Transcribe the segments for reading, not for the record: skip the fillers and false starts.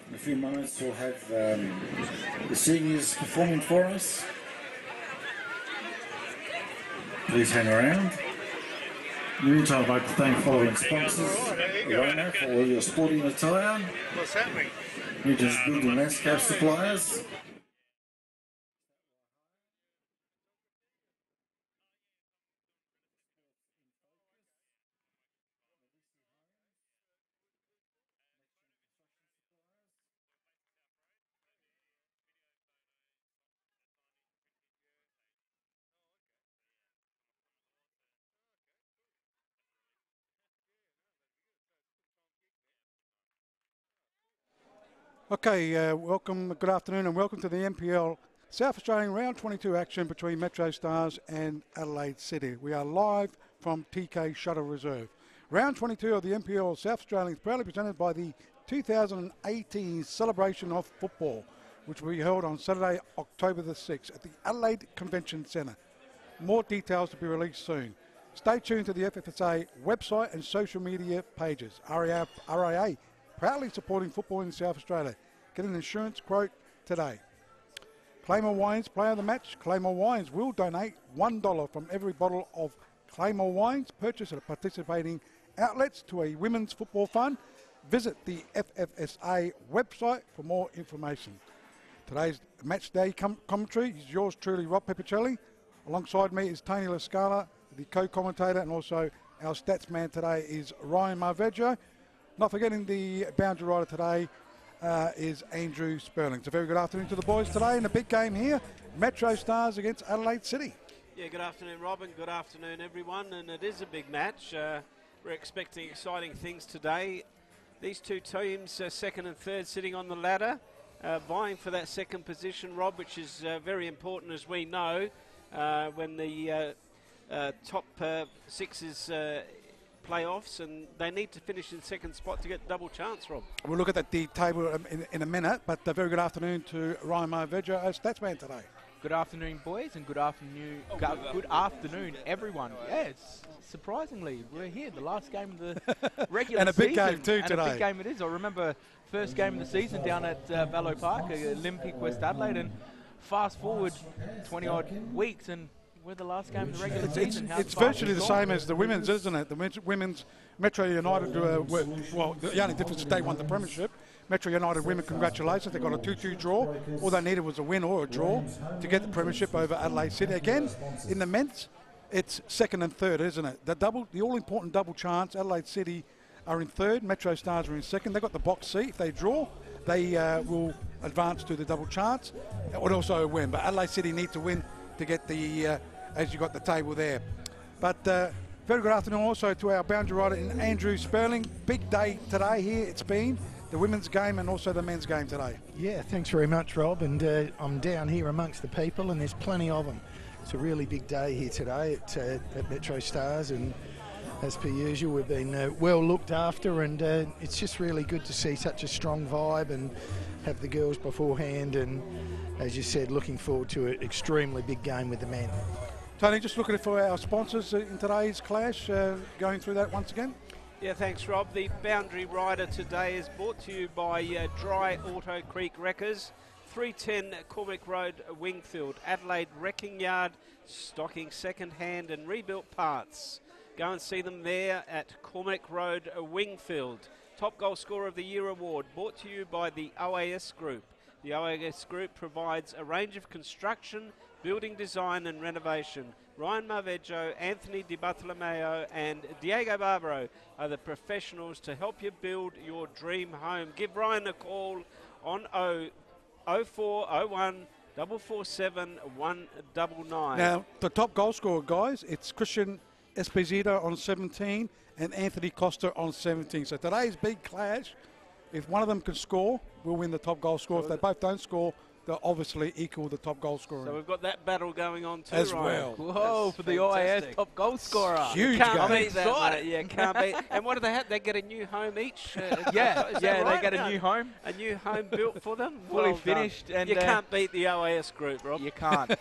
In a few moments we'll have the seniors performing for us. Please hang around. In the meantime, I'd like to thank following sponsors: Arona for all your sporting attire, What's happening? Regions Building Landscape Suppliers, Okay, welcome, good afternoon and welcome to the NPL South Australian Round 22 action between MetroStars and Adelaide City. We are live from TK Shuttle Reserve. Round 22 of the NPL South Australian is proudly presented by the 2018 Celebration of Football, which will be held on Saturday, October the 6th at the Adelaide Convention Centre. More details to be released soon. Stay tuned to the FFSA website and social media pages. RIA proudly supporting football in South Australia. Get an insurance quote today. Claymore Wines Player of the Match. Claymore Wines will donate $1 from every bottle of Claymore Wines purchased at participating outlets to a women's football fund. Visit the FFSA website for more information. Today's match day commentary is yours truly, Rob Peppicelli. Alongside me is Tony Lascala, the co-commentator, and also our stats man today is Ryan Marveggio. Not forgetting the boundary rider today is Andrew Sperling. So very good afternoon to the boys today in a big game here, MetroStars against Adelaide City. Yeah, good afternoon, Robin. Good afternoon, everyone. And it is a big match. We're expecting exciting things today. These two teams, second and third, sitting on the ladder, vying for that second position, Rob, which is very important, as we know, when the top six is playoffs, and they need to finish in second spot to get double chance, Rob. We'll look at the table in a minute, but a very good afternoon to Ryan Marveggio, our statsman today. Good afternoon, boys, and good afternoon, everyone. Yeah, surprisingly, we're here, the last game of the regular and a big season. game too and today. A big game it is. I remember first game of the season down at Vallow Park, Olympic West Adelaide, and fast forward 20-odd weeks, and we're the last game of the regular season. It's virtually the same as the women's, isn't it? The women's Metro United, well, the only difference is they won the premiership. Metro United women, congratulations. They got a 2-2 draw. All they needed was a win or a draw to get the premiership over Adelaide City. Again, in the men's, it's second and third, isn't it? The all-important double chance. Adelaide City are in third. MetroStars are in second. They've got the box seat. If they draw, they will advance to the double chance. That would also win. But Adelaide City need to win to get the, as you got the table there. But very good afternoon also to our boundary rider in Andrew Sperling. Big day today here. It's been the women's game and also the men's game today. Yeah, thanks very much, Rob. And I'm down here amongst the people, and there's plenty of them. It's a really big day here today at MetroStars, and as per usual, we've been well looked after, and it's just really good to see such a strong vibe and have the girls beforehand. And as you said, looking forward to an extremely big game with the men. Tony, just looking for our sponsors in today's clash, going through that once again. Yeah, thanks, Rob. The boundary rider today is brought to you by Dry Auto Creek Wreckers, 310 Cormac Road, Wingfield, Adelaide Wrecking Yard, stocking second-hand and rebuilt parts. Go and see them there at Cormac Road, Wingfield. Top Goal Scorer of the Year award, brought to you by the OAS Group. The OAS Group provides a range of construction, building design and renovation. Ryan Marveggio, Anthony Di Bartolomeo and Diego Barbaro are the professionals to help you build your dream home. Give Ryan a call on 0401 447 199. Now, the top goal scorer, guys, it's Christian Esposito on 17 and Anthony Costa on 17. So today's big clash, if one of them can score, we'll win the top goal scorer. If they both don't score, they'll obviously equal the top goal scorer. So we've got that battle going on too, As Ryan. well. Whoa, That's for the fantastic. OIS top goal scorer. Huge Can't game. beat that, Excited. mate. Yeah, can't beat. And what do they have? They get a new home each. Yeah, is that yeah, right? they get a new home, A new home built for them. fully Well done. finished, and You can't beat the OAS group, Rob. You can't.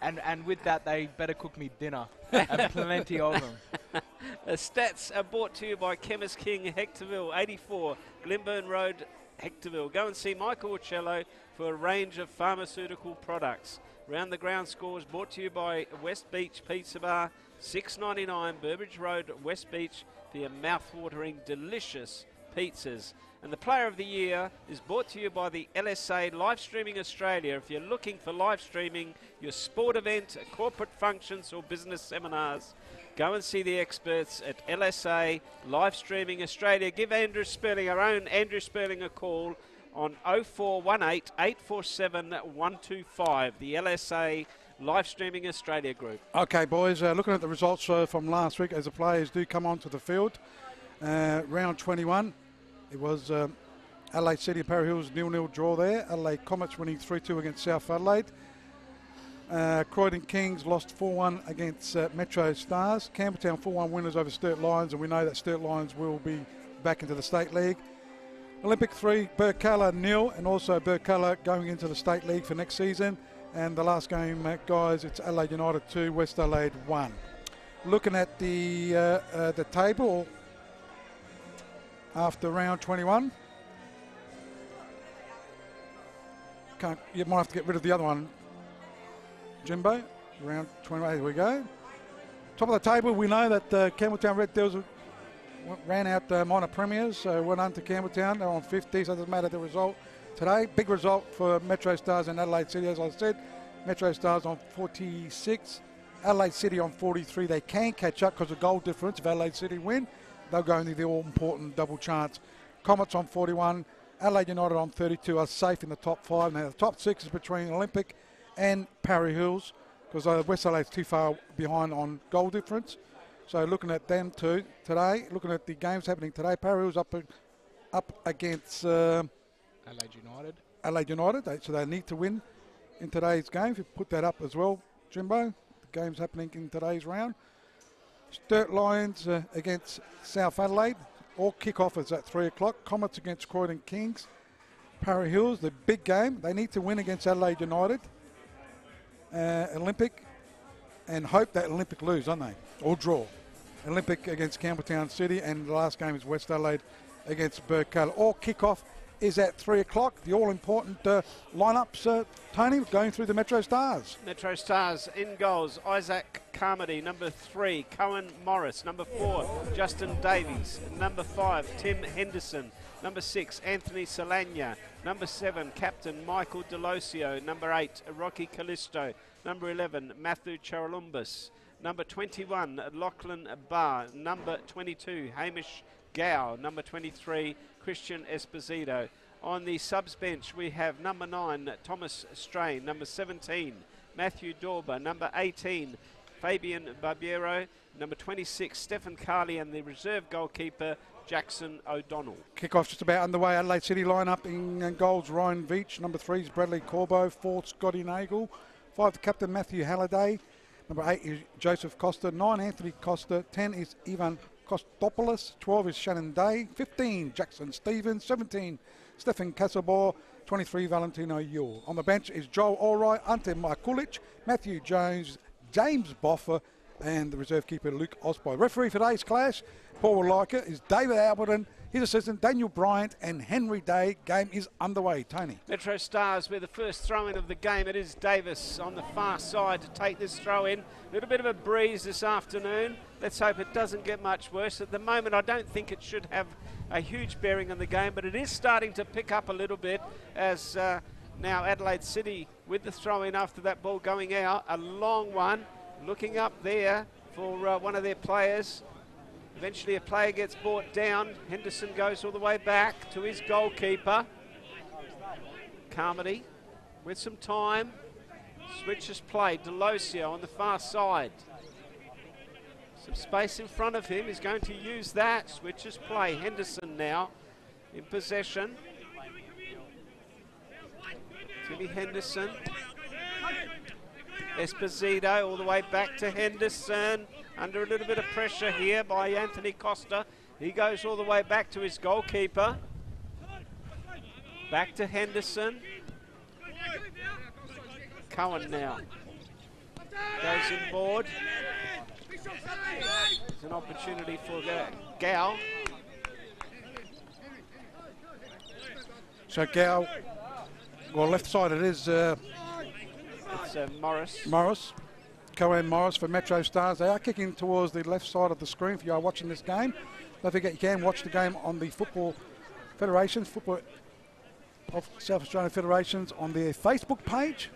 and with that, they better cook me dinner, and plenty of them. Stats are brought to you by Chemist King, Hectorville, 84 Glenburn Road, Hectorville. Go and see Michael Uccello for a range of pharmaceutical products. Round the Ground scores brought to you by West Beach Pizza Bar, 699 Burbridge Road, West Beach, for your mouth-watering, delicious pizzas. And the Player of the Year is brought to you by the LSA Live Streaming Australia. If you're looking for live streaming, your sport event, corporate functions or business seminars, go and see the experts at LSA Live Streaming Australia. Give Andrew Sperling, our own Andrew Sperling, a call on 0418 847 125, the LSA Live Streaming Australia group. Okay, boys, looking at the results from last week as the players do come onto the field. Round 21, it was Adelaide City and Parry Hills 0-0 draw there. Adelaide Comets winning 3-2 against South Adelaide. Croydon Kings lost 4-1 against Metro Stars. Campbelltown 4-1 winners over Sturt Lions, and we know that Sturt Lions will be back into the State League. Olympic 3, Burkalla 0, and also Burkalla going into the State League for next season. And the last game, guys, it's Adelaide United 2, West Adelaide 1. Looking at the table after round 21. You might have to get rid of the other one, Jimbo. Round 21, here we go. Top of the table, we know that Campbelltown Red Devils ran out minor premiers, so went on to Campbelltown. They're on 50, so it doesn't matter the result today. Big result for MetroStars and Adelaide City, as I said. MetroStars on 46, Adelaide City on 43. They can catch up because of goal difference. If Adelaide City win, they'll go into the all-important double chance. Comets on 41, Adelaide United on 32 are safe in the top 5. Now the top 6 is between Olympic and Parry Hills, because West Adelaide's too far behind on goal difference. So looking at them two today, looking at the games happening today, Parry Hills up against Adelaide United. So they need to win in today's game. If you put that up as well, Jimbo, the games happening in today's round. Sturt Lions against South Adelaide. All kick-off is at 3 o'clock. Comets against Croydon Kings. Parry Hills, the big game. They need to win against Adelaide United. Olympic, and hope that Olympic lose, don't they? Or draw. Olympic against Campbelltown City, and the last game is West Adelaide against Burkalla. All kick-off is at 3 o'clock. The all-important lineups, Tony, going through the Metro Stars. Metro Stars in goals, Isaac Carmody. Number 3, Cohen Morris. Number 4, Justin Davies. Number 5, Tim Henderson. Number 6, Anthony Solagna. Number 7, Captain Michael Delosio. Number 8, Rocky Callisto. Number 11, Matthew Charalumbus. Number 21, Lachlan Barr. Number 22, Hamish Gow. Number 23, Christian Esposito. On the subs bench, we have number 9, Thomas Strain. Number 17, Matthew Dorber. Number 18, Fabian Barbiero. Number 26, Stephen Carley, and the reserve goalkeeper, Jackson O'Donnell. Kick-off just about underway. Adelaide City line-up in goals, Ryan Veach. Number 3 is Bradley Corbo. 4, Scotty Nagel. 5, the captain, Matthew Halliday. Number 8 is Joseph Costa. 9, Anthony Costa. 10 is Ivan Kostopoulos. 12 is Shannon Day. 15, Jackson Stevens. 17, Stefan Casobor. 23, Valentino Yule. On the bench is Joel Allright, Ante Markulic, Matthew Jones, James Boffer, and the reserve keeper Luke Osborne. Referee for today's clash, Paul will like it, is David Alberton, his assistant Daniel Bryant, and Henry Day. Game is underway. Tony. Metro Stars with the first throw-in of the game. It is Davis on the far side to take this throw-in. A little bit of a breeze this afternoon. Let's hope it doesn't get much worse. At the moment, I don't think it should have a huge bearing on the game, but it is starting to pick up a little bit as now Adelaide City with the throw-in after that ball going out. A long one. Looking up there for one of their players. Eventually a player gets brought down. Henderson goes all the way back to his goalkeeper. Carmody with some time. Switches play. Delosio on the far side. Some space in front of him. He's going to use that. Switches play. Henderson now in possession. Timmy Henderson. Esposito all the way back to Henderson. Under a little bit of pressure here by Anthony Costa. He goes all the way back to his goalkeeper. Back to Henderson. Cohen now. Goes inboard. There's an opportunity for Gow. So Gow, well, left side it is. It's Morris. Morris. Cohen Morris for MetroStars. They are kicking towards the left side of the screen if you are watching this game. Don't forget you can watch the game on the Football Federations, Football of South Australian Federations on their Facebook page.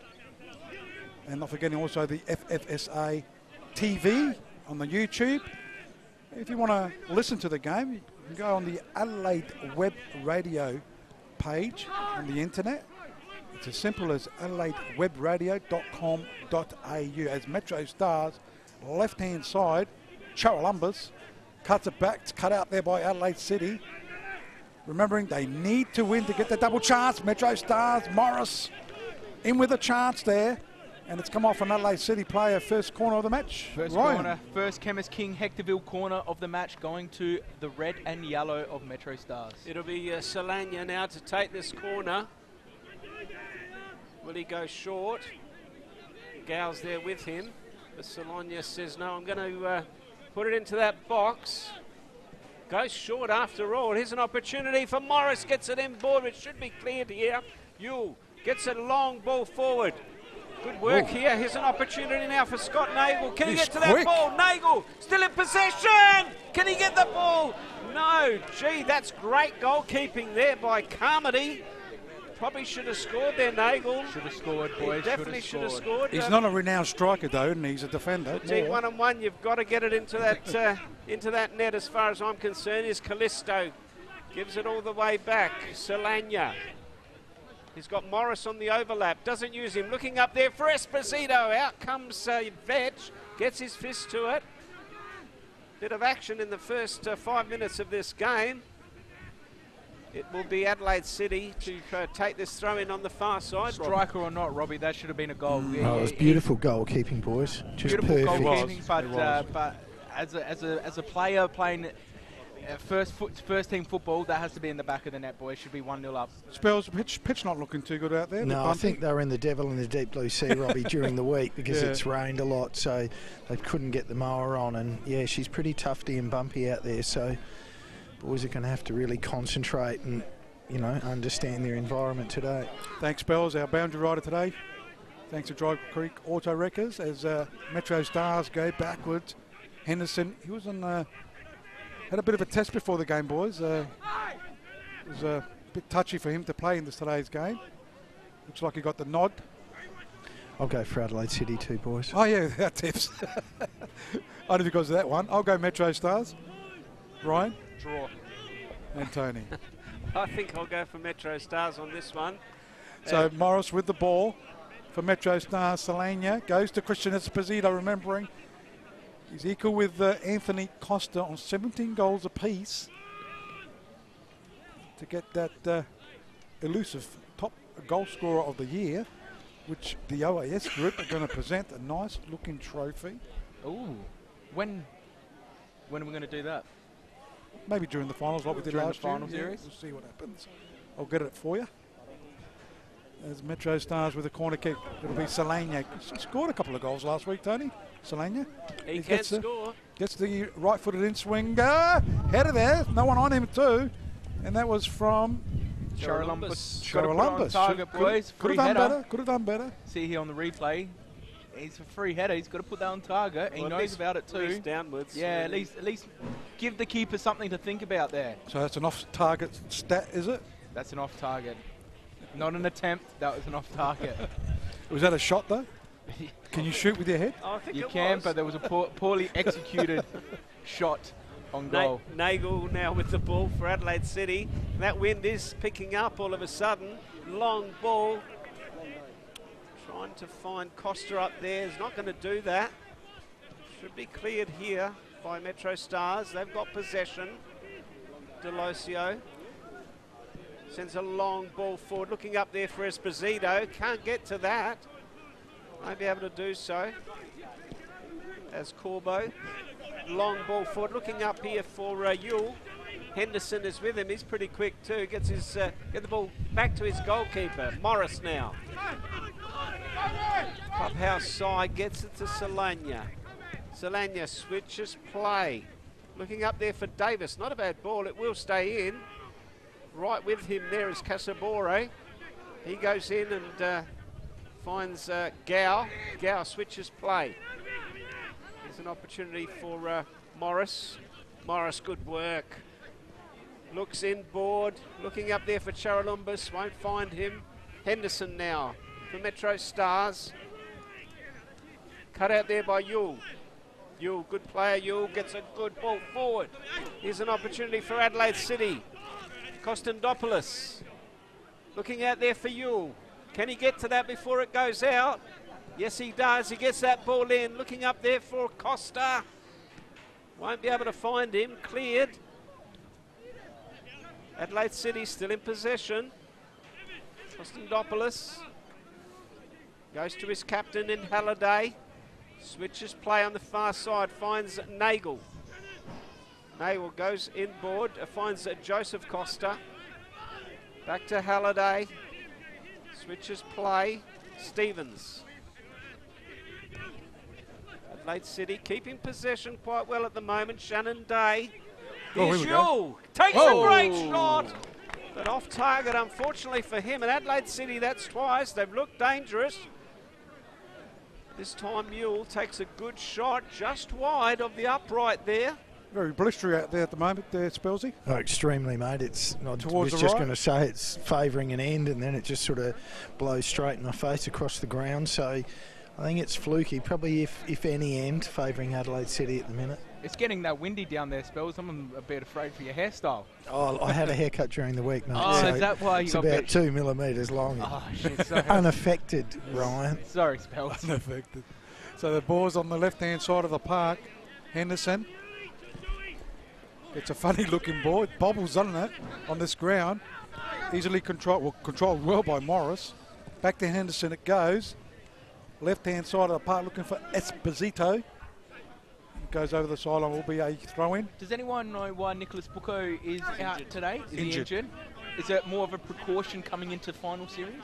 And not forgetting also the FFSA TV on the YouTube. If you want to listen to the game, you can go on the Adelaide Web Radio page on the internet. It's as simple as adelaidewebradio.com.au. As MetroStars, left-hand side, Charolumbus cuts it back. It's cut out there by Adelaide City. Remembering they need to win to get the double chance. MetroStars, Morris in with a chance there. And it's come off an Adelaide City player, first corner of the match. First corner, first Chemist King Hectorville corner of the match going to the red and yellow of MetroStars. It'll be Solania now to take this corner. Will he go short? Gow's there with him. But Solania says, no, I'm going to put it into that box. Goes short after all. Here's an opportunity for Morris. Gets it in board. It should be cleared here. Yule gets a long ball forward. Good work here. Here's an opportunity now for Scott Nagel. Can he get to that ball? Nagel still in possession. Can he get the ball? No. Gee, that's great goalkeeping there by Carmody. Probably should have scored there, Nagel. Should have scored, boys. He definitely should have scored. He's not a renowned striker, though, and he's a defender. Gee, 1-on-1, you've got to get it into that net as far as I'm concerned. Is Callisto. Gives it all the way back. Solania. He's got Morris on the overlap. Doesn't use him. Looking up there for Esposito. Out comes Vetch. Gets his fist to it. Bit of action in the first 5 minutes of this game. It will be Adelaide City to take this throw in on the far side. Striker or not, Robbie, that should have been a goal. Oh, it was beautiful goalkeeping, boys. Just beautiful perfect. goalkeeping, but as a player playing first team football, that has to be in the back of the net, boys. Should be 1-0 up. Spells, pitch not looking too good out there. No, I think they were in the devil in the deep blue sea, Robbie, during the week because it's rained a lot, so they couldn't get the mower on. And yeah, she's pretty tufty and bumpy out there, so boys are going to have to really concentrate and, you know, understand their environment today. Thanks, Bells, our boundary rider today. Thanks to Dry Creek Auto Wreckers as MetroStars go backwards. Henderson, he was on, had a bit of a test before the game, boys. It was a bit touchy for him to play in today's game. Looks like he got the nod. I'll go for Adelaide City too, boys. Oh, yeah, that tips. Only because of that one. I'll go MetroStars. Ryan? Draw. And Tony. I think I'll go for MetroStars on this one. So Morris with the ball for MetroStars. Solania goes to Christian Esposito, remembering he's equal with Anthony Costa on 17 goals apiece to get that elusive top goal scorer of the year, which the OAS group are going to present a nice looking trophy. Ooh. When are we going to do that? Maybe during the finals, like we did During last the final year. series? We'll see what happens. I'll get it for you. As MetroStars with a corner kick, it'll be Solania. He scored a couple of goals last week, Tony. Solania. He can score. Gets the right-footed in-swing. Header there. No one on him too. And that was from Charolumbus. Charolumbus. Target, boys. Could have done better. Could have done better. See here on the replay. He's a free header. He's got to put that on target. He knows about it too. At least downwards. Yeah, at least give the keeper something to think about there. So that's an off-target stat, is it? That's an off-target. Not an attempt. That was an off-target. Was that a shot though? Can you shoot with your head? I think You it can, was. but there was a poorly executed shot on goal. Nagel now with the ball for Adelaide City. That wind is picking up all of a sudden. Long ball. Trying to find Costa up there. He's not going to do that. Should be cleared here by MetroStars. They've got possession. Delosio. Sends a long ball forward, looking up there for Esposito. Can't get to that. Won't be able to do so. As Corbo. Long ball forward, looking up here for Yule. Henderson is with him. He's pretty quick too. Gets his get the ball back to his goalkeeper. Morris now. Clubhouse side gets it to Solana. Solana switches play. Looking up there for Davis. Not a bad ball. It will stay in. Right with him there is Casabore. He goes in and finds Gao. Gao switches play. There's an opportunity for Morris. Morris, good work. Looks inboard. Looking up there for Charalumbus. Won't find him. Henderson now for MetroStars. Cut out there by Yule. Yule, good player. Yule gets a good ball forward. Here's an opportunity for Adelaide City. Kostandopoulos looking out there for Yule. Can he get to that before it goes out? Yes, he does. He gets that ball in. Looking up there for Costa. Won't be able to find him. Cleared. Adelaide City still in possession. Kostandopoulos goes to his captain in Halliday. Switches play on the far side. Finds Nagel. Nagel goes inboard. Finds Joseph Costa. Back to Halliday. Switches play. Stevens. Adelaide City keeping possession quite well at the moment. Shannon Day. Here's Yule. Takes a great shot. But off target, unfortunately for him. And Adelaide City, that's twice. They've looked dangerous. This time Mule takes a good shot just wide of the upright there. Very blistery out there at the moment there, Spelsy. Oh, extremely, mate. It's I Towards was the just right? going to say it's favouring an end, and then it just sort of blows straight in my face across the ground. So I think it's fluky, probably if any end, favouring Adelaide City at the minute. It's getting that windy down there, Spells. I'm a bit afraid for your hairstyle. Oh, I had a haircut during the week, mate. Oh, so is that why you it's got about bit? 2 millimetres long. Oh, shit. Sorry. Unaffected, Ryan. Sorry, Spells. Unaffected. So the ball's on the left-hand side of the park. Henderson. It's a funny-looking ball. It bobbles, doesn't it, on this ground. Easily controlled well by Morris. Back to Henderson it goes. Left-hand side of the park looking for Esposito. Goes over the sideline, will be a throw-in. Does anyone know why Nicholas Bucco is out today? Is he Injured. injured? Is it more of a precaution coming into final series?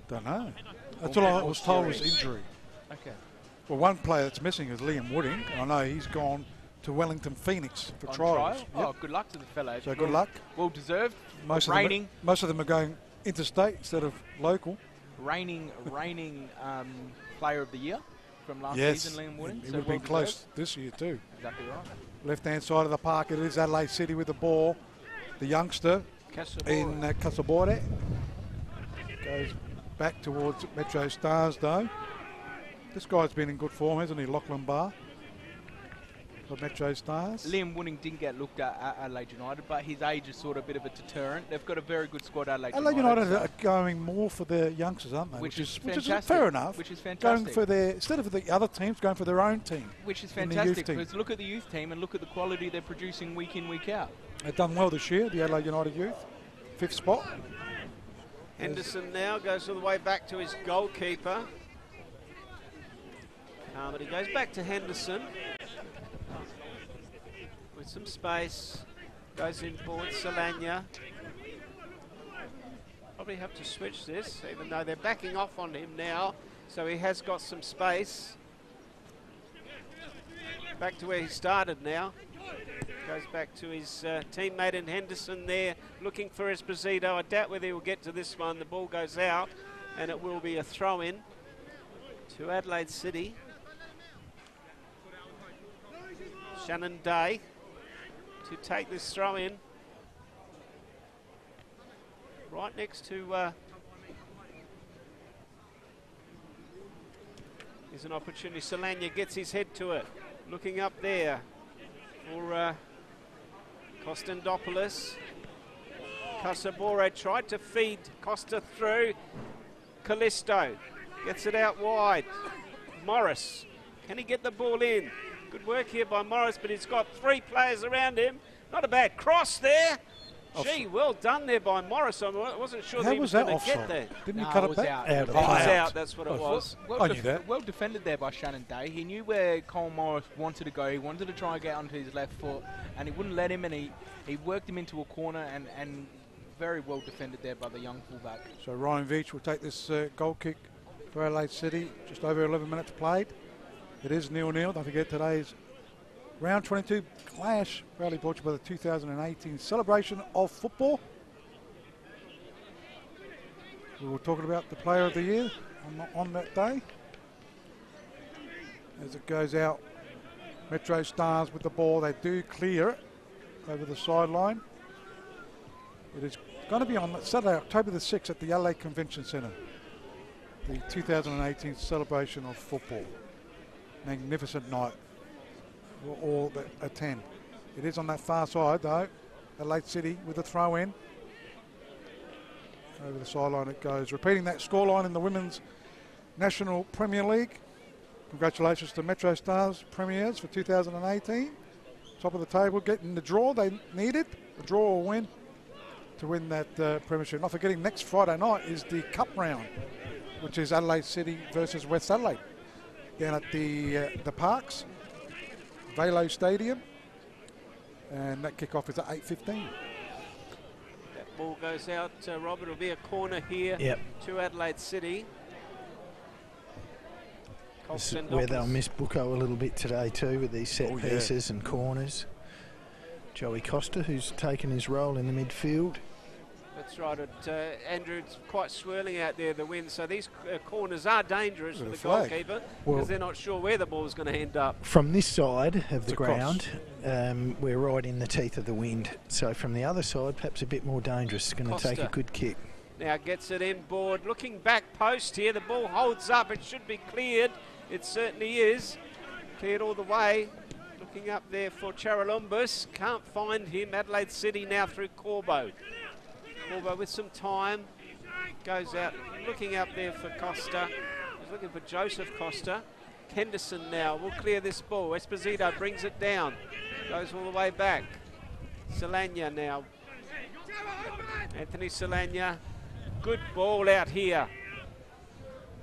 Don't know. That's all I was told was injury. Okay. Well, one player that's missing is Liam Wooding. I know he's gone to Wellington Phoenix for On trials. trial? Oh, good luck to the fellow. So good luck. Well deserved. Most Reigning of them are going interstate instead of local. reigning player of the year from last Yes, season, Liam Wooding. he would have been close this year too. Exactly right. Left-hand side of the park, it is Adelaide City with the ball. The youngster in Casabore goes back towards MetroStars though. This guy's been in good form, hasn't he, Lachlan Barr? For MetroStars. Liam Wooding didn't get looked at Adelaide United, but his age is sort of a bit of a deterrent. They've got a very good squad, Adelaide United so are going more for their youngsters, aren't they? Which is fair enough. Which is Going fantastic. for their, instead of the other teams, going for their own team. Which is in the fantastic youth team. because look at the youth team and look at the quality they're producing week in, week out. They've done well this year, the Adelaide United youth. 5th spot. Henderson now goes all the way back to his goalkeeper. But he goes back to Henderson. With some space. Goes in forward, Solana. Probably have to switch this, even though they're backing off on him now. So he has got some space. Back to where he started now. Goes back to his teammate in Henderson there, looking for Esposito. I doubt whether he will get to this one. The ball goes out, and it will be a throw-in to Adelaide City. Shannon Day to take this throw-in. Right next to... Here's an opportunity. Solana gets his head to it. Looking up there for Kostandopoulos. Casabore tried to feed Costa through. Callisto gets it out wide. Morris, can he get the ball in? Good work here by Morris, but he's got 3 players around him. Not a bad cross there. Gee, well done there by Morris. I wasn't sure How that he was was that going to get offside? there. Didn't No, he cut it it was back? out. Out It of was play. out, that's what it was. I knew that. Well defended there by Shannon Day. He knew where Cole Morris wanted to go. He wanted to try and get onto his left foot, and he wouldn't let him, and he worked him into a corner, and very well defended there by the young fullback. So Ryan Veach will take this goal kick for Adelaide City. Just over 11 minutes played. It is 0-0. Don't forget today's round 22 clash, proudly brought to you by the 2018 celebration of football. We were talking about the player of the year on that day. As it goes out, MetroStars with the ball. They do clear it over the sideline. It is going to be on Saturday, October the 6th at the Adelaide Convention Centre. The 2018 celebration of football. Magnificent night. We'll all attend. It is on that far side though. Adelaide City with a throw in. Over the sideline it goes. Repeating that scoreline in the Women's National Premier League. Congratulations to MetroStars Premiers for 2018. Top of the table, getting the draw they needed. A draw or win to win that premiership. Not forgetting next Friday night is the Cup round, which is Adelaide City versus West Adelaide. Down at the Parks, Velo Stadium. And that kickoff is at 8:15. Ball goes out, Robert. It'll be a corner here to Adelaide City. This is where they'll miss Bucco a little bit today too, with these set pieces and corners. Joey Costa, who's taken his role in the midfield. That's right. Andrew, it's quite swirling out there, the wind. So these corners are dangerous for the goalkeeper because they're not sure where the ball's going to end up. From this side of the ground, we're right in the teeth of the wind. So from the other side, perhaps a bit more dangerous. It's going to take a good kick. Now gets it inboard. Looking back post here. The ball holds up. It should be cleared. It certainly is. Cleared all the way. Looking up there for Charalumbus. Can't find him. Adelaide City now through Corbo. Corbo with some time. Goes out. Looking up there for Costa. He's looking for Joseph Costa. Henderson now will clear this ball. Esposito brings it down. Goes all the way back. Solana now. Anthony Solana. Good ball out here.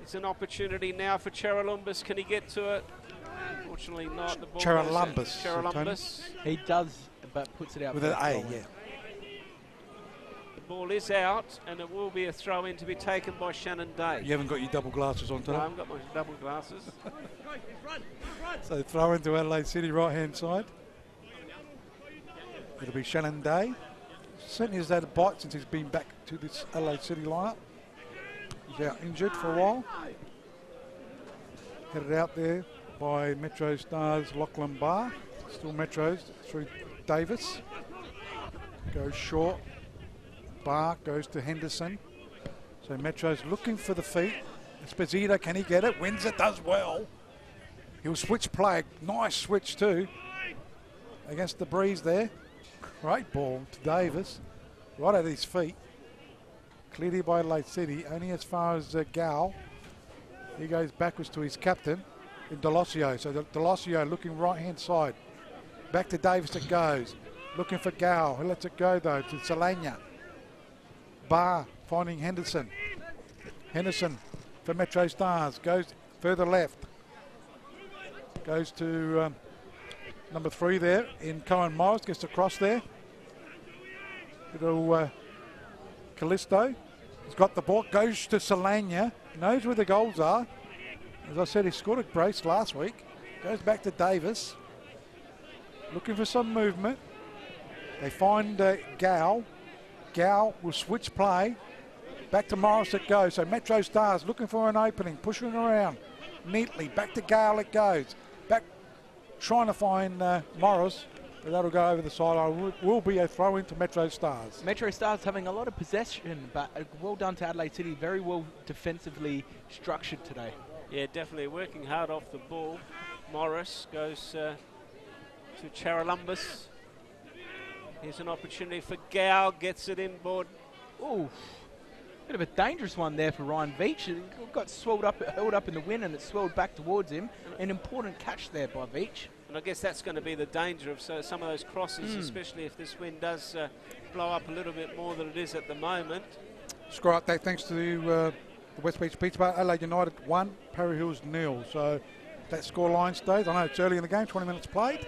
It's an opportunity now for Charalumbus. Can he get to it? Unfortunately not. The ball Charalumbus. Charalumbus. He does, but puts it out. With an A, yeah. The ball is out, and it will be a throw-in to be taken by Shannon Day. You haven't got your double glasses on today? No, I haven't got my double glasses. So throw into Adelaide City right-hand side. It'll be Shannon Day. Certainly has had a bite since he's been back to this Adelaide City lineup. He's out injured for a while. Headed out there by MetroStars Lachlan Barr. Still Metros through Davis. Goes short. Barr goes to Henderson. So Metro's looking for the feet. Esposito, can he get it? Wins it, does well. He'll switch play. Nice switch too. Against the breeze there. Great ball to Davis. Right at his feet. Cleared here by Adelaide City. Only as far as Gal. He goes backwards to his captain in Delosio. So Delosio looking right hand side. Back to Davis it goes. Looking for Gal. He lets it go though to Solana. Barr finding Henderson. Henderson for MetroStars. Goes further left. Goes to number 3 there in Cohen Morris. Gets across there. Little Callisto. He's got the ball. Goes to Solana. Knows where the goals are. As I said, he scored a brace last week. Goes back to Davis. Looking for some movement. They find Gal. Gal will switch play. Back to Morris it goes. So MetroStars looking for an opening. Pushing around neatly. Back to Gal it goes. Back trying to find Morris. But that'll go over the sideline. Will be a throw into MetroStars. MetroStars having a lot of possession, but well done to Adelaide City. Very well defensively structured today. Yeah, definitely working hard off the ball. Morris goes to Charalumbus. Here's an opportunity for Gow. Gets it inboard. Ooh, bit of a dangerous one there for Ryan Veach. It got swelled up, held up in the wind, and it swelled back towards him. An important catch there by Veach. And I guess that's going to be the danger of some of those crosses, especially if this wind does blow up a little bit more than it is at the moment. Score update thanks to the West Beach Pizza Bar. Adelaide United 1, Parry Hills 0. So that score line stays. I know it's early in the game, 20 minutes played.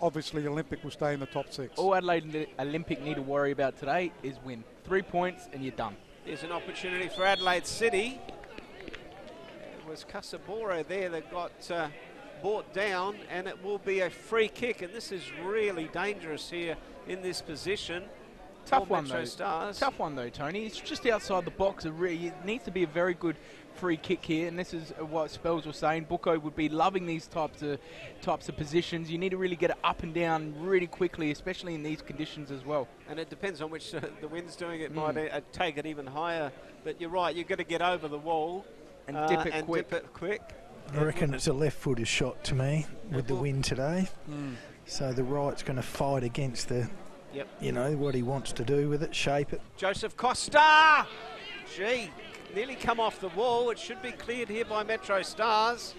Obviously, Olympic will stay in the top 6. All Adelaide Olympic need to worry about today is win. 3 points and you're done. Here's an opportunity for Adelaide City. It was Casabora there that got brought down, and it will be a free kick. And this is really dangerous here in this position. Tough one, MetroStars. Tough one, though, Tony. It's just outside the box. It needs to be a very good free kick here, and this is what Spells was saying. Bucco would be loving these types of positions. You need to really get it up and down really quickly, especially in these conditions as well. And it depends on which the wind's doing. It might take it even higher. But you're right, you've got to get over the wall and dip it quick. I reckon it's a left-footer shot to me with the wind today. So the right's going to fight against the... Yep. You know, what he wants to do with it, shape it. Joseph Costa! Gee, nearly come off the wall. It should be cleared here by MetroStars.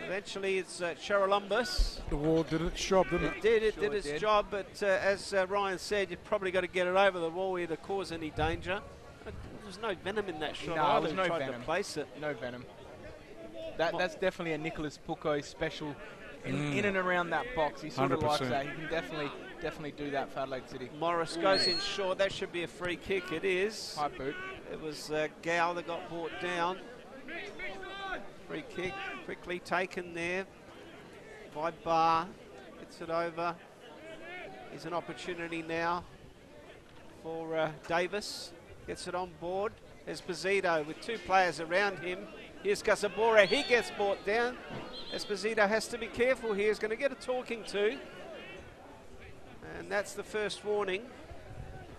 Eventually it's Charolumbus. The wall did its job, didn't it? It did its job, but as Ryan said, you've probably got to get it over the wall here to cause any danger. There's no venom in that shot. No, there's no tried venom. To place it. No venom. That's definitely a Nicholas Bucco special. In and around that box, he sort of likes that. He can definitely do that for Adelaide City. Morris goes in short. That should be a free kick. It is. High boot. It was Gow that got brought down. Free kick quickly taken there by Barr. Gets it over. Here's an opportunity now for Davis. Gets it on board. There's Esposito with 2 players around him. Here's Casabora. He gets brought down. Esposito has to be careful here. He's going to get a talking to. And that's the first warning.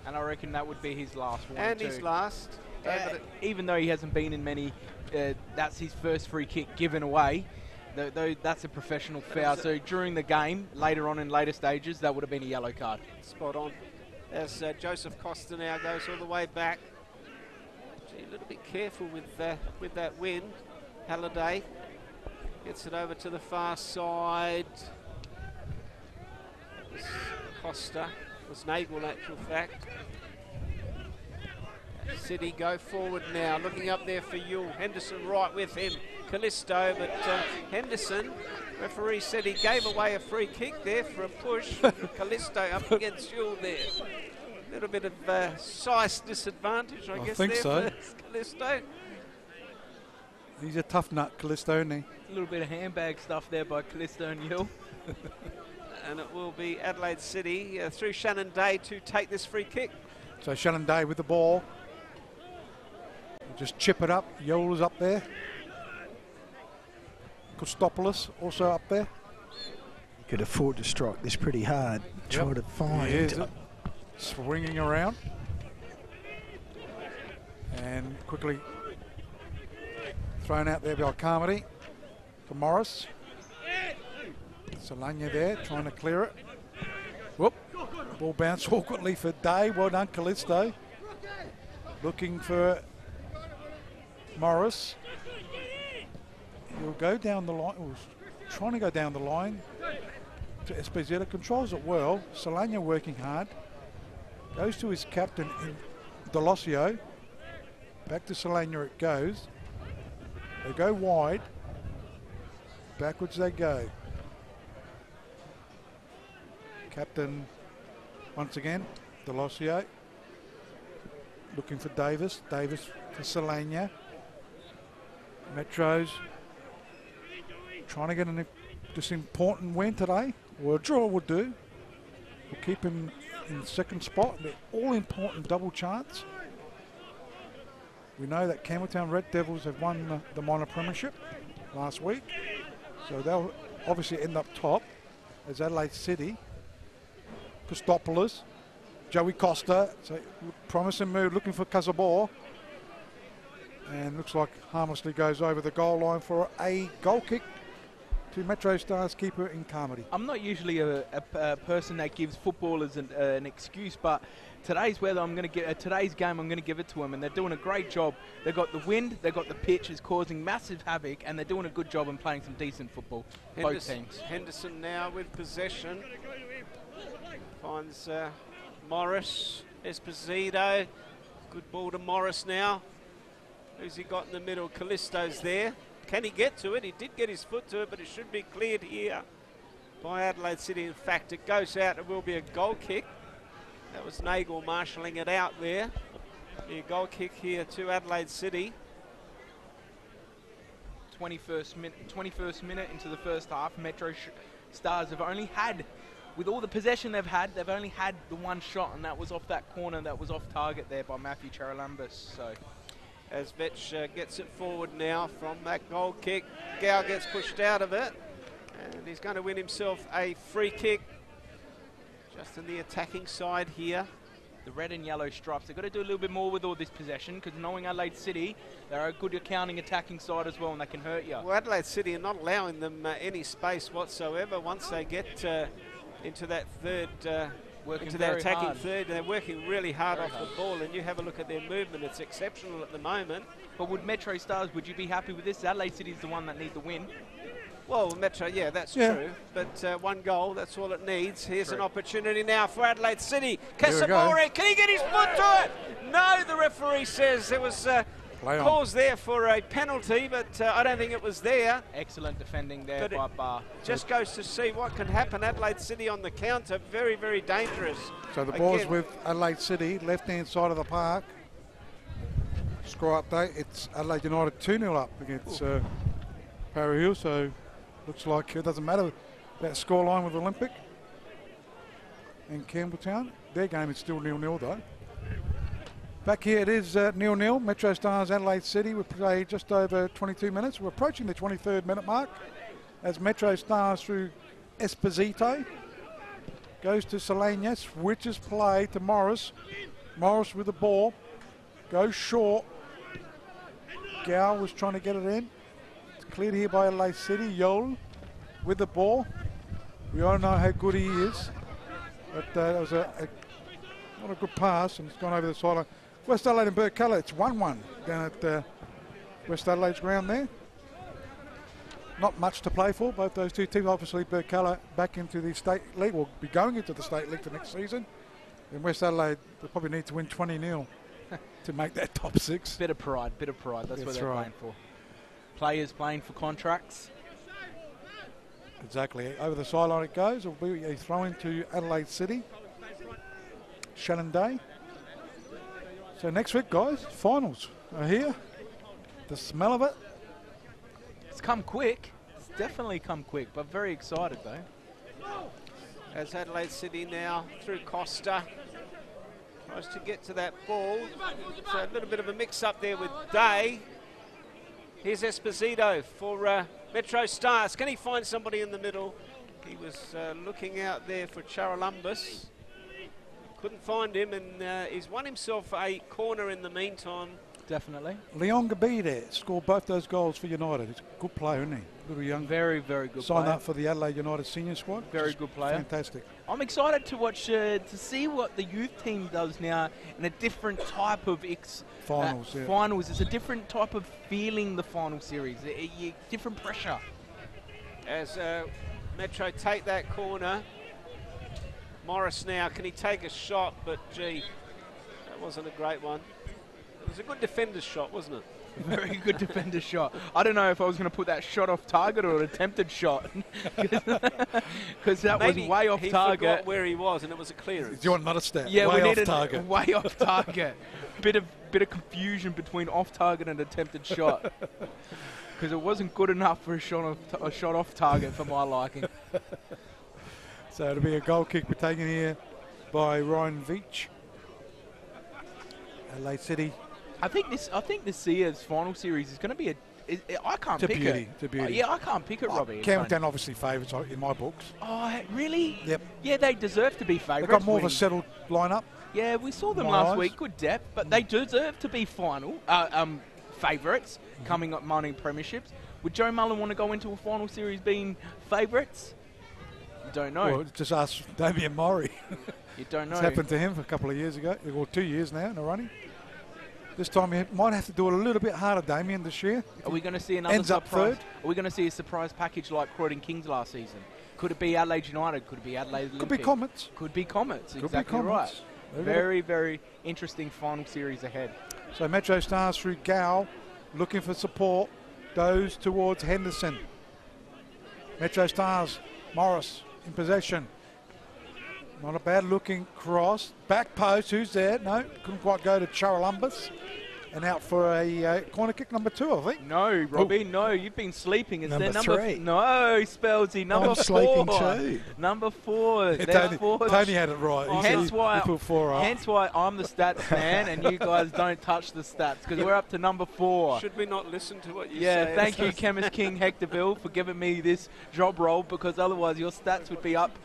And I reckon that would be his last warning and too. His last. Even though he hasn't been in many, that's his first free kick given away. Though that's a professional foul. So during the game, later on in later stages, that would have been a yellow card. Spot on. As Joseph Costa now goes all the way back. A little bit careful with that wind. Halliday gets it over to the far side. Costa was Nagel, in actual fact. City go forward now, looking up there for Yule. Henderson right with him. Callisto, but Henderson, referee said he gave away a free kick there for a push. Callisto up against Yule there. A little bit of size disadvantage, I guess, think there so. for Callisto. He's a tough nut, Callisto, isn't he? A little bit of handbag stuff there by Callisto and Yule. And it will be Adelaide City through Shannon Day to take this free kick. So Shannon Day with the ball. Just chip it up. Youla's up there. Kostopoulos also up there. You could afford to strike this pretty hard. Try to find... Swinging around. And quickly thrown out there by Carmody to Morris. Solana there trying to clear it. Whoop. Ball bounced awkwardly for Day. Well done, Callisto. Looking for Morris. He'll go down the line. Trying to go down the line to Esposito. Controls it well. Solana working hard. Goes to his captain in Delosio. Back to Solana it goes. They go wide. Backwards they go. Captain once again, Delosio. Looking for Davis. Davis for Solana. Metros trying to get this important win today. Well, a draw would do. We'll keep him in second spot. They're all important double chance. We know that Campbelltown Red Devils have won the minor premiership last week. So they'll obviously end up top as Adelaide City. Kostopoulos, Joey Costa, so promising move, looking for Casabor. And looks like harmlessly goes over the goal line for a goal kick to MetroStars keeper in Carmody. I'm not usually a person that gives footballers an excuse, but today's game I'm going to give it to them, and they're doing a great job. They've got the wind, they've got the pitch, is causing massive havoc, and they're doing a good job in playing some decent football. Both teams. Henderson now with possession. Finds Morris, Esposito. Good ball to Morris now. Who's he got in the middle? Callisto's there. Can he get to it? He did get his foot to it, but it should be cleared here by Adelaide City. In fact, it goes out. It will be a goal kick. That was Nagel marshalling it out there. A goal kick here to Adelaide City. 21st minute into the first half. MetroStars have only had, with all the possession they've only had the one shot, and that was off that corner that was off target there by Matthew Charalambous. So, as Vetch gets it forward now from that goal kick, Gow gets pushed out of it, and he's going to win himself a free kick just in the attacking side here. The red and yellow stripes, they've got to do a little bit more with all this possession, because knowing Adelaide City, they're a good accounting attacking side as well, and they can hurt you. Well, Adelaide City are not allowing them any space whatsoever. Once they get into that third, into that attacking third, they're working really hard off the ball, and you have a look at their movement, it's exceptional at the moment. But would MetroStars, would you be happy with this? Adelaide City is the one that need the win. Well, Metro, yeah, that's true. But one goal, that's all it needs. Here's an opportunity now for Adelaide City. Casamore, can he get his foot to it? No, the referee says there was cause there for a penalty, but I don't think it was there. Excellent defending there by Barr. Just goes to see what can happen. Adelaide City on the counter, very, very dangerous. So the ball's with Adelaide City, left-hand side of the park. Score update, it's Adelaide United 2-0 up against Parry Hill, so looks like it doesn't matter that scoreline with Olympic and Campbelltown. Their game is still 0-0 though. Back here it is 0-0. MetroStars Adelaide City. We've played just over 22 minutes. We're approaching the 23rd minute mark as MetroStars through Esposito goes to Salinas, which is play to Morris. Morris with the ball. Goes short. Gow was trying to get it in. Cleared here by Adelaide City. Yol with the ball. We all know how good he is. But that was not a good pass, and it's gone over the sideline. West Adelaide and Burkalla, it's 1-1 down at West Adelaide's ground there. Not much to play for, both those two teams. Obviously, Burkalla back into the state league, will be going into the state league for next season. And West Adelaide, they probably need to win 20-0 to make that top six. Bit of pride. That's what they're playing for. Players playing for contracts. Exactly. Over the sideline it goes. It will be a throw-in to Adelaide City. Shannon Day. So next week, guys, finals are here. The smell of it. It's come quick. It's definitely come quick, but very excited though. As Adelaide City now through Costa. Tries to get to that ball. So a little bit of a mix-up there with Day. Here's Esposito for MetroStars. Can he find somebody in the middle? He was looking out there for Charalambous. Couldn't find him, and he's won himself a corner in the meantime. Definitely. Leon Gabide scored both those goals for United. He's a good player, isn't he? Little young. Very, very good Signed player. up for the Adelaide United senior squad. Very good player. Fantastic. I'm excited to watch, to see what the youth team does now in a different type of finals. Finals. It's a different type of feeling, the final series. Different pressure. As Metro take that corner. Morris now, can he take a shot? But gee, that wasn't a great one. It was a good defender's shot, wasn't it? Very good defender's shot. I don't know if I was going to put that shot off target or an attempted shot, because that was way off target. He forgot where he was, and it was a clearance. Do you want another stat? Yeah, way we off needed target. Way off target. bit of confusion between off target and attempted shot, because it wasn't good enough for a shot off target for my liking. So it'll be a goal kick taken here by Ryan Veach. Adelaide City. I think this year's final series is going to be I can't pick it. It's a beauty. Yeah, I can't pick it, Robbie. Campbelltown obviously favourites in my books. Oh, really? Yep. Yeah, they deserve to be favourites. They've got more of a settled lineup. Yeah, we saw them last week. Good depth, but they deserve to be final favourites coming up mining premierships. Would Joe Mullen want to go into a final series being favourites? You don't know. Well, just ask Damien Murray. You don't know. It's happened to him a couple of years ago, or 2 years now in a running. This time you might have to do it a little bit harder, Damien, this year. Are we going to see another Ends up surprise? third. Are we going to see a surprise package like Croydon Kings last season? Could it be Adelaide United? Could it be Adelaide Olympic? Could be Comets. Could be Comets, Could exactly be Comets. right. Very, very interesting final series ahead. So MetroStars through Gal, looking for support, goes towards Henderson. MetroStars, Morris in possession. Not a bad looking cross. Back post, who's there? No, couldn't quite go to Charalumbus. And out for a corner kick number 2, I think. No, Robbie, no, you've been sleeping. It's Number their number 3. No, Spelsy, number I'm 4. sleeping too. Number 4. Yeah, They're Tony had it right. Hence why, he put 4 up. hence why I'm the stats man and you guys don't touch the stats because we're up to number 4. Should we not listen to what you say? Yeah, thank you, Chemist King Hector Bill, for giving me this job role because otherwise your stats would be up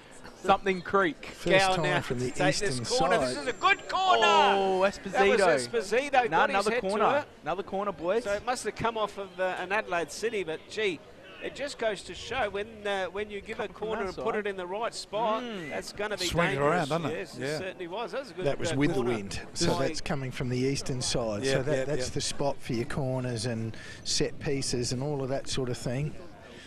something creek. First Gal time now from the take eastern this corner. side. This is a good corner. Oh, That Esposito. was Esposito. No, Got his another head to corner. it. Another corner, boys. So it must have come off of an Adelaide City, but gee, it just goes to show when you give a corner and put it in the right spot, that's going to be Swing it dangerous. around, doesn't it? Yes, Yeah. it certainly was. That was a good. That was with the corner. wind, so By- that's coming from the eastern side. Yeah, So that's yeah. the spot for your corners and set pieces and all of that sort of thing.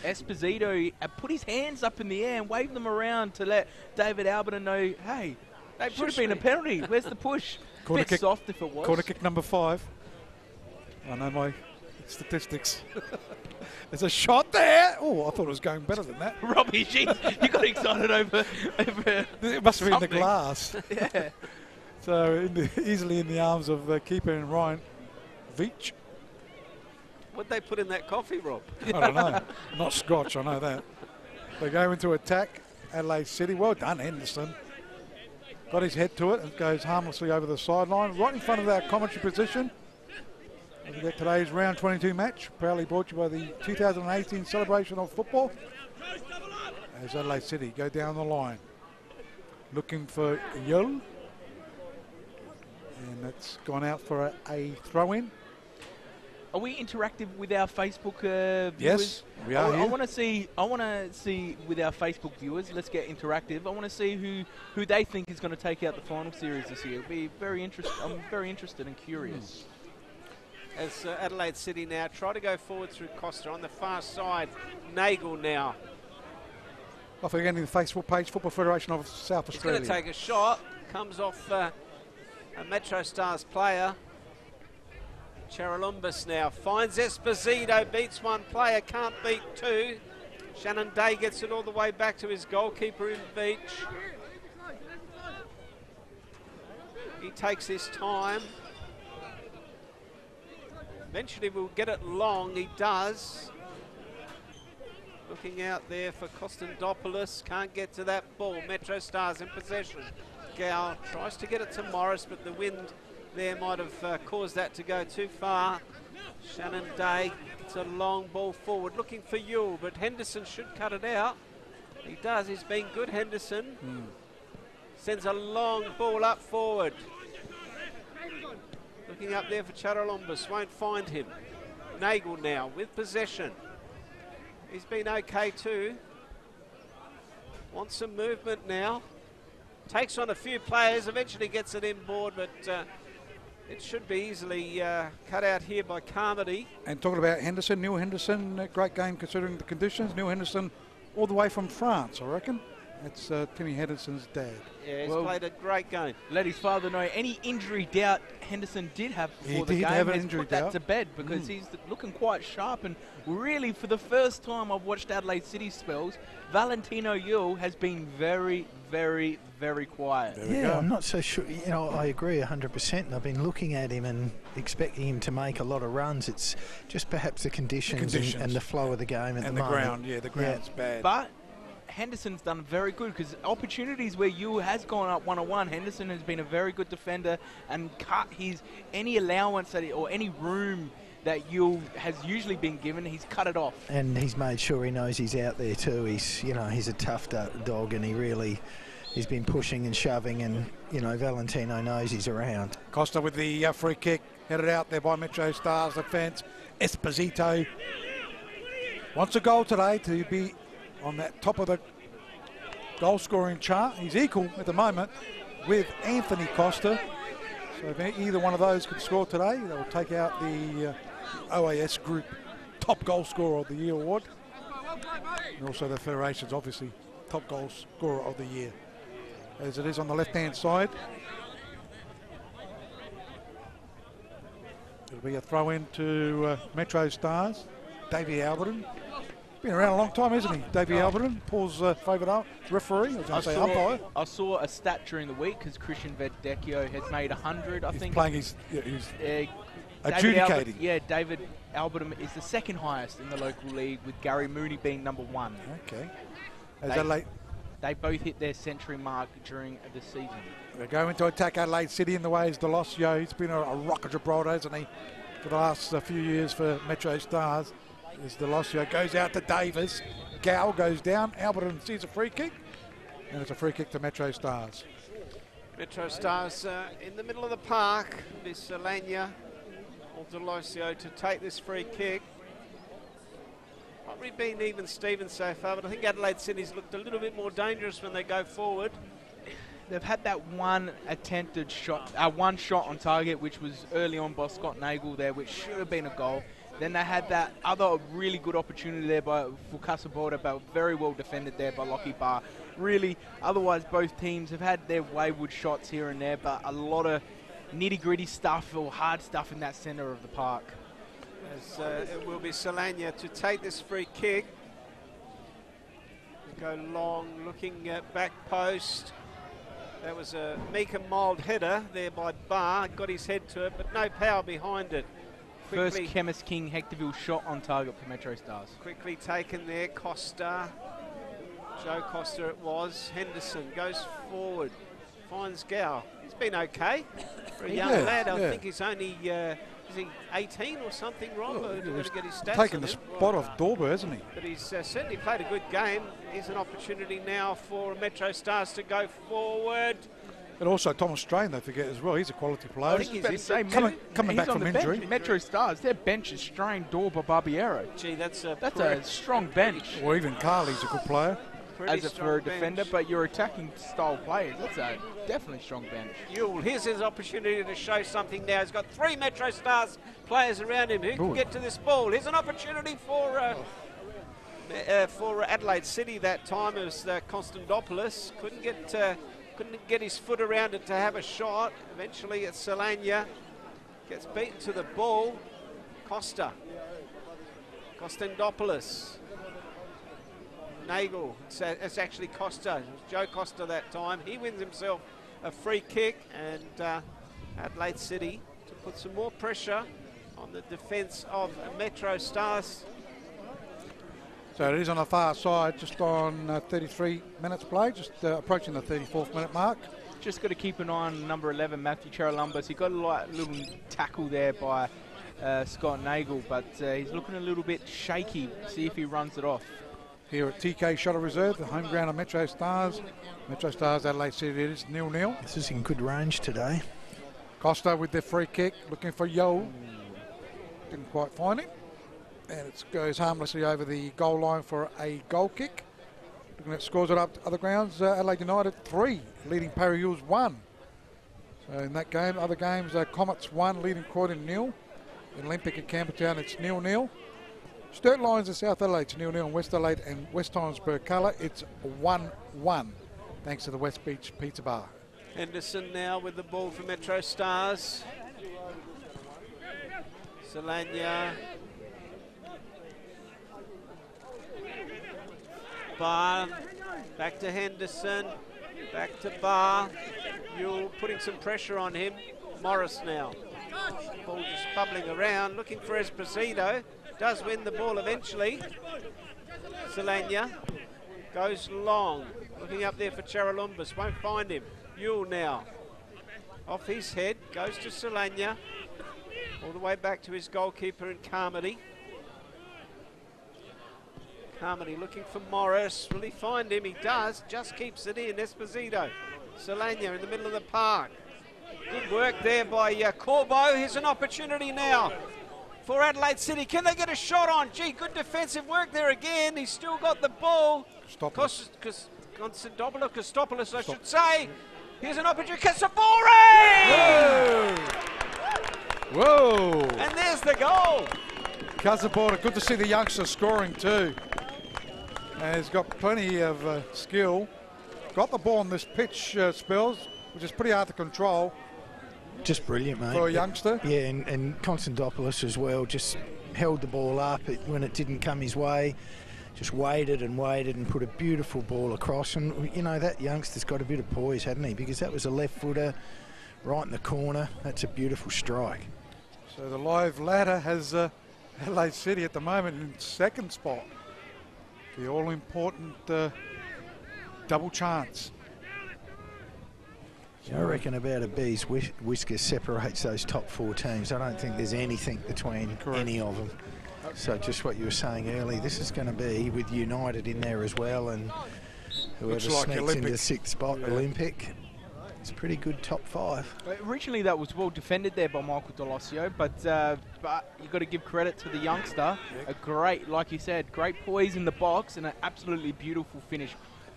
Esposito put his hands up in the air and waved them around to let David Alberton know, hey, that should have been a penalty. Where's the push? Corner Bit kick- soft if it was. Corner kick number 5. I know my statistics. There's a shot there. Oh, I thought it was going better than that. Robbie, jeez, you got excited over It must have been something. the glass. Yeah. So easily in the arms of keeper and Ryan Veach. What'd they put in that coffee, Rob? I don't know. Not Scotch, I know that. They go into attack, Adelaide City. Well done, Henderson. Got his head to it and goes harmlessly over the sideline, right in front of our commentary position. We get today's round 22 match, proudly brought to you by the 2018 celebration of football. As Adelaide City go down the line, looking for Yul. And that's gone out for a throw-in. Are we interactive with our Facebook viewers? Yes, we are I here. want to see with our Facebook viewers. Let's get interactive. I want to see who they think is going to take out the final series this year. It'll be very interesting. I'm very interested and curious. As Adelaide City now try to go forward through Costa on the far side. Nagel now. Off again in the Facebook page, Football Federation of South He's Australia. going to take a shot. Comes off a MetroStars player. Charalumbus now finds Esposito, beats one player, can't beat 2. Shannon Day gets it all the way back to his goalkeeper in Beach. He takes his time. Eventually we'll get it long, he does. Looking out there for Kostandopoulos, can't get to that ball. MetroStars in possession. Gow tries to get it to Morris, but the wind there might have caused that to go too far. Shannon Day, it's a long ball forward, looking for Yule, but Henderson should cut it out. He does, he's been good, Henderson. Sends a long ball up forward. Looking up there for Charalumbus, won't find him. Nagel now with possession. He's been okay too. Wants some movement now. Takes on a few players, eventually gets it inboard, but it should be easily cut out here by Carmody. And talking about Henderson, Neil Henderson, a great game considering the conditions. Neil Henderson all the way from France, I reckon. That's Timmy Henderson's dad. Yeah, he's played a great game. Let his father know any injury doubt Henderson did have before the did game. have an He's injury put that doubt. to bed because he's looking quite sharp. And really, for the first time I've watched Adelaide City spells, Valentino Yule has been very, very, very quiet. Yeah, I'm not so sure. You know, I agree 100%. And I've been looking at him and expecting him to make a lot of runs. It's just perhaps the conditions. And the flow of the game at And the the moment. ground, the ground's bad. But Henderson's done very good because opportunities where Yule has gone up 1-on-1, Henderson has been a very good defender and cut any allowance or any room that Yule has usually been given, he's cut it off. And he's made sure he knows he's out there too. He's a tough dog, and he's been pushing and shoving, and Valentino knows he's around. Costa with the free kick, headed out there by MetroStars defence. Esposito Wants a goal today to be on that top of the goal scoring chart. He's equal at the moment with Anthony Costa. So if either one of those could score today, they will take out the OAS Group Top Goal Scorer of the Year award. And also the Federation's obviously Top Goal Scorer of the Year. As it is on the left-hand side. It'll be a throw in to MetroStars. Davey Alberton. Been around a long time, isn't he? Davey Alberton, Paul's favourite referee. Umpire. I saw a stat during the week because Christian Verdecchio has made 100, I think. Playing he's adjudicating. David Alberton is the second highest in the local league, with Gary Mooney being number 1. Okay. They both hit their century mark during the season. They're going to attack Adelaide City in the way is Delosio. He's been a rock of Gibraltar, hasn't he, for the last few years for MetroStars. As Delosio goes out to Davis. Gow goes down. Alberton sees a free kick. And it's a free kick to MetroStars. MetroStars in the middle of the park. Miss Alanya or Delosio to take this free kick. Not really been even Stevens so far, but I think Adelaide City's looked a little bit more dangerous when they go forward. They've had that one attempted shot, one shot on target, which was early on by Scott Nagel there, which should have been a goal. Then they had that other really good opportunity there for Casaborda, but very well defended there by Lockie Barr. Really, otherwise both teams have had their wayward shots here and there, but a lot of nitty-gritty stuff or hard stuff in that centre of the park. As it will be Solania to take this free kick. Go long, looking at back post. That was a meek and mild header there by Barr. Got his head to it, but no power behind it. First Chemist King Hectorville shot on target for MetroStars. Quickly taken there, Costa. Joe Costa it was. Henderson goes forward, finds Gow. He's been okay for a young lad. I think he's only, is he 18 or something, Rob? To get his stats taken the spot off Dorber, hasn't he? But he's certainly played a good game. Here's an opportunity now for MetroStars to go forward. And also Thomas Strain, don't forget as well. He's a quality player. I think he's coming back from injury. MetroStars, their bench is Strain, Dorber, Barbiero. Gee, that's a strong bench. Or even Carly's a good player. As for a defender, but your attacking style players, that's a definitely strong bench. Yule, here's his opportunity to show something now. He's got 3 MetroStars players around him who can get to this ball. Here's an opportunity for Adelaide City that time as Konstantopoulos couldn't get his foot around it to have a shot. Eventually it's Solania. Gets beaten to the ball. Konstantopoulos. Nagel. It's actually Costa. It was Joe Costa that time. He wins himself a free kick, and Adelaide City to put some more pressure on the defence of MetroStars. So it is on the far side, just on 33 minutes play, just approaching the 34th minute mark. Just got to keep an eye on number 11, Matthew Charalumbus. He got a little tackle there by Scott Nagel, but he's looking a little bit shaky. See if he runs it off. Here at TK Shuttle Reserve, the home ground of MetroStars. MetroStars Adelaide City, it is 0-0. This is in good range today. Costa with the free kick, looking for Yo. Didn't quite find him. And it goes harmlessly over the goal line for a goal kick. Looking at scores it up to other grounds, Adelaide United 3, leading Parry Hills 1. So in that game, other games, Comets 1, leading Croydon 0. In Olympic at Campertown, it's 0-0. Sturt Lions in South Adelaide, it's 0-0. And West Adelaide and West Torrensburg Colour, it's 1-1, thanks to the West Beach Pizza Bar. Henderson now with the ball for MetroStars. Solania. Barr, back to Henderson, back to Barr. Yule putting some pressure on him. Morris now. Ball just bubbling around, looking for Esposito. Does win the ball eventually. Solania goes long, looking up there for Charalumbus, won't find him. Yule now, off his head, goes to Solania, all the way back to his goalkeeper in Carmody. Carmody looking for Morris, will he find him? He does, just keeps it in, Esposito. Solania in the middle of the park. Good work there by Corbo, here's an opportunity now. for Adelaide City. Can they get a shot on? Gee, good defensive work there again. He's still got the ball. Kostopoulos, I should say. Here's an opportunity. Kasabore! Whoa! And there's the goal. Casabora, good to see the youngster scoring too. And he's got plenty of skill. Got the ball on this pitch, Spells, which is pretty hard to control. Just brilliant, mate. For a youngster. Yeah, and Konstantopoulos as well, just held the ball up when it didn't come his way. Just waited and put a beautiful ball across. And, you know, that youngster's got a bit of poise, hadn't he? Because that was a left footer right in the corner. That's a beautiful strike. So the live ladder has Adelaide City at the moment in second spot. The all-important double chance. I reckon about a bee's whisker separates those top 4 teams. I don't think there's anything between any of them. So just what you were saying earlier, this is going to be with United in there as well, and whoever sneaks into the 6th spot, Olympic. It's a pretty good top 5. Originally that was well defended there by Michael Delosio, but you've got to give credit to the youngster. A great, like you said, great poise in the box and an absolutely beautiful finish.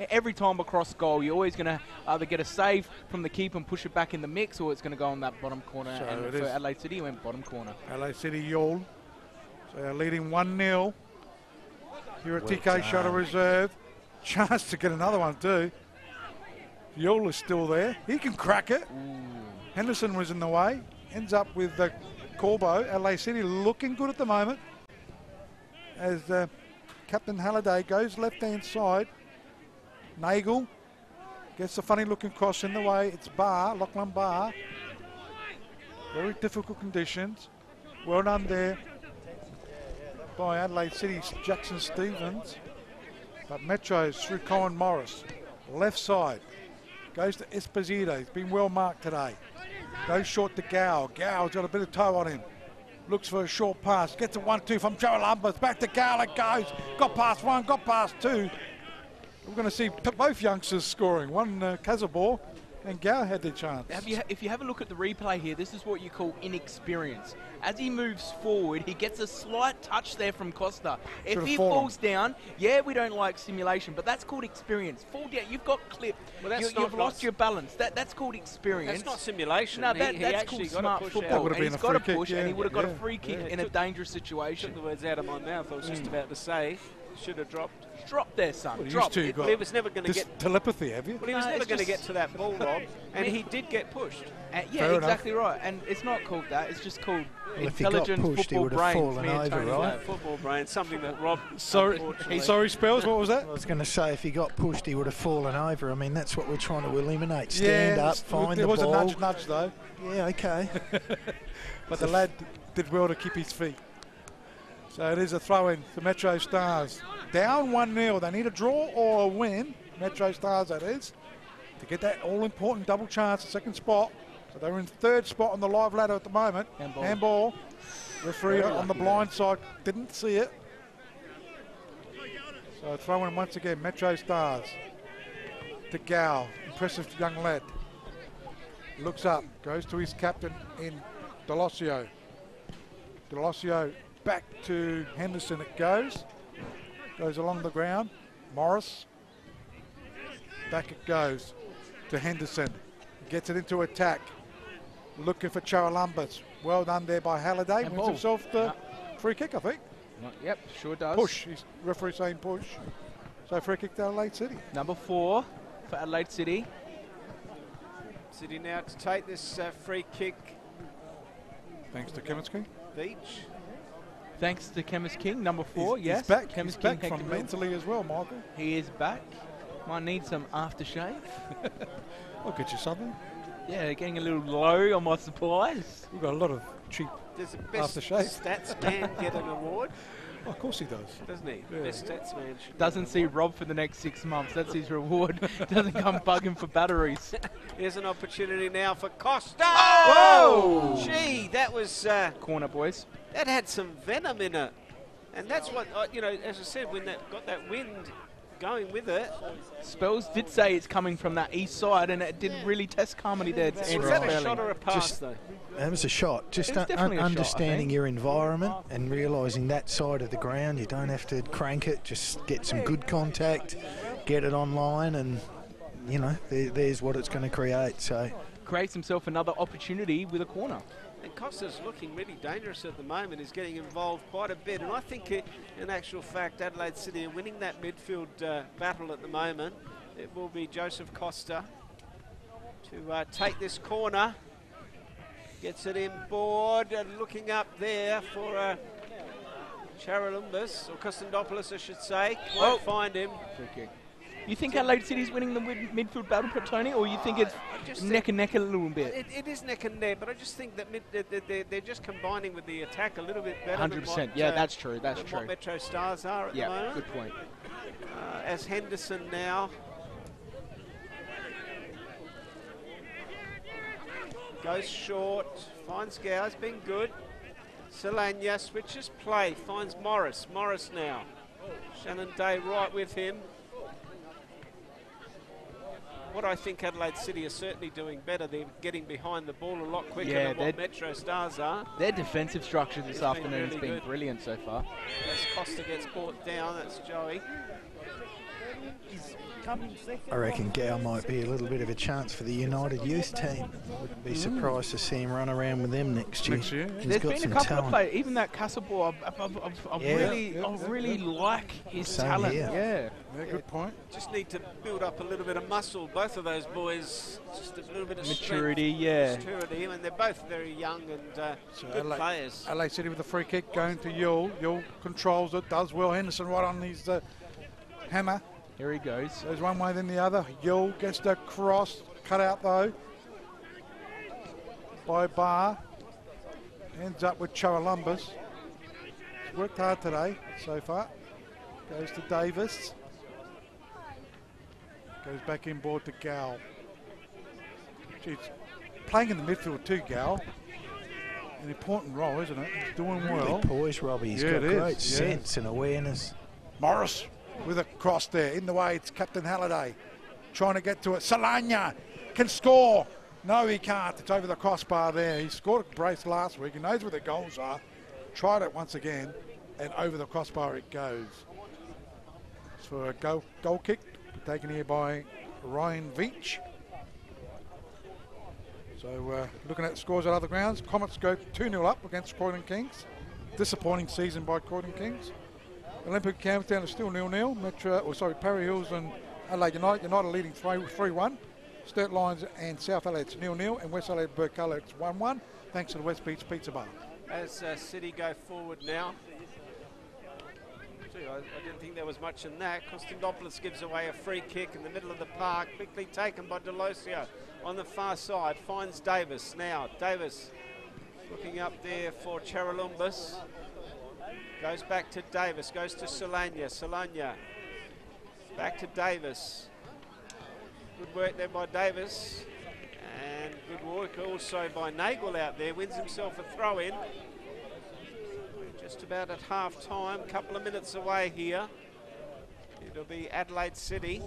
Every time across goal, you're always going to either get a save from the keeper and push it back in the mix, or it's going to go on that bottom corner. So and for Adelaide City, it went bottom corner. Adelaide City yawl. So they're leading 1-0. Here at TK Shuttle Reserve. Chance to get another one too. Yawl is still there. He can crack it. Ooh. Henderson was in the way. Ends up with the Corbo. Adelaide City looking good at the moment. As Captain Halliday goes left-hand side. Nagel gets a funny-looking cross in the way. It's Barr, Lachlan Barr. Very difficult conditions. Well done there by Adelaide City's Jackson Stevens. But Metro's through Colin Morris. Left side. Goes to Esposito. He's been well marked today. Goes short to Gow. Gow's got a bit of toe on him. Looks for a short pass. Gets a 1-2 from Joe Lumbers. Back to Gow it goes. Got past 1, got past 2. We're going to see both youngsters scoring. One Casabor and Gow had their chance. If you have a look at the replay here, this is what you call inexperience. As he moves forward, he gets a slight touch there from Costa. If he falls down, yeah, we don't like simulation, but that's called experience. Fall down, you've got clipped. Well, you've lost your balance. That's called experience. That's not simulation. No, that's called smart football. And he's got a push, and he would have got a free kick in a dangerous situation. Took the words out of my mouth. I was just about to say, should have dropped. Drop there, son. Well, drop. He was never going to get telepathy, have you? Well, he was never going to get to that ball, Rob, and he did get pushed. Yeah, exactly right. And it's not called that. It's just called intelligent football brains. Football brains, something that Rob. Sorry, Spells. What was that? I was going to say, if he got pushed, he would have fallen over. I mean, that's what we're trying to eliminate. Stand up, find the ball. There was a nudge, though. Yeah, okay. But the lad did well to keep his feet. So it is a throw-in to MetroStars. Down 1-0. They need a draw or a win. MetroStars, that is, to get that all-important double chance at second spot. So they're in 3rd spot on the live ladder at the moment. Handball. Referee on the blind side didn't see it. So throw-in once again. MetroStars to Gow. Impressive young lad. Looks up. Goes to his captain in Delosio. Delosio back to Henderson it goes. Goes along the ground. Morris. Back it goes to Henderson. Gets it into attack. Looking for Charalumbas. Well done there by Halliday. Wins himself the free kick, I think. Yep, sure does. Push. He's referee saying push. So free kick to Adelaide City. Number 4 for Adelaide City. City now to take this free kick. Thanks to Keminsky. Beach. Thanks to Chemist King, number 4, yes. He's back. Chemist He's King back from mentally as well, Michael. He is back. Might need some aftershave. I'll get you something. Yeah, getting a little low on my supplies. We've got a lot of cheap Does the best aftershave. stats man get an award? Oh, of course he does. Doesn't he? Yeah. Best stats man. Doesn't see Rob for the next 6 months. That's his reward. Doesn't come bugging for batteries. Here's an opportunity now for Costa. Oh! Gee, that was... corner, boys. That had some venom in it. And that's what, as I said, when that got that wind going with it. Spells did say it's coming from that east side, and it didn't really test Carmody there. Was that a shot or a pass, though? That was a shot. Just It was definitely a shot, I understanding think. your environment and realising that side of the ground, you don't have to crank it, just get some good contact, get it online, and, you know, there's what it's going to create. So Creates himself another opportunity with a corner. And Costa's looking really dangerous at the moment. He's getting involved quite a bit. And I think, in actual fact, Adelaide City are winning that midfield battle at the moment. It will be Joseph Costa to take this corner. Gets it in board and looking up there for Charalumbus, or Kostandopoulos, I should say. Won't find him. Free kick. You think Adelaide City's winning the midfield battle, Tony, or you think it's neck and neck a little bit? It is neck and neck, but I just think that they're just combining with the attack a little bit better. 100%. Yeah, that's true. That's than true. what MetroStars are at the Yeah, moment. good point. As Henderson now goes short, finds Gow's been good. Solania switches play, finds Morris. Morris now. Shannon Day right with him. What I think Adelaide City are certainly doing better, they're getting behind the ball a lot quicker than what MetroStars are. Their defensive structure this afternoon has really been good. brilliant so far. As Costa gets brought down, that's Joey. I reckon Gow might be a little bit of a chance for the United youth team. Wouldn't be surprised to see him run around with them next year. Next year. He's There's got been a some couple talent. of players, even that Castleball, I really like his Same talent. here. Yeah. Yeah, good point. Just need to build up a little bit of muscle. Both of those boys, just a little bit of Maturity, strength, yeah. maturity, and they're both very young and good players. Adelaide City with a free kick going to Yule. Yule controls it, does well. Henderson right on his hammer. Here he goes. Goes one way then the other. Yule gets the cross. Cut out though by Barr. Ends up with Charalumbus. He's worked hard today so far. Goes to Davis. Goes back in board to Gal. Geez, playing in the midfield too, Gal. An important role, isn't it? He's doing well. Really poised, Robbie. He's Yeah, got it is, great yeah. sense and awareness. Morris with a cross there. In the way, it's Captain Halliday. Trying to get to it. Solania can score. No, he can't. It's over the crossbar there. He scored a brace last week. He knows where the goals are. Tried it once again, and over the crossbar it goes. It's for a goal kick, taken here by Ryan Veach. So looking at the scores at other grounds, Comets go 2-0 up against Croydon Kings. Disappointing season by Croydon Kings. Olympic Campbelltown is still 0-0. Parry Hills and Adelaide United are leading 3-1. Sturt Lions and South Adelaide's 0-0, and West Adelaide Burkalla it's 1-1, thanks to the West Beach Pizza Bar. As City go forward now. I didn't think there was much in that. Kostandopoulos gives away a free kick in the middle of the park, quickly taken by Delosio on the far side. Finds Davis now. Davis looking up there for Charalumbus. Goes back to Davis, goes to Solania. Solania back to Davis. Good work there by Davis. And good work also by Nagel out there. Wins himself a throw in. Just about at half time, couple of minutes away here. It'll be Adelaide City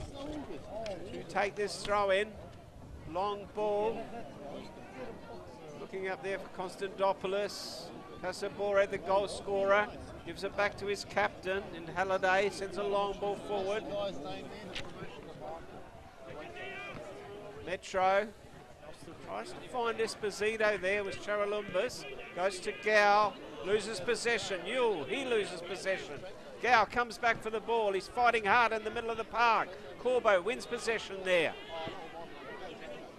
to take this throw in. Long ball. Looking up there for Kostandopoulos. Casabore, the goal scorer, gives it back to his captain, and Halliday sends a long ball forward. Metro tries to find Esposito there with Charalumbus. Goes to Gow, loses possession. Yule, he loses possession. Gow comes back for the ball. He's fighting hard in the middle of the park. Corbo wins possession there.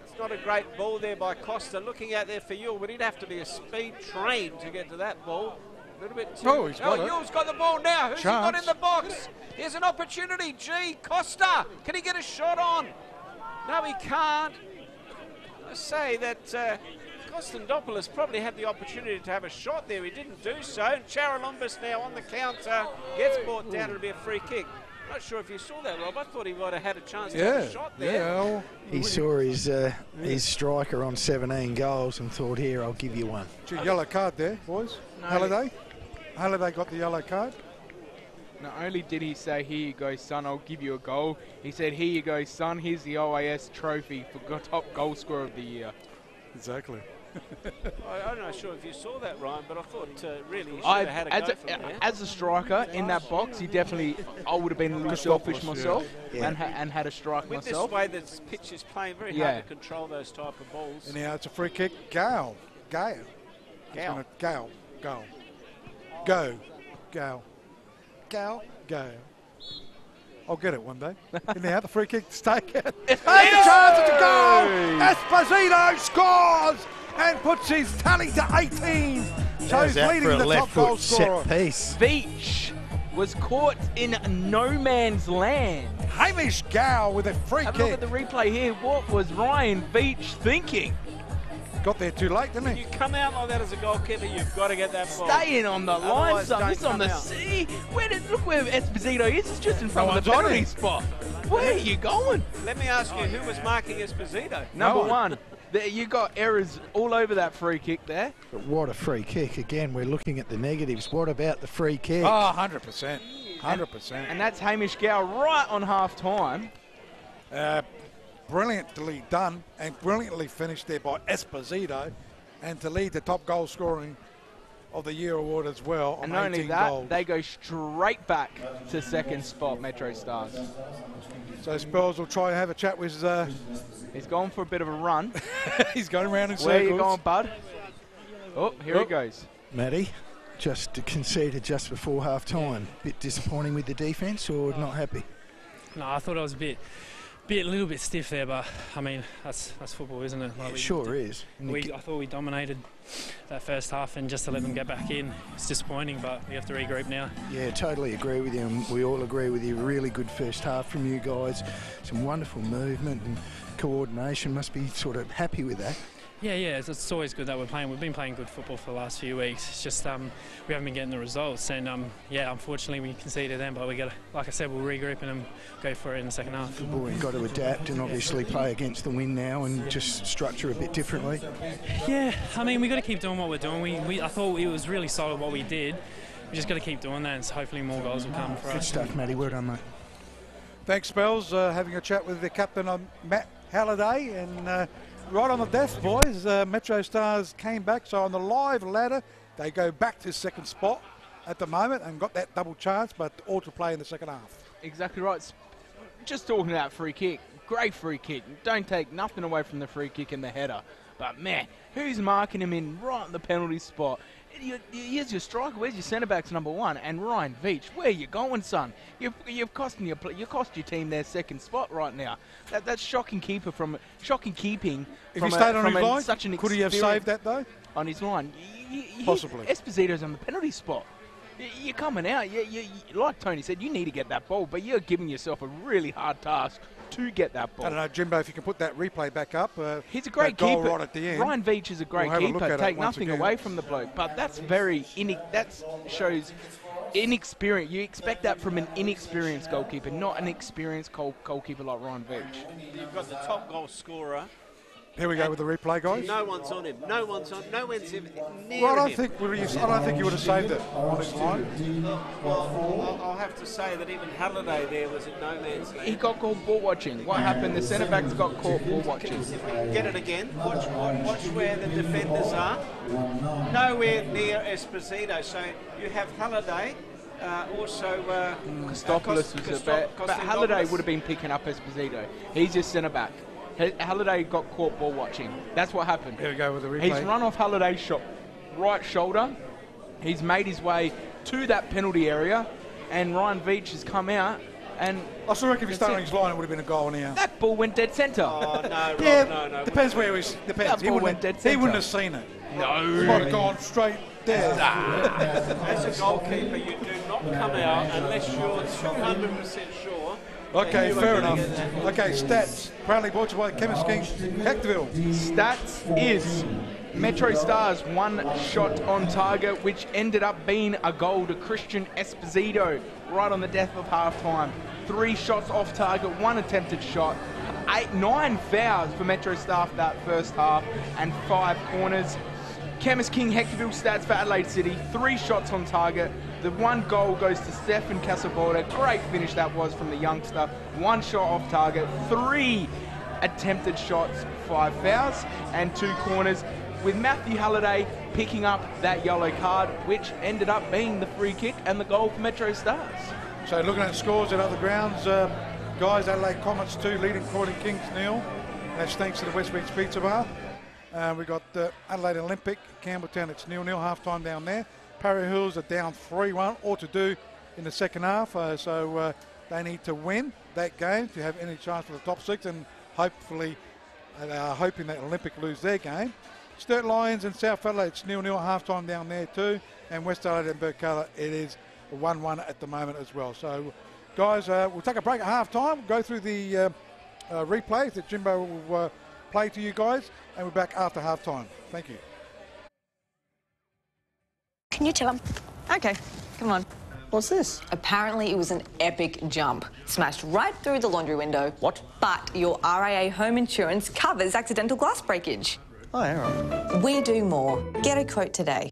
It's not a great ball there by Costa. Looking out there for Yule, but he'd have to be a speed train to get to that ball. A little bit too. Oh, he's got it. Yule's got the ball now. Who's he got Chance. in the box? Here's an opportunity. Costa. Can he get a shot on? No, he can't. I say that Kostandopoulos probably had the opportunity to have a shot there. He didn't do so. And Charalumbus now on the counter gets brought down. It'll be a free kick. Not sure if you saw that, Rob. I thought he might have had a chance to have a shot there. Yeah. He saw his striker on 17 goals and thought, here, I'll give you one. Yellow card there, boys. No. Halliday got the yellow card. Not only did he say, "Here you go, son, I'll give you a goal," he said, "Here you go, son, here's the OAS trophy for top goal scorer of the year." Exactly. I'm not sure if you saw that, Ryan, but I thought really you should have had a go from there. As a striker in that box, I would have been a little selfish myself and had a strike With myself. this way this pitch is playing, very hard to control those type of balls. And now it's a free kick. Gale. Go. I'll get it one day. And now the free kick's taken. It's a chance, it's a goal! Esposito scores and puts his tally to 18. So he's leading the top goal scorer. Set piece. Veach was caught in no man's land. Hamish Gow with a free Have kick. a look at the replay here. What was Ryan Veach thinking? Got there too late, didn't he? You come out like that as a goalkeeper, you've got to get that ball. Staying on the line, Otherwise, son. don't This is on the come out. sea. Look where Esposito is. It's just in front of the one's on penalty him. spot. Where are you going? Let me ask you, who was marking Esposito? Number one. You got errors all over that free kick there. But what a free kick. Again, we're looking at the negatives. What about the free kick? Oh, 100%. 100%. And that's Hamish Gow right on half-time. Brilliantly done and brilliantly finished there by Esposito, and to lead the top goal scoring of the year award as well. And on not only 18 that, goals. they go straight back to second spot, MetroStars. So Spells will try and have a chat with. He's going for a bit of a run. He's going around in circles. Where are you going, bud? Oh, here he goes. Matty, just conceded just before half time. Bit disappointing with the defence, or not happy? No, I thought I was a little bit stiff there, but I mean that's football, isn't it? Like It sure is. I thought we dominated that first half, and just to let them get back in, it's disappointing. But we have to regroup now. Yeah, totally agree with you, and we all agree with you. Really good first half from you guys. Some wonderful movement and coordination. Must be sort of happy with that. Yeah, it's always good that we're playing. We've been playing good football for the last few weeks. It's just we haven't been getting the results, and unfortunately we conceded them. But we got, like I said, we'll regroup and go for it in the second half. Well, we've got to adapt and obviously play against the wind now and just structure a bit differently. Yeah, I mean, we got to keep doing what we're doing. I thought it was really solid what we did. We just got to keep doing that, and hopefully more goals will come for us. Good stuff, Matty. Well done, mate. Thanks, Spells. Having a chat with the captain, Matt Halliday, and right on the death, boys. MetroStars came back, so on the live ladder, they go back to second spot at the moment and got that double chance, but all to play in the second half. Exactly right. Just talking about free kick. Great free kick. Don't take nothing away from the free kick and the header. But, man, who's marking him in right in the penalty spot? Here's your striker. Where's your centre-backs, number one? And Ryan Veach, where are you going, son? You've cost your team their second spot right now. That's shocking keeping. If he stayed on his line, such an could he have saved that, though? On his line. Possibly. Esposito's on the penalty spot. You're coming out. You, like Tony said, you need to get that ball, but you're giving yourself a really hard task to get that ball. I don't know, Jimbo, if you can put that replay back up. He's a great goal keeper. Right at the end. Ryan Veach is a great keeper. Take nothing away from the bloke, but that's that shows inexperience. You expect that from an inexperienced goalkeeper, not an experienced goalkeeper like Ryan Veach. You've got the top goal scorer. Here we go with the replay, guys. No one's on him. No one's even near Well, I him. don't think he would have saved it on his line. Well, I'll have to say that even Halliday there was in no man's land. He got called ball watching. What happened? The centre backs got caught ball watching. If we can get it again, watch where the defenders are. Nowhere near Esposito. So you have Halliday. Also, Costopoulos was but Halliday would have been picking up Esposito. He's just centre back. Halliday got caught ball watching. That's what happened. Here we go with the replay. He's run off Halliday's right shoulder. He's made his way to that penalty area, and Ryan Veach has come out. And I still reckon if he stayed on his line, it would have been a goal now. That ball went dead centre. Oh, no, Rob, Yeah, no. depends where he was. Depends. That ball went dead He centre. wouldn't have seen it. No. He might have gone straight there. As a goalkeeper, you do not come out unless you're 200% sure. Okay, fair enough. Okay, stats. Proudly brought to you by Chemist King, Hectorville. Stats is MetroStars 1 shot on target, which ended up being a goal to Christian Esposito right on the death of half-time. 3 shots off target, 1 attempted shot, 9 fouls for MetroStars that first half, and 5 corners. Chemist King Hectorville stats for Adelaide City, 3 shots on target, The one goal goes to Stefan Casavolta. Great finish that was from the youngster. 1 shot off target, 3 attempted shots, 5 fouls, and 2 corners, with Matthew Halliday picking up that yellow card, which ended up being the free kick and the goal for MetroStars. So looking at scores at other grounds, guys, Adelaide Comets 2 leading Croydon Kings 0. That's thanks to the West Beach Pizza Bar. We've got Adelaide Olympic, Campbelltown, it's 0-0, half-time down there. Parry Hills are down 3-1, all to do in the second half, so they need to win that game to have any chance for the top 6, and hopefully they are hoping that Olympic lose their game. Sturt Lions and South Adelaide, it's 0-0, half-time down there too, and West Adelaide and Burkalla, it is 1-1 at the moment as well. So guys, we'll take a break at half-time, go through the replays that Jimbo will play to you guys, and we're back after half-time. Thank you. Can you tell him? Okay, come on. What's this? Apparently it was an epic jump. Smashed right through the laundry window. What? But your RAA home insurance covers accidental glass breakage. Oh, yeah, right. We do more. Get a quote today.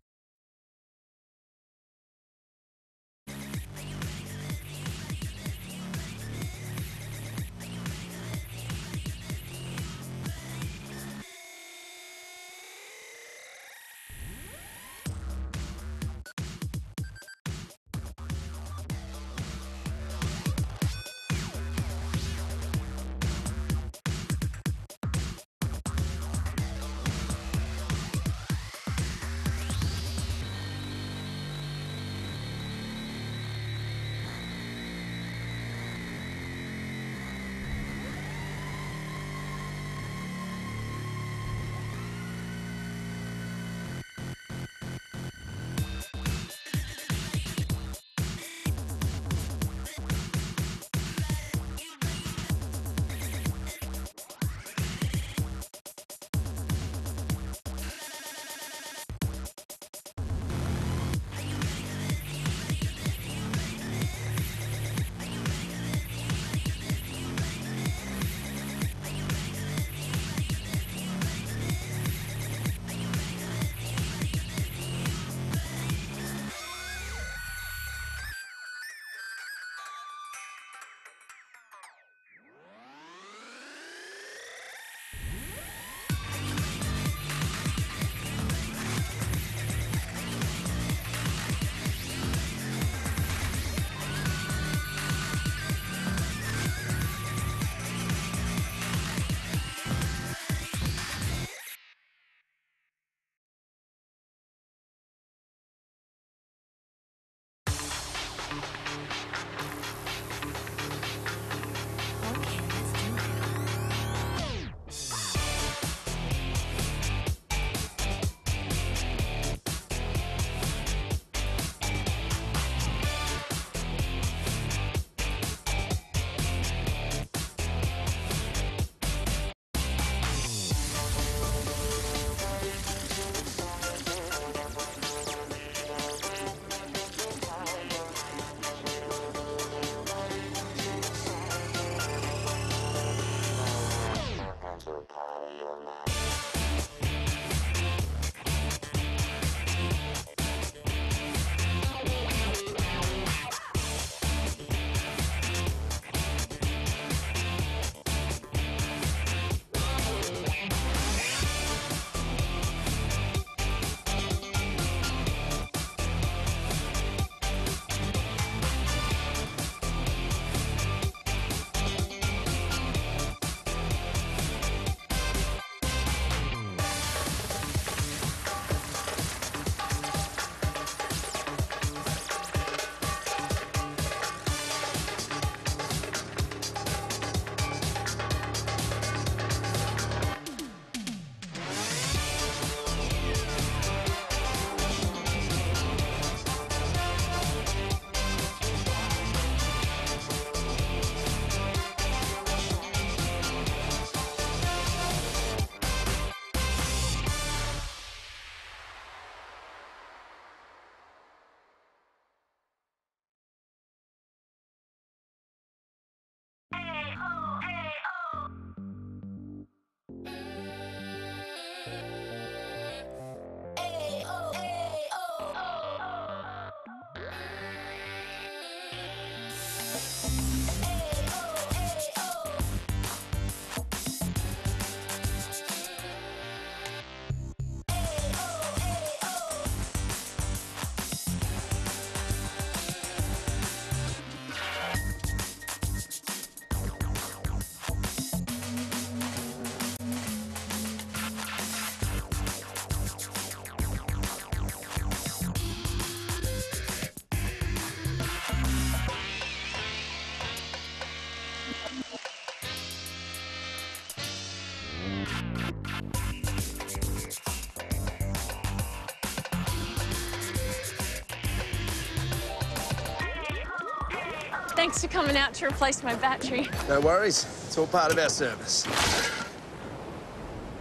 Thanks for coming out to replace my battery. No worries. It's all part of our service.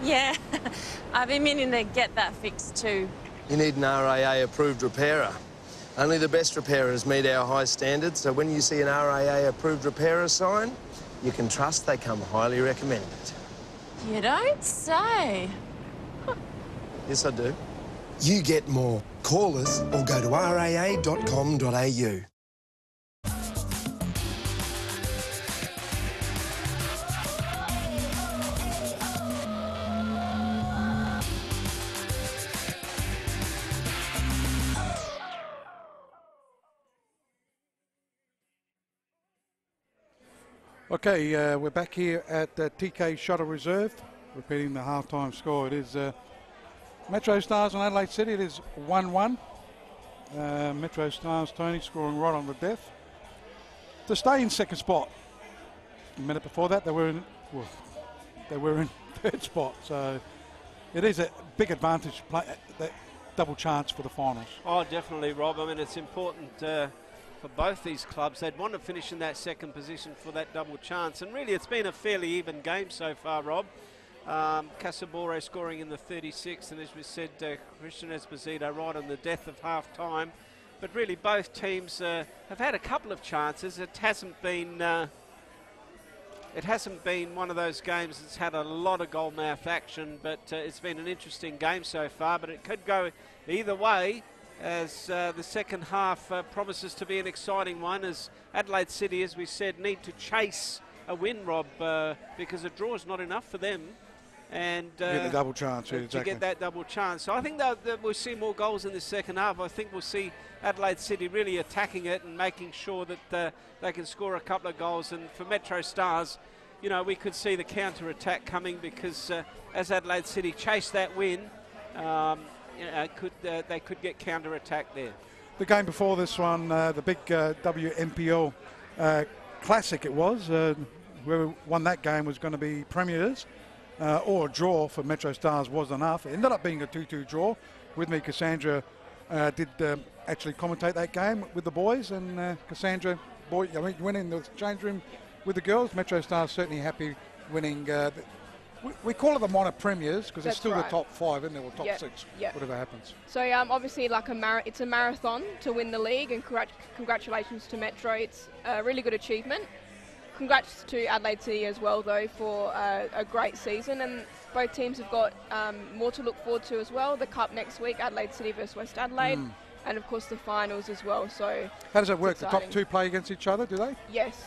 Yeah, I've been meaning to get that fixed too. You need an RAA-approved repairer. Only the best repairers meet our high standards, so when you see an RAA-approved repairer sign, you can trust they come highly recommended. You don't say. Yes, I do. You get more. Call us or go to raa.com.au. Okay, we're back here at TK Shuttle Reserve, repeating the half-time score. It is MetroStars and Adelaide City. It is 1-1. MetroStars, Tony, scoring right on the death to stay in second spot. A minute before that, they were in third spot. So it is a big advantage, that double chance for the finals. Oh, definitely, Rob. I mean, it's important for both these clubs. They'd want to finish in that second position for that double chance. And really, it's been a fairly even game so far, Rob. Casabore scoring in the 36th, and as we said, Christian Esposito right on the death of half-time. But really, both teams have had a couple of chances. It hasn't been one of those games that's had a lot of goal-mouth action, but it's been an interesting game so far. But it could go either way, as the second half promises to be an exciting one, as Adelaide City, as we said, need to chase a win, Rob, because a draw is not enough for them. And get the double chance, yeah, to exactly. get that double chance. So I think that we'll see more goals in the second half. I think we'll see Adelaide City really attacking it and making sure that they can score a couple of goals. And for MetroStars, you know, we could see the counter-attack coming, because as Adelaide City chase that win, they could get counter-attack there. The game before this one, the big WNPL Classic it was, whoever won that game was going to be premiers, or a draw for MetroStars was enough. It ended up being a 2-2 draw. With me, Cassandra did actually commentate that game with the boys, and Cassandra, you went in the change room with the girls. MetroStars certainly happy winning. We call it the minor premiers because it's still right. the top 5, isn't it, or top 6, whatever happens. So obviously, like it's a marathon to win the league, and congratulations to Metro. It's a really good achievement. Congrats to Adelaide City as well, though, for a great season, and both teams have got more to look forward to as well. The Cup next week, Adelaide City versus West Adelaide, and of course the finals as well. So how does it work? The top 2 play against each other, do they? Yes.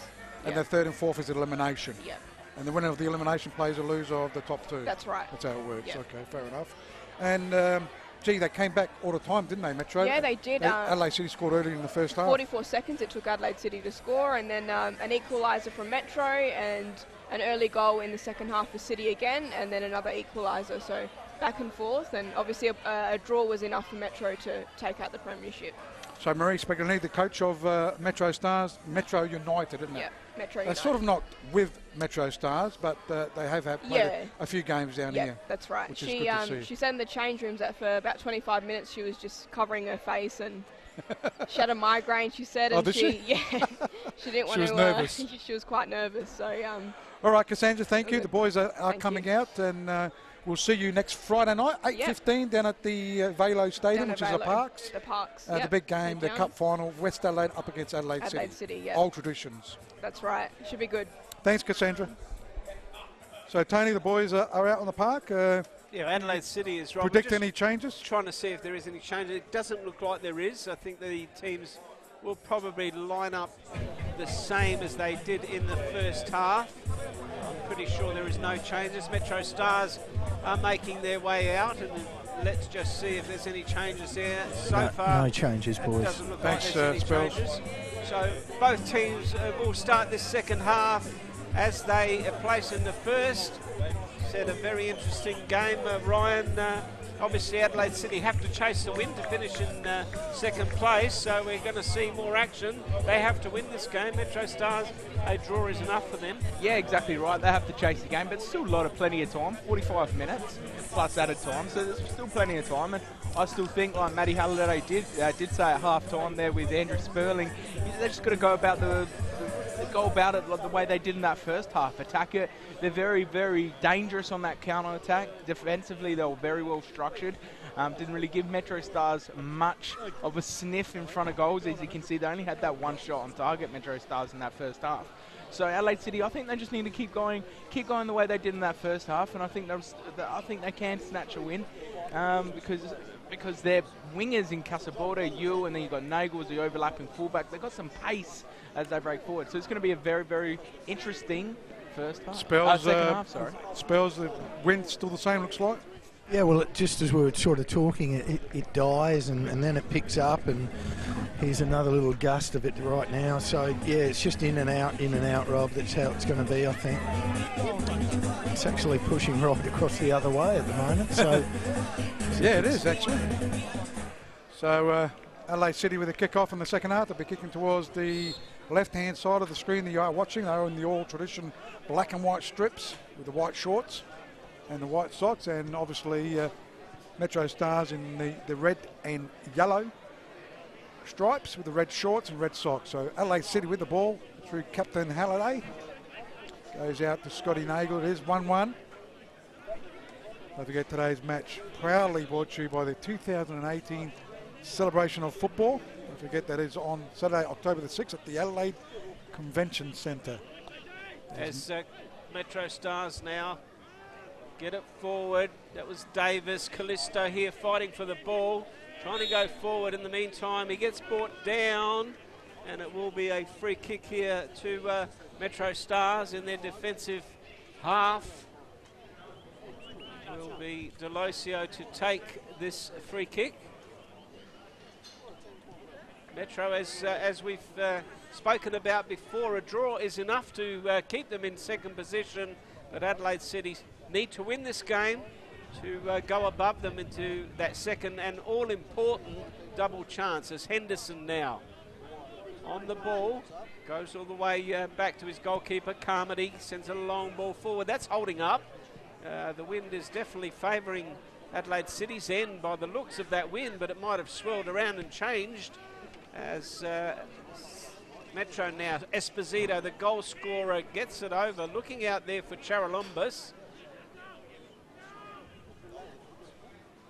And the third and fourth is elimination. Yeah. And the winner of the elimination plays a loser of the top 2. That's right. That's how it works. Yeah. Okay, fair enough. And gee, they came back all the time, didn't they, Metro? Yeah, they did. Adelaide City scored early in the first half. 44 seconds it took Adelaide City to score, and then an equaliser from Metro, and an early goal in the second half for City again, and then another equaliser. So back and forth, and obviously a draw was enough for Metro to take out the premiership. So Marie Spagnini, the coach of MetroStars, Metro United, isn't it? Yeah, Metro United. They're sort of not with MetroStars, but they have played a few games down here. Yeah, that's right. Which is good to see. She said in the change rooms that for about 25 minutes she was just covering her face, and she had a migraine, she said. And she didn't want to. She was nervous. She was quite nervous. So. All right, Cassandra, thank you. The boys are coming out, and we'll see you next Friday night, 8:15 down at the Velo Stadium, which is the Parks. The Parks. The big game, the Cup final, West Adelaide up against Adelaide City. Old traditions. That's right. Should be good. Thanks, Cassandra. So, Tony, the boys are out on the park. Yeah, Adelaide City is right. Predict any changes? Trying to see if there is any changes. It doesn't look like there is. I think the teams will probably line up the same as they did in the first half. I'm pretty sure there is no changes. MetroStars are making their way out, and let's just see if there's any changes there. So far, no changes, boys. It doesn't look like there's any changes. So both teams will start this second half as they place in the first. Said a very interesting game, Ryan. Obviously, Adelaide City have to chase the win to finish in second place, so we're going to see more action. They have to win this game. MetroStars, a draw is enough for them. Yeah, exactly right. They have to chase the game, but still plenty of time, 45 minutes plus added time, so there's still plenty of time. And I still think, like Matty Halliday did say at half-time there with Andrew Sperling, they just got to go about the go about it the way they did in that first half. Attack it. They're very, very dangerous on that counter-attack. Defensively, they were very well structured. Didn't really give MetroStars much of a sniff in front of goals. As you can see, they only had that one shot on target, MetroStars, in that first half. So Adelaide City, I think they just need to keep going the way they did in that first half, and I think they can snatch a win because their wingers in Casabota, you, and then you've got Nagel as the overlapping fullback. They've got some pace as they break forward. So it's going to be a very, very interesting first half. Second half, sorry. Spells, the wind still the same, looks like? Yeah, well, just as we were sort of talking, it dies and then it picks up, and here's another little gust of it right now. So, yeah, it's just in and out, Rob. That's how it's going to be, I think. It's actually pushing right across the other way at the moment. So, yeah, it is, actually. So, Adelaide City with a kick-off in the second half. They'll be kicking towards the left-hand side of the screen that you are watching. They're in the all-tradition black and white strips with the white shorts and the white socks, and obviously MetroStars in the red and yellow stripes with the red shorts and red socks. So Adelaide City with the ball through Captain Halliday. Goes out to Scotty Nagel. It is 1-1. Don't forget today's match proudly brought to you by the 2018 Celebration of Football. Don't forget that is on Saturday, October the 6th at the Adelaide Convention Centre. As MetroStars now get it forward. That was Davis. Callisto here fighting for the ball, trying to go forward. In the meantime, he gets brought down, and it will be a free kick here to MetroStars in their defensive half. It will be Delosio to take this free kick. Metro, as we've spoken about before, a draw is enough to keep them in second position, but Adelaide City need to win this game to go above them into that second and all-important double chance. As Henderson now on the ball, goes all the way back to his goalkeeper, Carmody, sends a long ball forward. That's holding up. The wind is definitely favouring Adelaide City's end by the looks of that wind, but it might have swirled around and changed as Metro now. Esposito, the goal scorer, gets it over, looking out there for Charalumbus.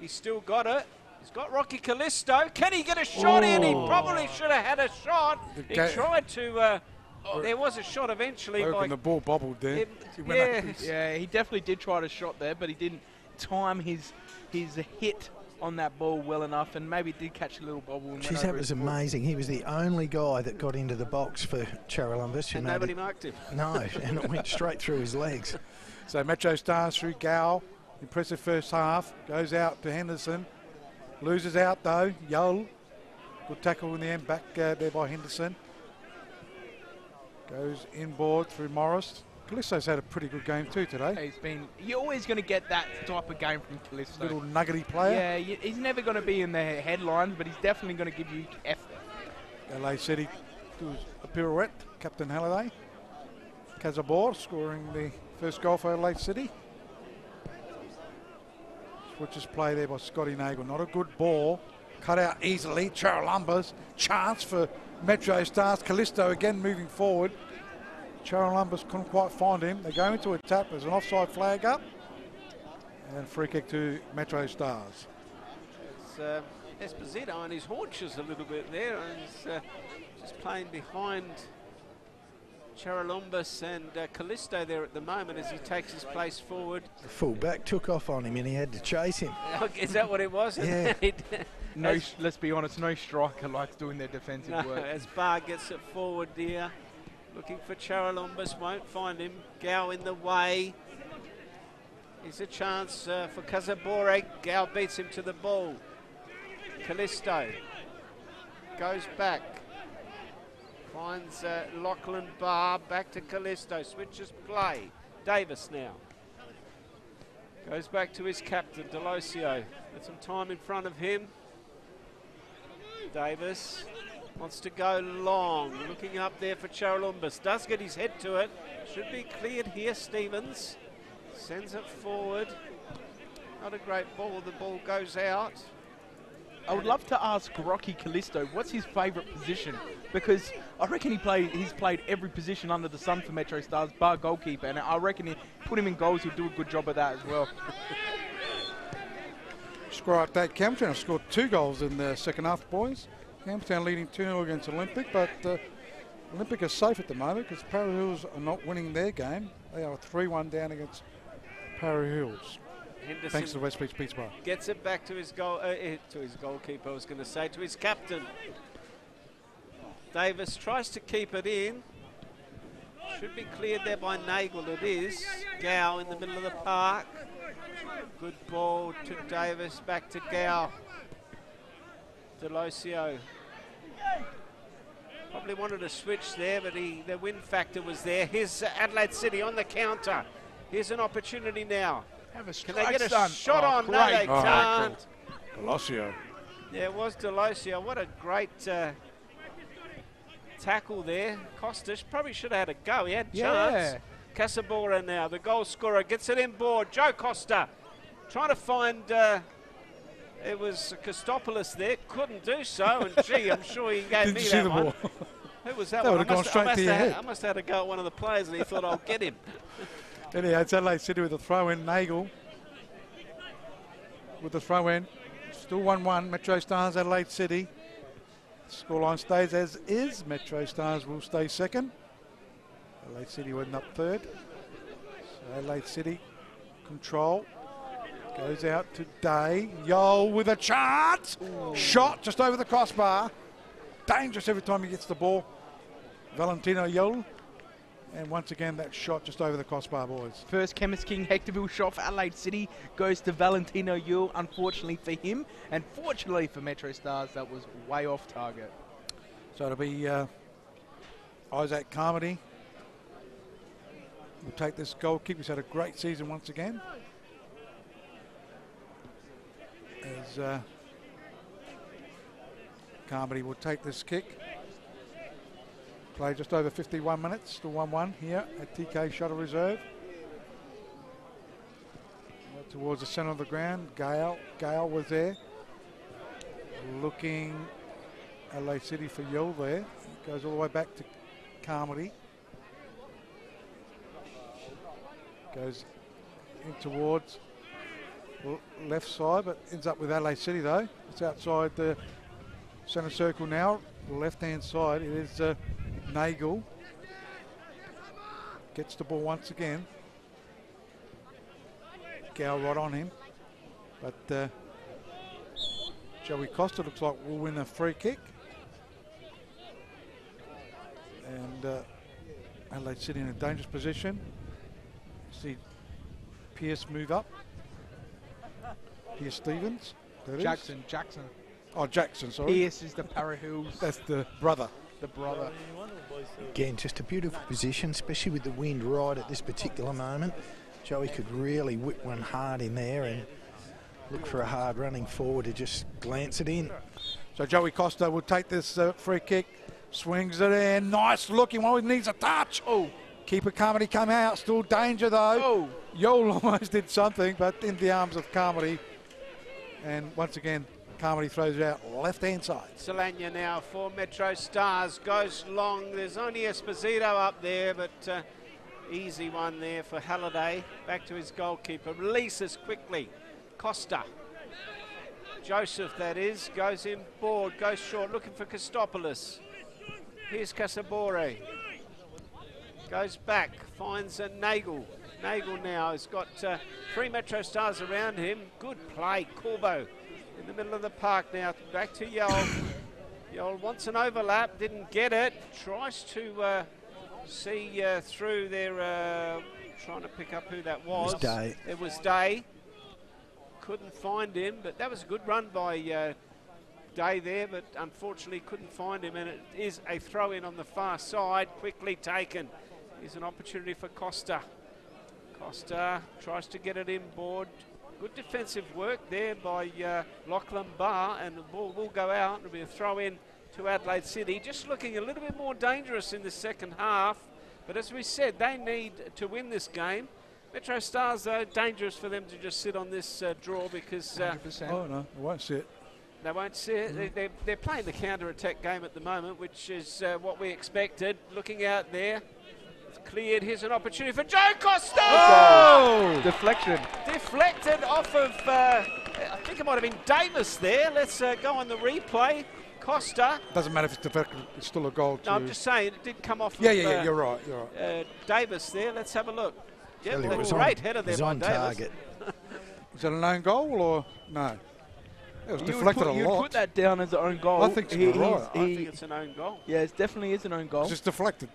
He's still got it. He's got Rocky Callisto. Can he get a shot in? He probably should have had a shot. He tried to... there was a shot eventually. The ball bobbled there. Yeah, he definitely did try to shot there, but he didn't time his hit on that ball well enough, and maybe did catch a little bobble. Jeez, that was amazing. He was the only guy that got into the box for Charalumbus. And nobody marked him. No, and it went straight through his legs. So MetroStars through Gow. Impressive first half. Goes out to Henderson. Loses out though. Yole. Good tackle in the end. Back there by Henderson. Goes inboard through Morris. Callisto's had a pretty good game too today. You're always going to get that type of game from Callisto. Little nuggety player. Yeah, he's never going to be in the headlines, but he's definitely going to give you effort. LA City does a pirouette. Captain Halliday. Casabor scoring the first goal for Adelaide City. Switches play there by Scotty Nagel. Not a good ball. Cut out easily. Charalumbus. Chance for MetroStars. Callisto again moving forward. Charalumbus couldn't quite find him. They go into a tap. There's an offside flag up. And free kick to MetroStars. It's Esposito on his haunches a little bit there. And he's just playing behind Charalumbus and Callisto there at the moment as he takes his place forward. The full-back took off on him and he had to chase him. Is that what it was? Yeah. Let's be honest, no striker likes doing their defensive work. As Barr gets it forward there, looking for Charalumbus, won't find him. Gow in the way. Is a chance for Casabore. Gow beats him to the ball. Callisto goes back. Finds Lachlan Barr, back to Callisto, switches play. Davis now. Goes back to his captain, Delosio. Got some time in front of him. Davis wants to go long, looking up there for Charalumbus. Does get his head to it. Should be cleared here, Stevens. Sends it forward. Not a great ball, the ball goes out. I would love to ask Rocky Callisto, what's his favourite position because I reckon he's played every position under the sun for MetroStars, bar goalkeeper, and I reckon he put him in goals, he'll do a good job of that as well. Score update, Campbelltown have scored 2 goals in the second half, boys. Campbelltown leading 2-0 against Olympic, but Olympic are safe at the moment because Para Hills are not winning their game. They are 3-1 down against Para Hills. Henderson thanks to West Beach Pizza Bar. Gets it back to his goalkeeper, I was going to say, to his captain. Davis tries to keep it in. Should be cleared there by Nagel. It is. Gow in the middle of the park. Good ball to Davis, back to Gow. Delosio. Probably wanted to switch there, but the win factor was there. Here's Adelaide City on the counter. Here's an opportunity now. Can they get a shot on? Great. No, they can't. Delosio. Yeah, it was Delosio. What a great tackle there. Costas probably should have had a go. He had chance. Casabora now, the goal scorer, gets it inboard. Joe Costa trying to find, it was Kostopoulos there, couldn't do so, and gee, I'm sure he gave me that one. Who was that one? Would have gone straight to your head. I must have had a go at one of the players, and he thought, I'll get him. Anyhow, it's Adelaide City with a throw-in. Nagel with the throw-in. Still 1-1, MetroStars, Adelaide City. Scoreline stays as is. MetroStars will stay second. Adelaide City went up third. So Adelaide City control. Goes out to Day. Yole with a chance. Ooh. Shot just over the crossbar. Dangerous every time he gets the ball. Valentino Yole. And once again, that shot just over the crossbar, boys. First Chemist King Hectorville shot for Adelaide City goes to Valentino Yule, unfortunately for him. And fortunately for MetroStars, that was way off target. So it'll be Isaac Carmody. We'll take this goalkeeper. He's had a great season once again. As Carmody will take this kick. Play just over 51 minutes, still 1-1 here at TK Shuttle Reserve. Towards the centre of the ground, Gale was there. Looking Adelaide City for Yule there. Goes all the way back to Carmody. Goes in towards left side, but ends up with Adelaide City though. It's outside the centre circle now, left-hand side. It is Nagel. Gets the ball once again. Gow right on him. But Joey Costa looks like will win a free kick. And Adelaide City in a dangerous position. See Pierce move up. Pierce Stevens. Jackson. Oh, Jackson, sorry. Pierce is the Para Hills. That's the brother. The brother. Again, just a beautiful position, especially with the wind right at this particular moment. Joey could really whip one hard in there and look for a hard running forward to just glance it in. So Joey Costa will take this free kick, swings it in. Nice looking one, needs a touch. Oh, keeper Carmody come out, still danger though. Oh, Yole almost did something, but in the arms of Carmody. And once again, Carmody throws it out left-hand side. Solana now for MetroStars, goes long. There's only Esposito up there, but easy one there for Halliday. Back to his goalkeeper, releases quickly. Costa. Joseph, that is, goes in board, goes short, looking for Kostopoulos. Here's Casabore. Goes back, finds Nagel. Nagel now has got 3 MetroStars around him. Good play, Corbo. In the middle of the park now, back to Yole. Yole wants an overlap, didn't get it. Tries to see through there, trying to pick up who that was. It was Day. It was Day. Couldn't find him, but that was a good run by Day there, but unfortunately couldn't find him, and it is a throw-in on the far side, quickly taken. Here's an opportunity for Costa. Costa tries to get it inboard. Good defensive work there by Lachlan Barr, and the ball will go out. It'll be a throw-in to Adelaide City. Just looking a little bit more dangerous in the second half, but as we said, they need to win this game. MetroStars, though, dangerous for them to just sit on this draw because... Oh, no, I won't sit. They won't see it. They're playing the counter-attack game at the moment, which is what we expected. Looking out there. It's cleared. Here's an opportunity for Joe Costa! Oh! Deflection. Deflected off of, I think it might have been Davis there. Let's go on the replay. Costa. Doesn't matter if it's deflected, it's still a goal. No, I'm just saying, it did come off. Yeah, you're right. Davis there. Let's have a look. Yeah, It was great header there by on Davis. target. Is that an own goal or no? It was deflected a lot. You put that down as an own goal. I think you're right. I think it's an own goal. Yeah, it definitely is an own goal. It's just deflected.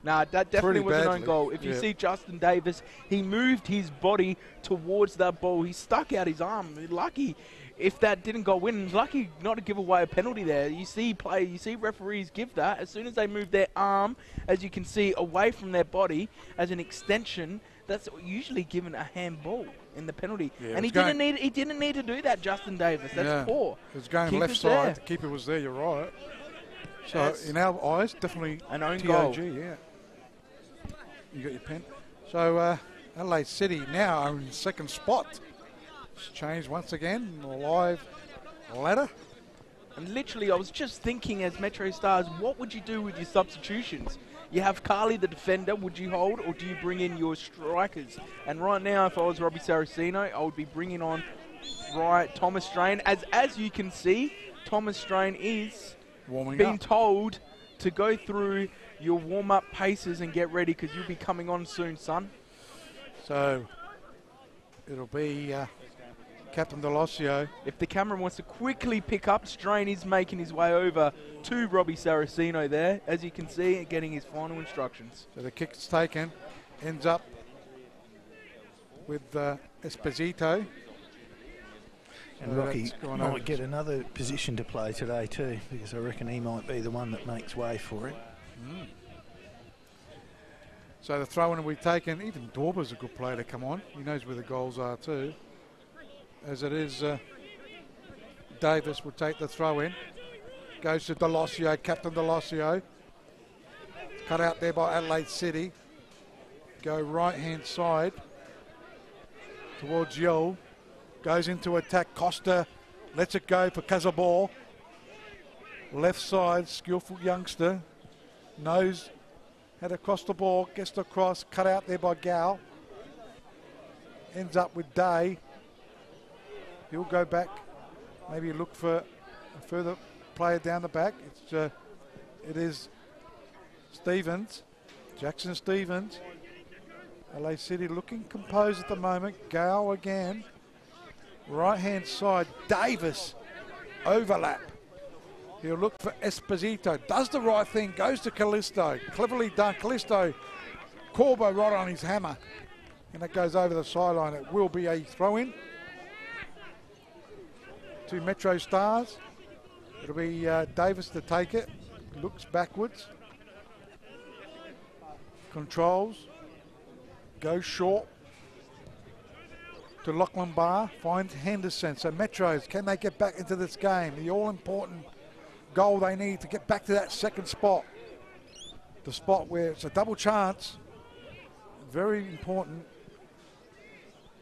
Nah, that definitely Pretty was an own badly. goal. If you see Justin Davis, he moved his body towards that ball. He stuck out his arm. Lucky if that didn't go in. Lucky not to give away a penalty there. You see referees give that. As soon as they move their arm, as you can see, away from their body as an extension, that's usually given a handball in the penalty. Yeah, and he didn't need to do that, Justin Davis. That's poor. It was going left side. The keeper was there, you're right. So in our eyes, definitely an own TOG, goal. Yeah. You got your pen. So Adelaide City now are in second spot. It's changed once again. Live ladder. And literally, I was just thinking as MetroStars, what would you do with your substitutions? You have Carly, the defender, would you hold, or do you bring in your strikers? And right now, if I was Robbie Saraceno, I would be bringing on Thomas Strain. As you can see, Thomas Strain is being told to go through your warm-up paces and get ready because you'll be coming on soon, son. So it'll be Captain Delosio. If the camera wants to quickly pick up, Strain is making his way over to Robbie Saraceno there, as you can see, getting his final instructions. So the kick's taken, ends up with Esposito. And Rocky might get another position to play today too, because I reckon he might be the one that makes way for it. So the throw-in will be taken. Even Dorber's a good player to come on. He knows where the goals are too. As it is, Davis will take the throw-in. Goes to Delosio, Captain Delosio. Cut out there by Adelaide City. Go right-hand side towards Yule. Goes into attack. Costa lets it go for Casabor. Left side, skillful youngster. Knows how to cross the ball. Gets the cross. Cut out there by Gal. Ends up with Day. He'll go back. Maybe look for a further player down the back. It is Stevens. Jackson Stevens. LA City looking composed at the moment. Gal again. Right-hand side, Davis, overlap. He'll look for Esposito, does the right thing, goes to Callisto. Cleverly done, Callisto, Corbo right on his hammer. And it goes over the sideline. It will be a throw-in to MetroStars. It'll be Davis to take it. Looks backwards. Controls. Goes short. To Lachlan Barr, finds Henderson. So Metros, can they get back into this game? The all-important goal they need to get back to that second spot. The spot where it's a double chance. Very important.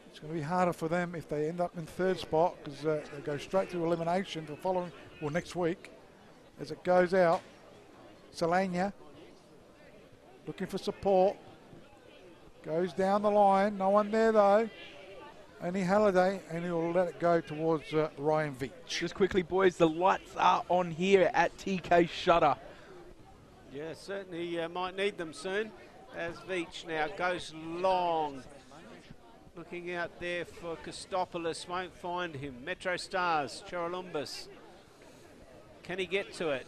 It's going to be harder for them if they end up in third spot because they go straight to elimination for following, or next week. As it goes out, Selania looking for support. Goes down the line. No one there though. Only Halliday, and he'll let it go towards Ryan Veach. Just quickly, boys, the lights are on here at TK Shutter. Yeah, certainly might need them soon, as Veach now goes long. Looking out there for Kostopoulos, won't find him. MetroStars, Charalumbus. Can he get to it?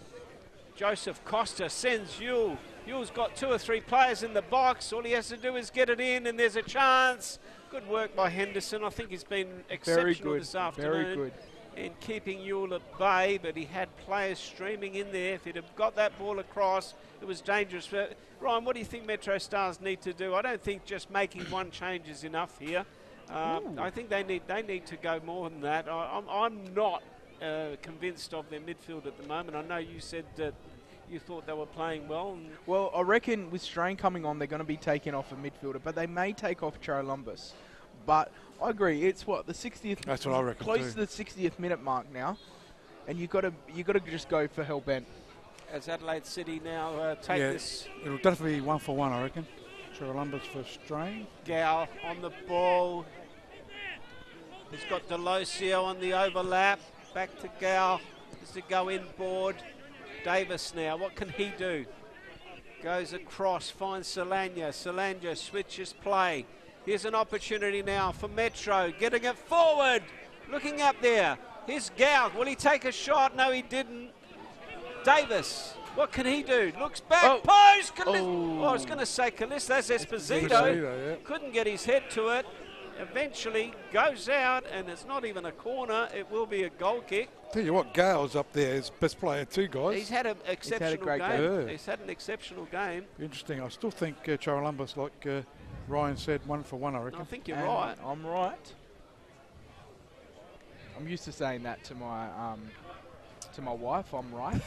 Joseph Costa sends Yule. Yule's got 2 or 3 players in the box. All he has to do is get it in, and there's a chance. Good work by Henderson. I think he's been exceptional this afternoon in keeping Yule at bay, but he had players streaming in there. If he'd have got that ball across, it was dangerous. But Ryan, what do you think MetroStars need to do? I don't think just making one change is enough here. I think they need to go more than that. I'm not convinced of their midfield at the moment. I know you said that you thought they were playing well. Well, I reckon with Strain coming on, they're going to be taking off a midfielder, but they may take off Charalumbus. But I agree. It's what, the 60th? That's what I reckon Close too. to the 60th minute mark now, and you got to just go for hell bent. As Adelaide City now take this. It'll definitely be 1 for 1, I reckon. Charalumbus for strain. Gow on the ball. He's got Delosio on the overlap. Back to Gow. Has to go inboard. Davis now. What can he do? Goes across. Finds Solana. Solana switches play. Here's an opportunity now for Metro. Getting it forward. Looking up there. Here's Gow. Will he take a shot? No, he didn't. Davis. What can he do? Looks back. Post. I was going to say Callis. That's Esposito. Couldn't get his head to it. Eventually goes out, and it's not even a corner. It will be a goal kick. Tell you what, Gale's up there is best player too, guys. He's had an exceptional game. Yeah. He's had an exceptional game. Interesting. I still think Charalumbus, like Ryan said, 1 for 1, I reckon. I think you're right. I'm right. I'm used to saying that to my wife. I'm right.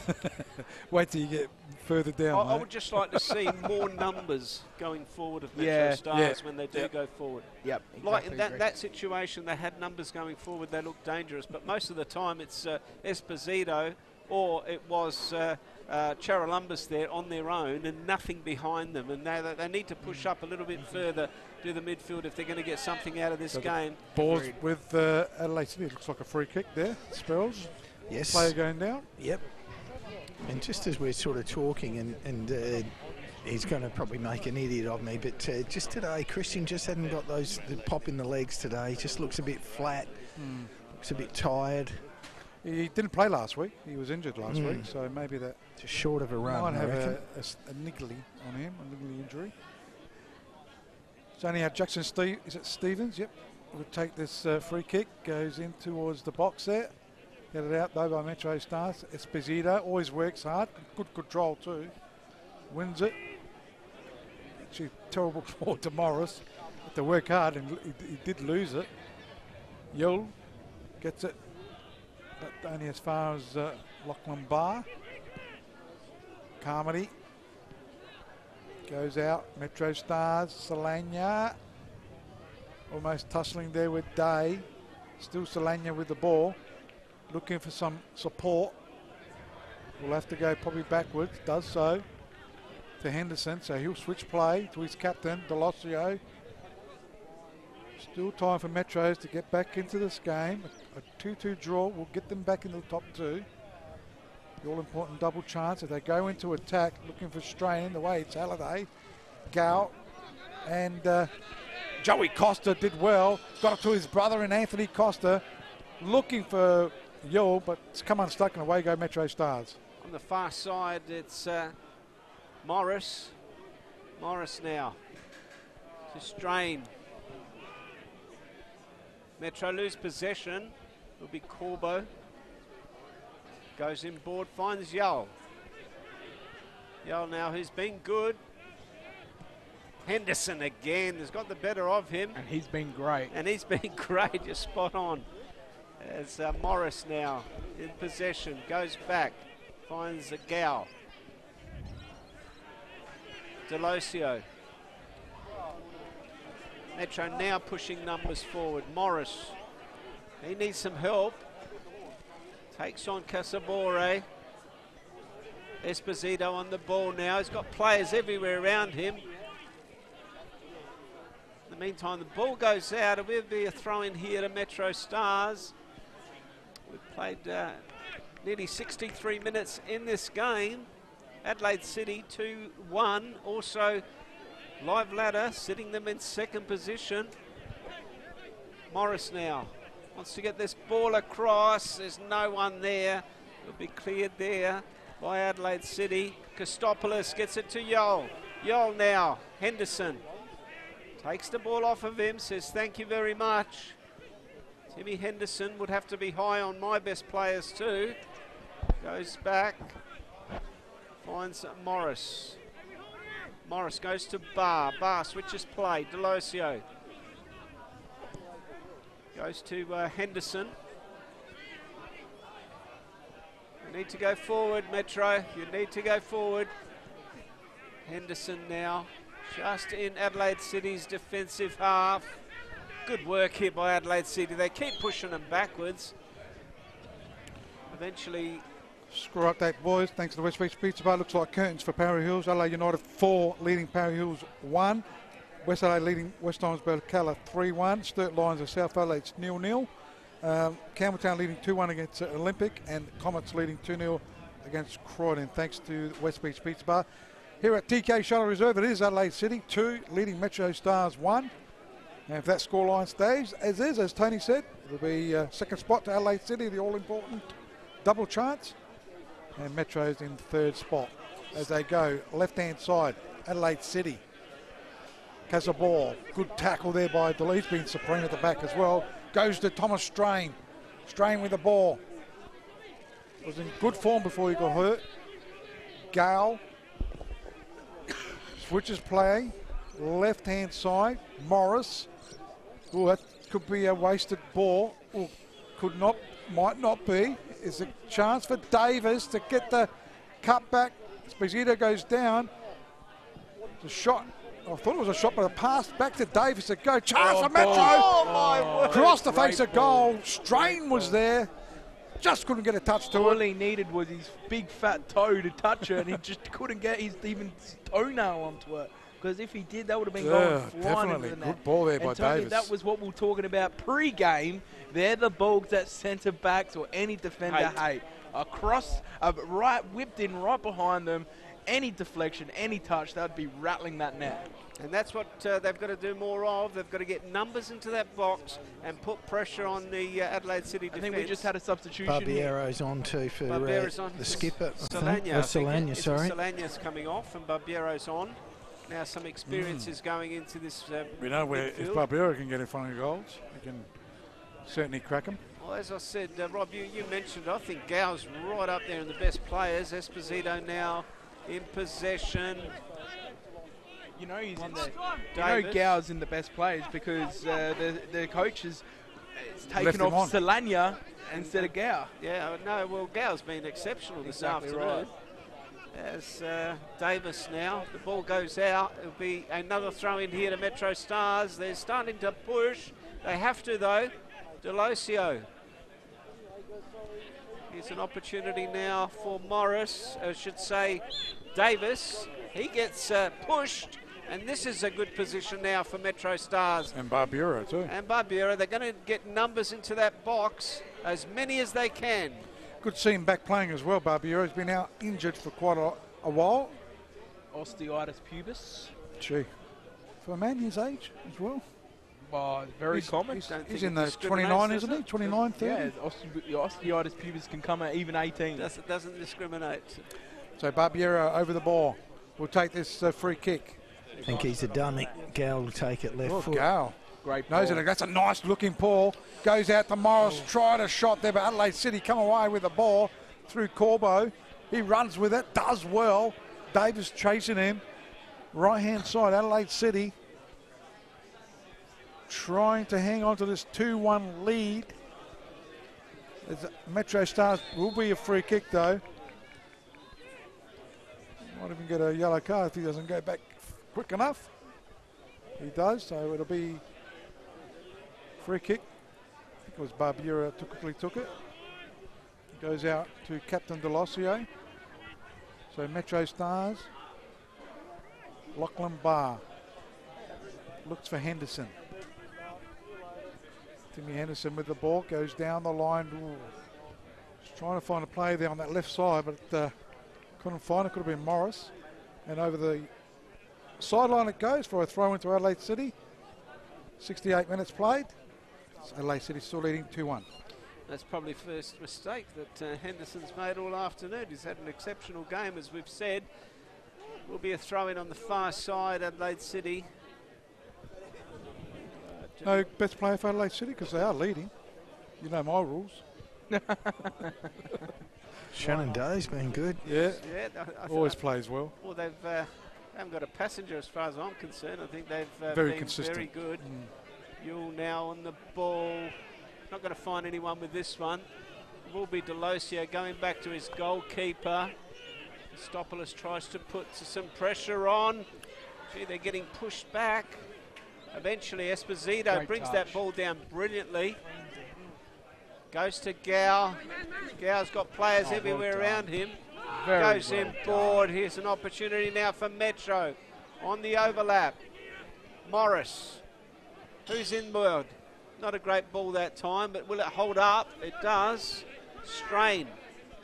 Wait till you get further down. I would just like to see more numbers going forward of MetroStars when they do go forward. Yep. Like in that situation, they had numbers going forward. They looked dangerous, but most of the time it's Esposito or it was Charalumbus there on their own and nothing behind them. And they need to push up a little bit further to the midfield if they're going to get something out of this game. Balls with Adelaide City. It looks like a free kick there. Spells. Yes. Player going down. Yep. And just as we're sort of talking, and he's going to probably make an idiot of me, but just today, Christian just hadn't got the pop in the legs today. Just looks a bit flat. Looks a bit tired. He didn't play last week. He was injured last week, so maybe that just short of a run. Might have a niggly on him, a niggly injury. It's only had Jackson Is it Stevens? Yep. Would take this free kick. Goes in towards the box there. Get it out though by MetroStars. Esposito always works hard. Good control too. Wins it. Actually, terrible ball to Morris. Had to work hard and he did lose it. Yule gets it, but only as far as Lachlan Bar. Carmody goes out. MetroStars. Solana almost tussling there with Day. Still Solana with the ball. Looking for some support. Will have to go probably backwards. Does so to Henderson. So he'll switch play to his captain, Delosio. Still time for Metros to get back into this game. A 2-2 draw will get them back into the top two. The all-important double chance. If they go into attack, looking for strain, the way it's Halliday, Gow, and Joey Costa did well. Got it to his brother and Anthony Costa. Looking for Yule, but it's come unstuck and away go MetroStars. On the far side, it's Morris. Morris now to strain. Metro lose possession. It'll be Corbo. Goes inboard, finds Yule. Yule now, who's been good. Henderson again has got the better of him. And he's been great. And he's been great, you're spot on. As Morris now in possession, goes back, finds a Gow. Delosio. Metro now pushing numbers forward. Morris, he needs some help. Takes on Casabore. Esposito on the ball now. He's got players everywhere around him. In the meantime, the ball goes out. It will be a throw in here to MetroStars. We've played nearly 63 minutes in this game. Adelaide City 2-1. Also, live ladder sitting them in second position. Morris now wants to get this ball across. There's no one there. It'll be cleared there by Adelaide City. Kostopoulos gets it to Yole. Yole now. Henderson takes the ball off of him. Says thank you very much. Timmy Henderson would have to be high on my best players too. Goes back. Finds Morris. Morris goes to Barr. Barr switches play. Delosio. Goes to Henderson. You need to go forward, Metro. You need to go forward. Henderson now. Just in Adelaide City's defensive half. good work here by Adelaide City. They keep pushing them backwards. Eventually... Score update, boys. Thanks to the West Beach Pizza Bar. Looks like curtains for Parry Hills. Adelaide United 4, leading Parry Hills 1. West Adelaide leading West Torrens Berkala 3-1. Sturt Lions of South Adelaide's 0-0. Campbelltown leading 2-1 against Olympic, and Comets leading 2-0 against Croydon. Thanks to West Beach Pizza Bar. Here at TK Shuttle Reserve, it is Adelaide City 2, leading Metro Stars 1. And if that scoreline stays as is, as Tony said, it'll be second spot to Adelaide City, the all-important double chance. And Metro's in third spot as they go left-hand side. Adelaide City. Casaball, good tackle there by Delete's been supreme at the back as well. Goes to Thomas Strain. Strain with the ball. Was in good form before he got hurt. Gale switches play. Left-hand side. Morris. Oh, that could be a wasted ball. Oh, could not, might not be. Is a chance for Davis to get the cut back. Esposito goes down. The shot. I thought it was a shot, but a pass back to Davis to go. Chance for Metro. Oh, my word. Cross the face of goal. Strain was there. Just couldn't get a touch to it. All he needed was his big fat toe to touch it, and he just couldn't get his toenail onto it. Because if he did, that would have been going flying into the net. Good ball there by Davis. That was what we were talking about pre-game. They're the bugs that centre backs or any defender hate. Across, right, whipped in right behind them. Any deflection, any touch, that would be rattling that net. And that's what they've got to do more of. They've got to get numbers into that box and put pressure on the Adelaide City defence. I think we just had a substitution. Barbiero's on too for the skipper. Solania, sorry. Solania's coming off and Barbiero's on. Now some experience is going into this we know where midfield. if Barbiero can get in front of goals, he can certainly crack them. Well, as I said, Rob, you mentioned, I think Gow's right up there in the best players. Esposito now in possession. You know he's in the. You know Gow's in the best players because the coach has taken off Solania instead of Gow. Yeah, no. Well, Gow's been exceptional this afternoon. Right. As Davis now, the ball goes out. It'll be another throw in here to Metro Stars. They're starting to push. They have to though. Delosio. Here's an opportunity now for Morris. I should say Davis. He gets pushed. And this is a good position now for Metro Stars. And Barbiero too. And Barbiero. They're going to get numbers into that box, as many as they can. Good to see him back playing as well. Barbiero's been out injured for quite a while. Osteitis pubis. Gee. For a man his age as well. Oh, very common. He's in the 29, isn't he? 29, 30? Yeah, osteitis pubis can come at even 18. Doesn't discriminate. So Barbiero over the ball. Will take this free kick. I think he's a dummy. Gal will take it left foot. Gal. Great knows it. That's a nice looking ball. Goes out to Morris. Tried a shot there, but Adelaide City come away with the ball through Corbo. He runs with it. Does well. Davis chasing him. Right hand side, Adelaide City trying to hang on to this 2-1 lead. Metro Stars will be a free kick though. Might even get a yellow card if he doesn't go back quick enough. He does, so it'll be free kick. I think it was Barbiero who quickly took it. Goes out to Captain Delosio. So Metro Stars. Lachlan Barr looks for Henderson. Timmy Henderson with the ball, goes down the line. Ooh. Just trying to find a play there on that left side, but couldn't find it. Could have been Morris. And over the sideline it goes for a throw into Adelaide City. 68 minutes played. Adelaide City still leading 2-1. That's probably the first mistake that Henderson's made all afternoon. He's had an exceptional game, as we've said. Will be a throw-in on the far side, Adelaide City. No best player for Adelaide City because they are leading. You know my rules. Shannon Day's been good. Yeah, I always plays well. Well, they've haven't got a passenger as far as I'm concerned. I think they've very been consistent. Very good. Yule now on the ball. Not going to find anyone with this one. It will be Delosio going back to his goalkeeper. Stopoulos tries to put some pressure on. Gee, they're getting pushed back. Eventually Esposito Great brings touch. that ball down brilliantly. Goes to Gow. Gow's got players everywhere around him. Goes in board. Here's an opportunity now for Metro. On the overlap. Morris. Who's in board? Not a great ball that time, but will it hold up? It does. Strain.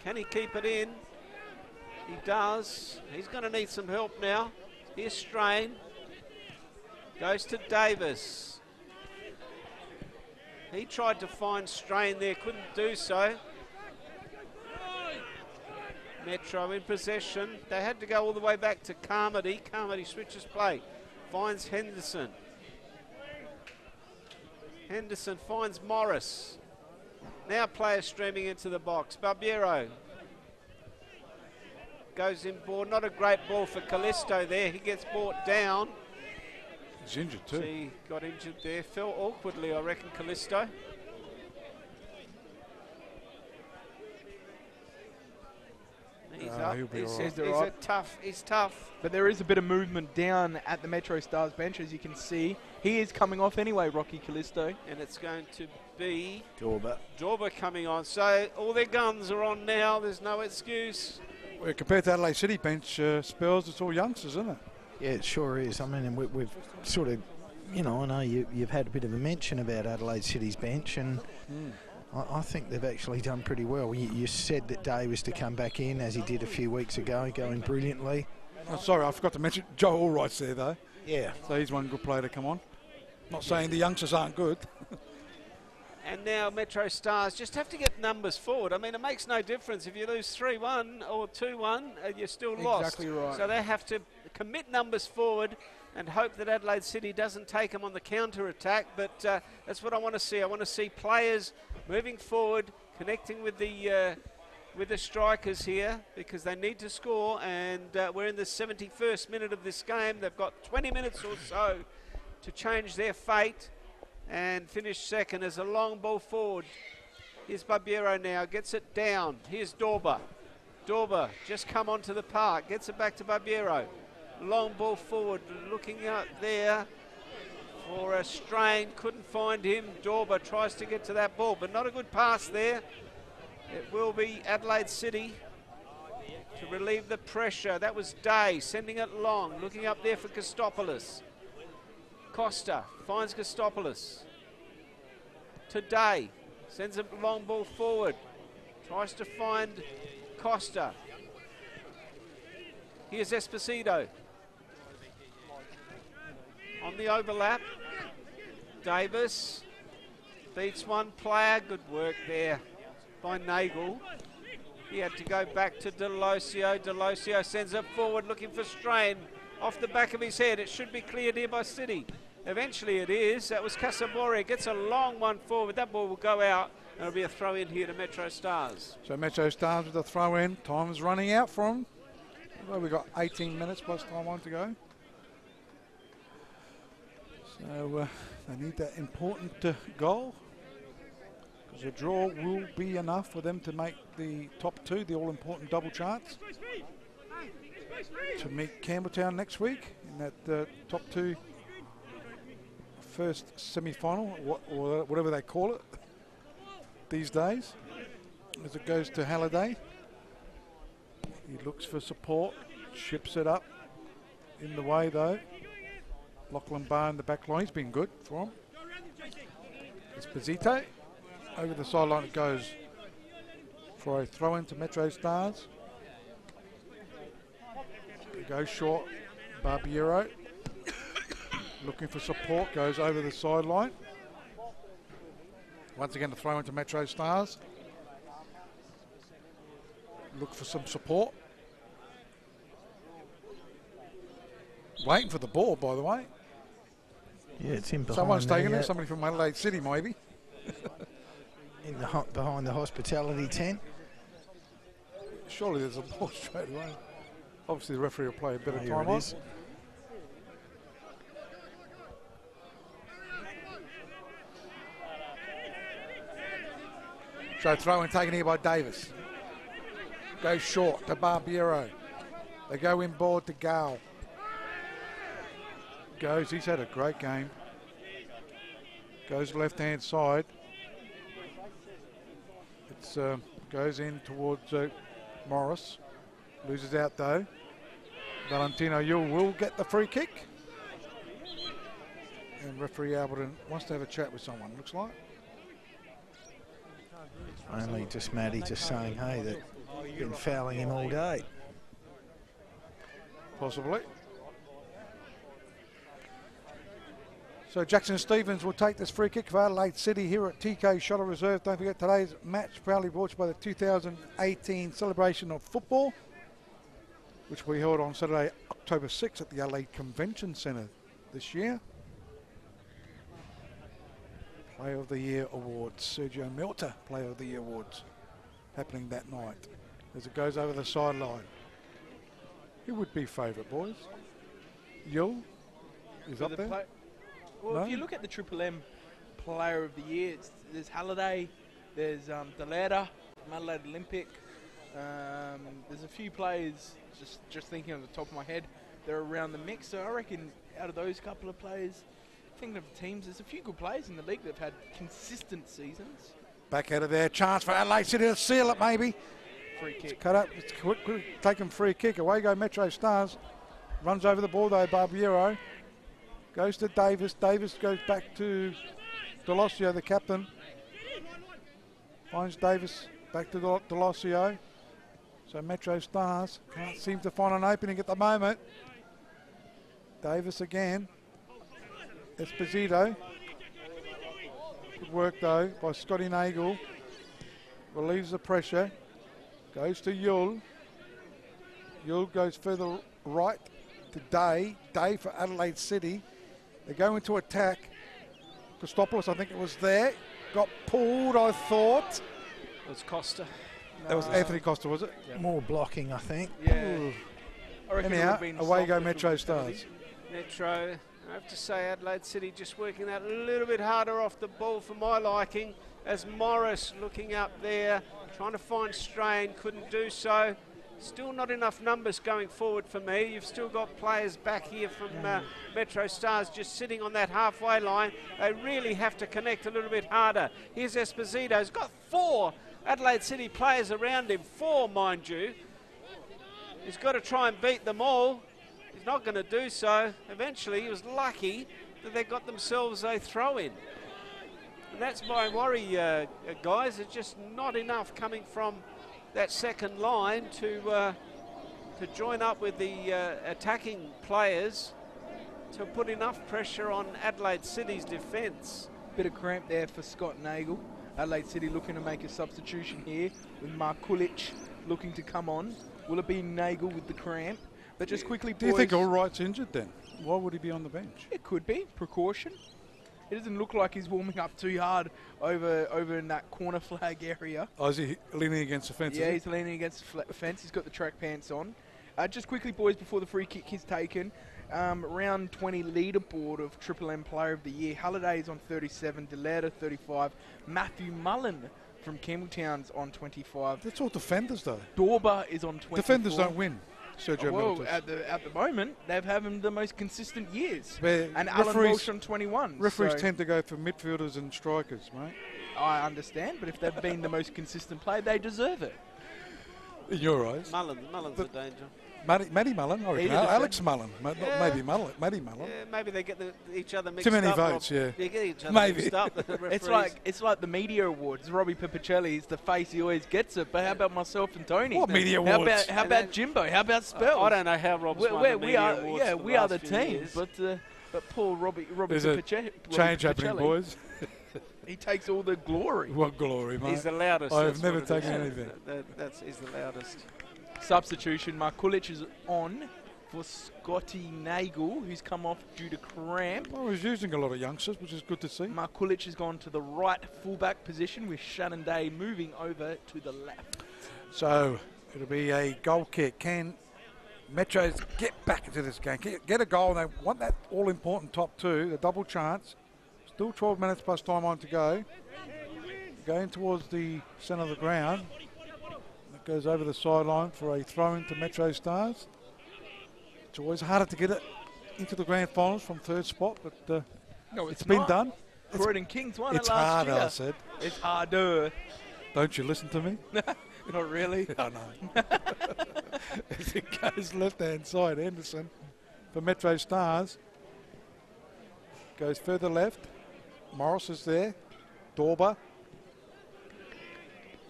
Can he keep it in? He does. He's going to need some help now. Here's Strain. Goes to Davis. He tried to find Strain there, couldn't do so. Metro in possession. They had to go all the way back to Carmody. Carmody switches play. Finds Henderson. Henderson finds Morris. Now players streaming into the box. Barbiero goes in board. Not a great ball for Callisto there. He gets brought down. He's injured too. He got injured there. Fell awkwardly, I reckon, Callisto. He's up. He's tough. But there is a bit of movement down at the MetroStars bench, as you can see. He is coming off anyway, Rocky Callisto. And it's going to be Dorber coming on. So all their guns are on now. There's no excuse. Well, compared to Adelaide City bench, Spurs, it's all youngsters, isn't it? Yeah, it sure is. I mean, and we've sort of, you know, I know you've had a bit of a mention about Adelaide City's bench, and I think they've actually done pretty well. You said that Day was to come back in, as he did a few weeks ago, going brilliantly. Oh, sorry, I forgot to mention Joe Allright's there, though. Yeah. So he's one good player to come on. Not saying the youngsters aren't good. And now MetroStars just have to get numbers forward. I mean, it makes no difference if you lose 3-1 or 2-1, you're still lost. Exactly right. So they have to commit numbers forward and hope that Adelaide City doesn't take them on the counter-attack. But that's what I want to see. I want to see players moving forward, connecting with the strikers here, because they need to score. And we're in the 71st minute of this game. They've got 20 minutes or so to change their fate and finish second as a long ball forward. Here's Barbiero now, gets it down. Here's Dorber. Dorber just come onto the park, gets it back to Barbiero. Long ball forward, looking out there for a Strain, couldn't find him. Dorber tries to get to that ball, but not a good pass there. It will be Adelaide City to relieve the pressure. That was Day sending it long, looking up there for Kostopoulos. Costa finds Kostopoulos. To Day, sends a long ball forward. Tries to find Costa. Here's Esposito. On the overlap, Davis beats one player. Good work there by Nagel. He had to go back to Delosio. Delosio sends it forward looking for Strain. Off the back of his head. It should be cleared here by City. Eventually it is. That was Casabori. Gets a long one forward. That ball will go out. And it'll be a throw in here to MetroStars. So MetroStars with a throw in. Time is running out for them. Well, we've got 18 minutes plus time on to go. So they need that important goal, because a draw will be enough for them to make the top two, the all-important double charts, to meet Campbelltown next week in that top two first semi-final, or whatever they call it these days, as it goes to Halliday. He looks for support, ships it up in the way though. Lachlan Barr in the back line, he's been good for him. Esposito, over the sideline it goes for a throw in to MetroStars. It goes short, Barbiero, looking for support, goes over the sideline. Once again the throw into MetroStars. Look for some support. Waiting for the ball, by the way. Yeah, it's in behind. Someone's taking it. Somebody from Adelaide City, maybe. In the behind the hospitality tent. Surely there's a ball straight away. Obviously, the referee will play a bit of Here time it on. is. So throw in taken here by Davis. Goes short to Barbiero. They go inboard to Gal. Goes, he's had a great game. Goes left-hand side. It goes in towards Morris. Loses out though. Valentino Yule will get the free kick. And referee Alberton wants to have a chat with someone, looks like. Only just Maddie just saying, hey, that been fouling him all day. Possibly. So Jackson Stevens will take this free kick for Adelaide City here at TK Shuttle Reserve. Don't forget today's match proudly brought to you by the 2018 celebration of football, which we held on Saturday, October 6th at the Adelaide Convention Centre this year. Player of the Year Awards, Sergio Milta Player of the Year Awards happening that night as it goes over the sideline. Who would be favourite, boys? Yule is up there. Well, No? if you look at the Triple M Player of the Year, there's Halliday, there's Deleta, Adelaide Olympic. There's a few players, just thinking on the top of my head, they're around the mix. So I reckon out of those couple of players, thinking of teams, there's a few good players in the league that have had consistent seasons. Back out of there, chance for Adelaide City to seal it maybe. Free kick. It's cut up, it's quick, taken free kick. Away go Metro Stars. Runs over the ball though, Barbiero. Goes to Davis. Davis goes back to Delosio, the captain. Finds Davis back to Delosio. So Metro Stars can't seem to find an opening at the moment. Davis again. Esposito. Good work though by Scotty Nagel. Relieves the pressure. Goes to Yule. Yule goes further right to Day. Day for Adelaide City. They go into attack. Christopoulos, I think it was there. Got pulled, I thought. It was Costa. That was Anthony Costa, was it? Yeah. More blocking, I think. Yeah. I reckon it Anyhow, would've been away go soft Metro Stars. Metro, I have to say Adelaide City just working that a little bit harder off the ball for my liking, as Morris looking up there, trying to find strain, couldn't do so. Still not enough numbers going forward for me. You've still got players back here from Metro Stars just sitting on that halfway line. They really have to connect a little bit harder. Here's Esposito. He's got 4 Adelaide City players around him. 4, mind you. He's got to try and beat them all. He's not going to do so. Eventually, he was lucky that they got themselves a throw-in. And that's my worry, guys. It's just not enough coming from that second line to join up with the attacking players to put enough pressure on Adelaide City's defence. Bit of cramp there for Scott Nagel. Adelaide City looking to make a substitution here with Mark Kulic looking to come on. Will it be Nagel with the cramp? But just quickly, boys. Do you think Allwright's injured then? Why would he be on the bench? It could be. Precaution. It doesn't look like he's warming up too hard over in that corner flag area. Oh, is he leaning against the fence? Yeah, he's leaning against the fence. He's got the track pants on. Just quickly, boys, before the free kick is taken, round 20 leaderboard of Triple M Player of the Year. Halliday is on 37, Deleta 35, Matthew Mullen from Campbelltown's on 25. That's all defenders though. Dorber is on 24. Defenders don't win. Sergio well, Milton. at the moment, they've having the most consistent years. But and Alan Walsh on 21. Referees so tend to go for midfielders and strikers, mate. I understand, but if they've been the most consistent player, they deserve it. In your eyes. Mullen's a danger. Matty Mullen, I reckon. Alex Mullen, maybe Mullen. Matty Mullen. Yeah, maybe they get each other mixed Too many up. votes, yeah. They get each other Maybe. mixed up. It's like the media awards. Robbie Pipicelli's the face, he always gets it. But how about myself and Tony? What media awards? How about Jimbo? How about Spells? I don't know how Rob's won the media awards. Yeah, we are the team. But poor Robbie There's a change happening, boys. He takes all the glory. What glory, mate? He's the loudest. I have never taken anything. He's the loudest. Substitution. Mark Kulic is on for Scotty Nagel, who's come off due to cramp. Well, he's using a lot of youngsters, which is good to see. Mark Kulic has gone to the right fullback position with Shannon Day moving over to the left. So it'll be a goal kick. Can Metros get back into this game? Get a goal. They want that all-important top 2, the double chance. Still 12 minutes plus time on to go. Going towards the centre of the ground. It goes over the sideline for a throw-in to Metro Stars. It's always harder to get it into the grand finals from third spot, but no, it's been done. Croydon Kings won it It's last harder, year. I said. It's harder. Don't you listen to me? Not really. Oh, no. As it goes left-hand side, Henderson for Metro Stars. Goes further left. Morris is there. Dorber.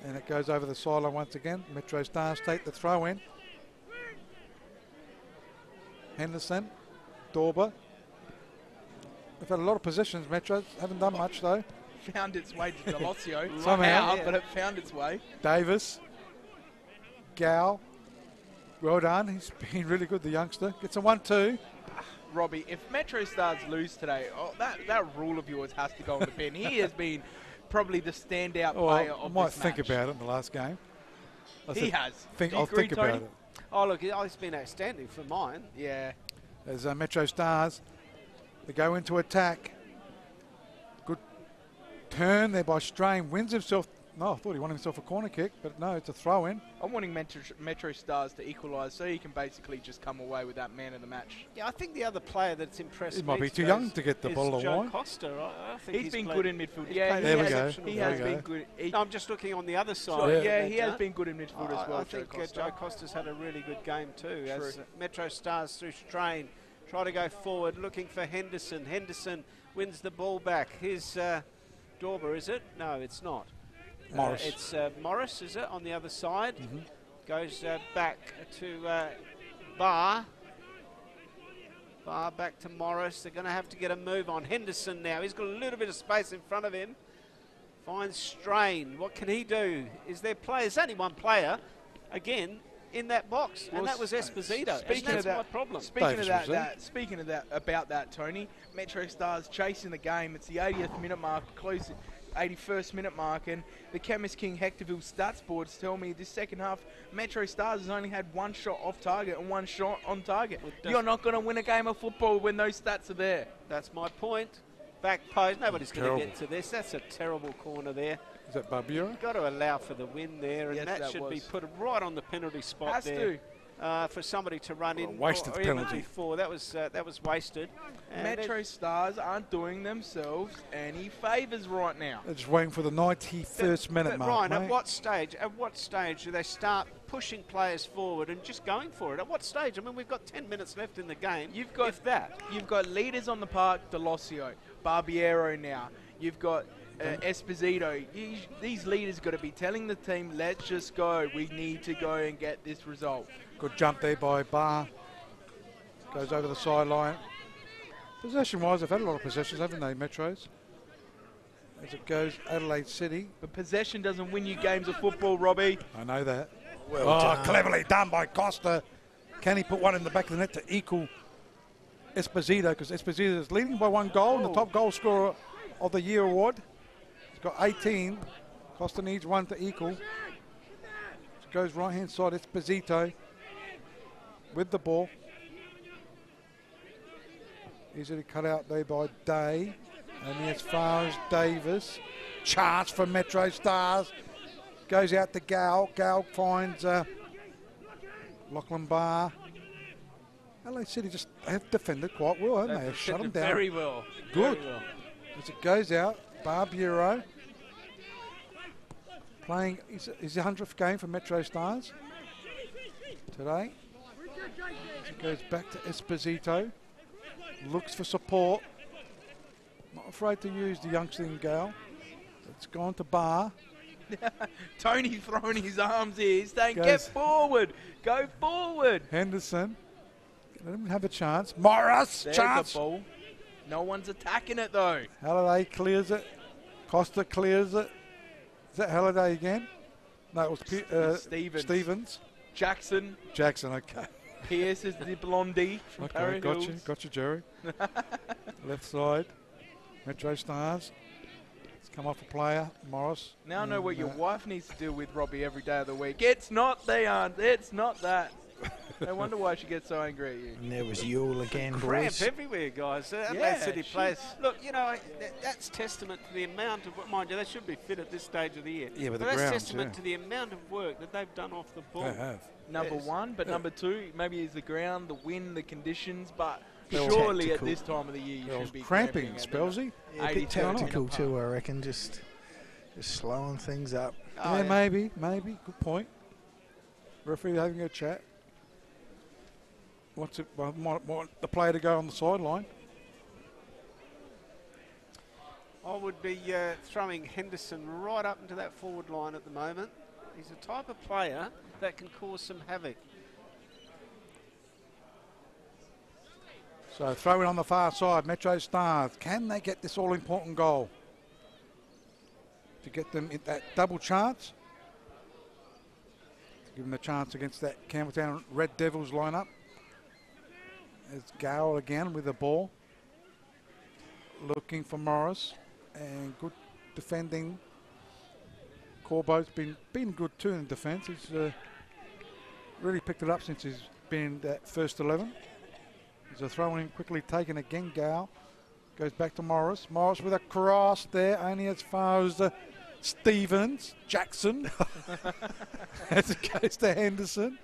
And it goes over the sideline once again. Metro Stars take the throw in. Henderson. Dorber. We've had a lot of positions, Metro. Haven't done much, though. Found its way to Delosio. Somehow. But it found its way. Davis. Gow. Well done. He's been really good, the youngster. Gets a 1-2. Robbie, if Metro Stars lose today, that rule of yours has to go on the bin. He has been probably the standout player of I might this think match. about it in the last game. He has. I'll think about it. Oh, look, he's been outstanding for mine. Yeah. As Metro Stars, they go into attack. Good turn there by Strain. Wins himself. No, I thought he won himself a corner kick, but no, it's a throw in. I'm wanting Metro Stars to equalise so he can basically just come away with that man of the match. Yeah, I think the other player that's impressed He me might be too today young to get the ball is Joe away. Costa. I think He's been played, good in midfield. he's Yeah, played There we go. exceptional He There has we been go. good. No, I'm just looking on the other side. Sure, of yeah, the he has ledger. been good in midfield as well, I Joe think Costa. Joe Costa's had a really good game too. True. As Metro Stars through strain, try to go forward, looking for Henderson. Henderson wins the ball back. Here's Dorber, is it? No, it's not. Morris. It's Morris, is it, on the other side? Goes back to Barr. Barr back to Morris. They're going to have to get a move on. Henderson now. He's got a little bit of space in front of him. Finds Strain. What can he do? Is there players? Only one player, again, in that box, and that was Esposito. Speaking and of that's that, my problem. Speaking of that, Tony, Metro Stars chasing the game. It's the 80th minute mark, close 81st minute mark, and the Chemist King Hectorville stats boards tell me this second half, Metro Stars has only had one shot off target and one shot on target. You're not going to win a game of football when those stats are there. That's my point. Back post. Nobody's going to get to this. That's a terrible corner there. Is that Barbiero? You've got to allow for the win there, and Yes, that that should was. be put right on the penalty spot Has there. For somebody to run in, wasted or even penalty. before that was wasted. And Metro Stars aren't doing themselves any favours right now. They're just waiting for the 91st minute mark, Ryan, mate. at what stage do they start pushing players forward and just going for it? At what stage? I mean, we've got 10 minutes left in the game. You've got leaders on the park, Delosio, Barbiero now. You've got Esposito. These leaders got to be telling the team, let's just go. We need to go and get this result. Good jump there by Barr. Goes over the sideline. Possession-wise, they've had a lot of possessions, haven't they, Metros? As it goes, Adelaide City. But possession doesn't win you games of football, Robbie. I know that. Well done. Cleverly done by Costa. Can he put one in the back of the net to equal Esposito? Because Esposito is leading by one goal and the top goal scorer of the year award. He's got 18. Costa needs one to equal. It goes right-hand side, Esposito with the ball. Easily cut out there by Day. And as far as Davis. Chance for Metro Stars. Goes out to Gal. Gal finds Lachlan Barr. LA City just have defended quite well, haven't they? Have shut them down. Very well. Good. Very well. As it goes out, Barbiero playing his 100th game for Metro Stars today. As it goes back to Esposito. Looks for support. Not afraid to use the youngster in Gal. It's gone to Barr. Tony throwing his arms here. He's saying, Goes- get forward. Go forward. Henderson. Let him have a chance. Morris, There's chance. the ball. No one's attacking it, though. Halliday clears it. Costa clears it. Is that Halliday again? No, it was Stevens. Jackson. Jackson, okay. Pierce is the blondie from Okay, Parry got Hills. you, Jerry. Left side. Metro Stars. It's come off a player, Morris. Now I know what your And, wife needs to deal with, Robbie, every day of the week. It's not the aunt. It's not that. No wonder why she gets so angry at you. And there was Yule again, Cramp boys. everywhere, guys. Adelaide Yeah, City jeez. players. Look, you know, that's testament to the amount of, mind you, they should be fit at this stage of the year. Yeah, but the that's grounds, testament yeah. to the amount of work that they've done off the ball. They have. Number Yes. one, but number two, maybe is the ground, the wind, the conditions. But Surely at this time of the year you should be cramping, Spelsy. Yeah, a bit tactical too, I reckon. Just slowing things up. Yeah, maybe. Good point. Referee having a chat. Want the player to go on the sideline? I would be throwing Henderson right up into that forward line at the moment. He's the type of player that can cause some havoc. So throw it on the far side, Metro Stars. Can they get this all-important goal to get them in that double chance? To give them the chance against that Campbelltown Red Devils lineup. It's Gowell again with the ball. Looking for Morris. And good defending. Corbo's been good too in defence. He's really picked it up since he's been that first 11. There's a throw in quickly taken again. Gowell goes back to Morris. Morris with a cross there, only as far as Jackson. As it goes to Henderson.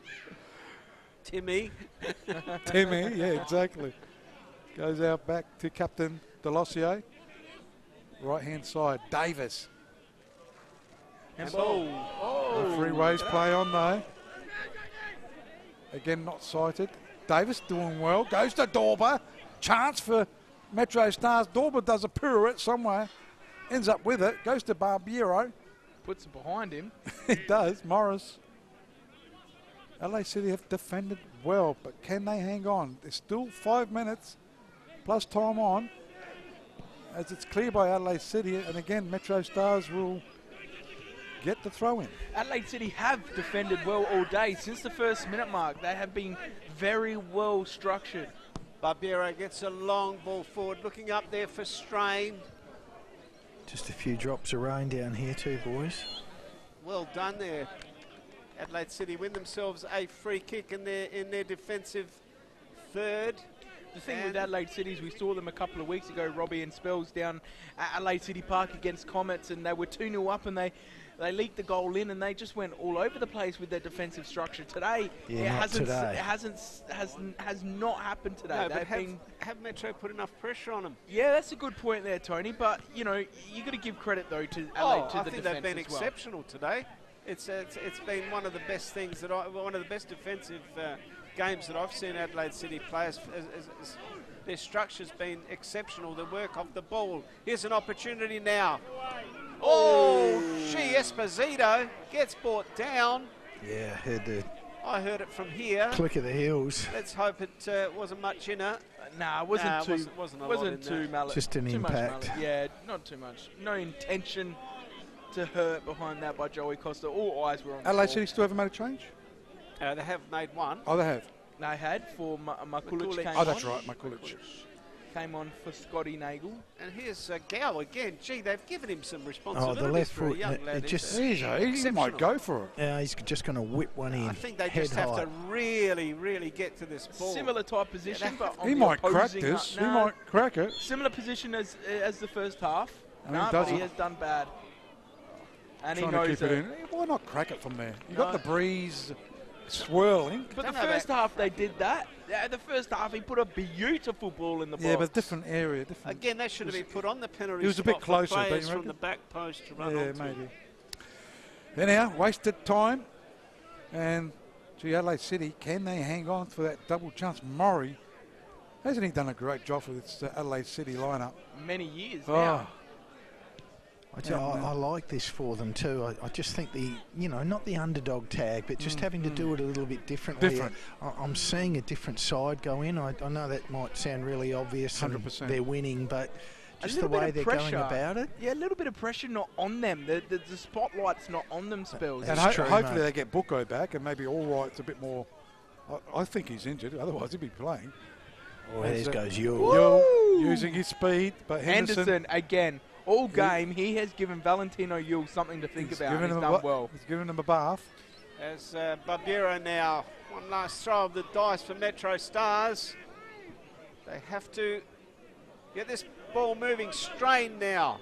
Timmy, yeah, exactly. Goes out back to Captain Delosier. Right hand side, Davis. And ball. The freeways play on though. Again, not sighted. Davis doing well. Goes to Dorber. Chance for Metro Stars. Dorber does a pirouette somewhere. Ends up with it. Goes to Barbiero. Puts it behind him. It does. Morris. LA City have defended well, but can they hang on? There's still 5 minutes plus time on. As it's clear by Adelaide City, and again, Metro Stars will get the throw in. Adelaide City have defended well all day. Since the first minute mark, they have been very well structured. Barbiero gets a long ball forward, looking up there for Strain. Just a few drops of rain down here too, boys. Well done there. Adelaide City win themselves a free kick in their defensive third. The thing with Adelaide City is we saw them a couple of weeks ago, Robbie and Spells, down at Adelaide City Park against Comets, and they were 2-0 up and they leaked the goal in, and they just went all over the place with their defensive structure. Today, it has not happened today. No, but have Metro put enough pressure on them? Yeah, that's a good point there, Tony. But you know, you got to give credit though to Adelaide to the defense. I think they've been exceptional today. It's been one of the best things one of the best defensive games that I've seen Adelaide City play. Their structure's been exceptional. The work off the ball. Here's an opportunity now. Esposito gets brought down. Yeah, I heard it from here. Click of the heels. Let's hope it wasn't much in it. Nah, it wasn't too mallet. Just an impact. Yeah, not too much. No intention to hurt behind that by Joey Costa. All eyes were on Adelaide City still haven't made a change? They have made one. Oh, they have? They had for Makulic. Oh, that's right, Makulic. Came on for Scotty Nagel. And here's Gow again. Gee, they've given him some responsibility. Oh, the left for foot. A young lad. He might go for it. Yeah, he's just going to whip one in. I think they just have to really, really get to this ball. Similar type position, but on he might crack this. He might crack it. Similar position as the first half. But he has done bad. And he knows to keep it in. Why not crack it from there? You got the breeze swirling. But the first half they did that. Yeah, the first half he put a beautiful ball in the box. Yeah, but different area. Again, that should have been put on the penalty. He was a bit closer, for players from the back post to run onto. Maybe. Anyhow, wasted time. And to Adelaide City, can they hang on for that double chance? Murray, hasn't he done a great job for this Adelaide City lineup? Many years now. I like this for them too. I just think not the underdog tag, but just having to do it a little bit differently. I'm seeing a different side go in. I know that might sound really obvious. 100%. They're winning, but just the way they're going about it. Yeah, a little bit of pressure not on them. The spotlight's not on them, Spells. And hopefully they get Bucco back and maybe Allright's a bit more. I think he's injured, otherwise he'd be playing. Oh, there goes Yule using his speed, but Henderson again. All game, he has given Valentino Yule something to think about. He's done well. He's given him a bath. As Barbiero now, one last throw of the dice for Metro Stars. They have to get this ball moving. Strain now.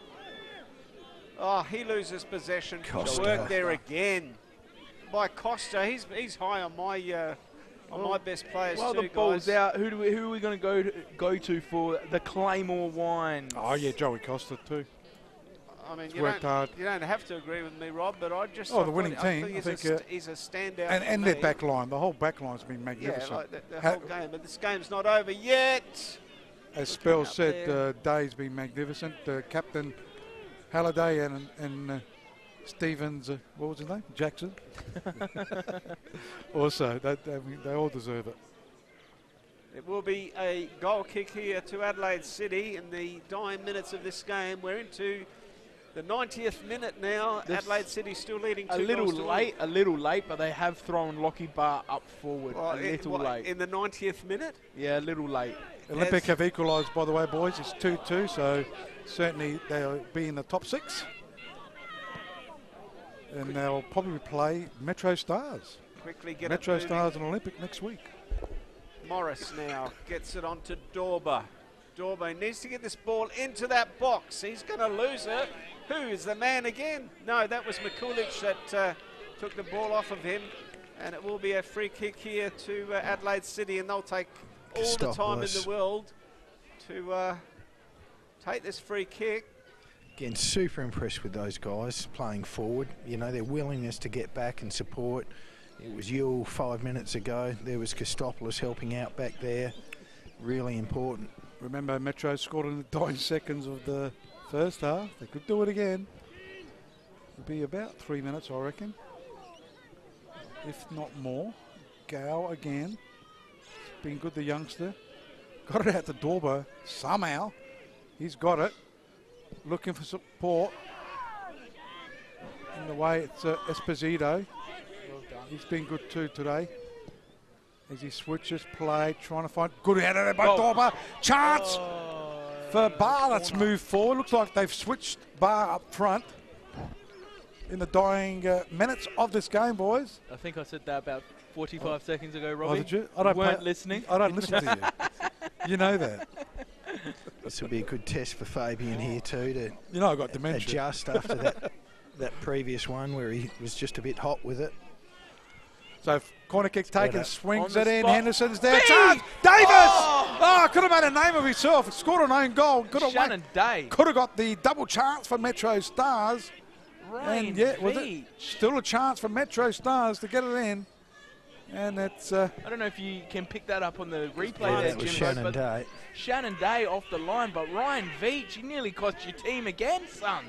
Oh, he loses possession. Costa. Work there again by Costa. He's high on my on my best players Well, too, the ball's guys. out. Who are we going to go to for the Claymore wine? Oh yeah, Joey Costa too. I mean, worked hard. You don't have to agree with me, Rob, but I just the winning team. I think he's a standout. And their back line, the whole back line's been magnificent. Yeah, like the whole game. But this game's not over yet. As Spell said, Day's been magnificent. Captain Halliday and Stevens, what was his name? Jackson. Also, they all deserve it. It will be a goal kick here to Adelaide City in the dying minutes of this game. We're into the 90th minute now. Adelaide City still leading 2 a little late, but they have thrown Lockie Barr up forward. Well, a little late. In the 90th minute? Yeah, a little late. Olympic have equalised, by the way, boys. It's 2-2, so certainly they'll be in the top 6. And they'll probably play MetroStars. Quickly get MetroStars and Olympic next week. Morris now gets it on to Dorber. Dorber needs to get this ball into that box. He's going to lose it. Who is the man again? No, that was Mikulic that took the ball off of him. And it will be a free kick here to Adelaide City, and they'll take all the time in the world to take this free kick. Again, super impressed with those guys playing forward. You know, their willingness to get back and support. It was Yule 5 minutes ago. There was Kostopoulos helping out back there. Really important. Remember, Metro scored in the dying seconds of the first half. They could do it again. It'll be about 3 minutes, I reckon, if not more. Gow again. It's been good, the youngster. Got it out to Dorber somehow. He's got it. Looking for support. In the way, it's Esposito. Well done. He's been good too today. As he switches play, trying to find good out of there by Dorber. Chance for Barr. Let's move forward. Looks like they've switched Barr up front in the dying minutes of this game, boys. I think I said that about 45 seconds ago, Robbie. Oh, did you? You weren't listening. I don't listen to you. You know that. This will be a good test for Fabian here too to I got dementia. Adjust after that previous one where he was just a bit hot with it. So corner kick taken, swings it in. spot. Henderson's there. Chance. Davis! Oh, could have made a name of himself. Scored an own goal. Shannon Day. Could have got the double chance for Metro Stars. And was it still a chance for Metro Stars to get it in? And it's. I don't know if you can pick that up on the replay there, that was Jimbo, Shannon Day. Shannon Day off the line, but Ryan Veach, you nearly cost your team again, son.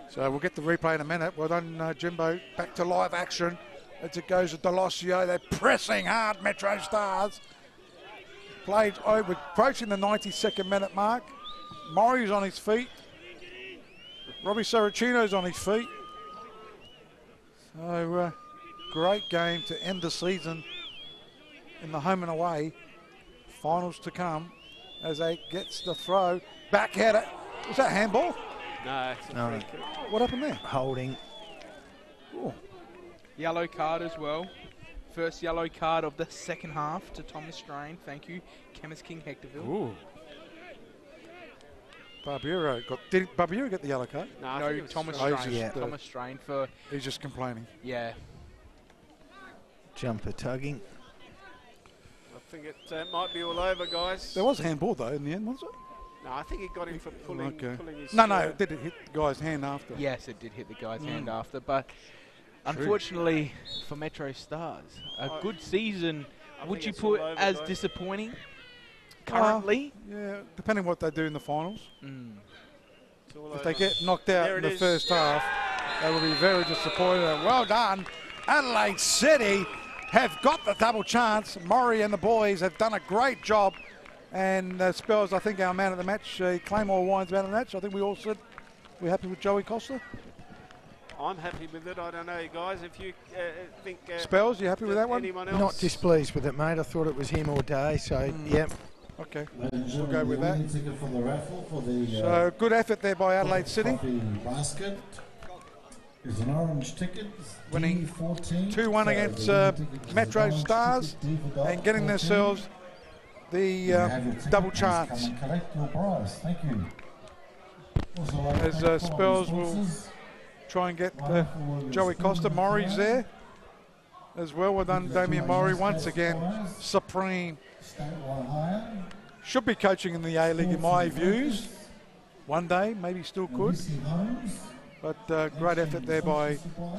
So we'll get the replay in a minute. Well done, Jimbo. Back to live action as it goes to Delosio. They're pressing hard, Metro Stars. Played over, approaching the 92nd minute mark. Murray's on his feet. Robbie Saracino's on his feet. So great game to end the season in the home and away. Finals to come as they gets the throw. Back at it. Was that handball? No, it's a free kick. What happened there? Holding. Oh. Yellow card as well. First yellow card of the second half to Thomas Strain. Thank you, Chemist King Hectorville. Ooh. Barbiero did Barbiero get the yellow card? No, Thomas Strain. Strain. Thomas Strain for. He's just complaining. Yeah. Jumper tugging. I think it might be all over, guys. There was a handball though in the end, was it? No, I think he got him for pulling his... No, it did hit the guy's hand after. Yes, it did hit the guy's hand after, but unfortunately for Metro Stars, a good season, would you put as disappointing currently? Yeah, depending what they do in the finals. If If they get knocked out in the first half, they will be very disappointed. Well done. Adelaide City have got the double chance. Murray and the boys have done a great job. And Spells, I think, our man of the match. Claymore Wine's man of the match. I think we all said we're happy with Joey Costa. I'm happy with it. I don't know, guys, if you think... Spells, you happy with that one? Anyone else? Not displeased with it, mate. I thought it was him all day, so, yep. Okay, we'll go with that. So, good effort there by Adelaide City. Basket is an orange ticket. Winning 2-1 against Metro Stars and getting themselves the double chance. Collect your prize. Thank you. As Spells will try and get Joey Costa. Murray's there as well. Well done, Damien Murray. Once again, supreme. Should be coaching in the A-League in my views. One day, maybe still could. But great effort there by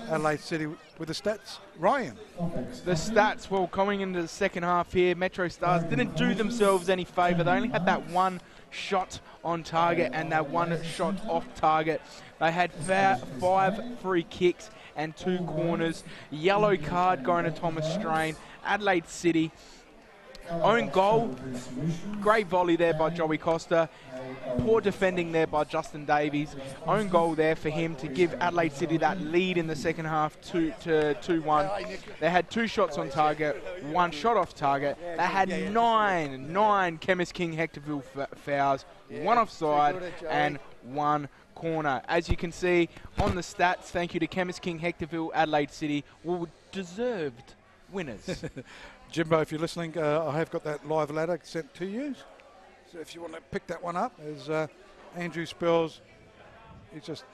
Adelaide City with the stats. Ryan. The stats, well, coming into the second half here, MetroStars didn't do themselves any favour. They only had that one shot on target and that one shot off target. They had 5 free kicks and 2 corners. Yellow card going to Thomas Strain. Adelaide City. Own goal, great volley there by Joey Costa. Poor defending there by Justin Davies. Own goal there for him to give Adelaide City that lead in the second half to 2-1. They had 2 shots on target, 1 shot off target. They had nine Chemist King Hectorville fouls, 1 offside and 1 corner. As you can see on the stats, thank you to Chemist King Hectorville, Adelaide City, were deserved winners. Jimbo, if you're listening, I have got that live ladder sent to you. So if you want to pick that one up, as Andrew Spells, he's just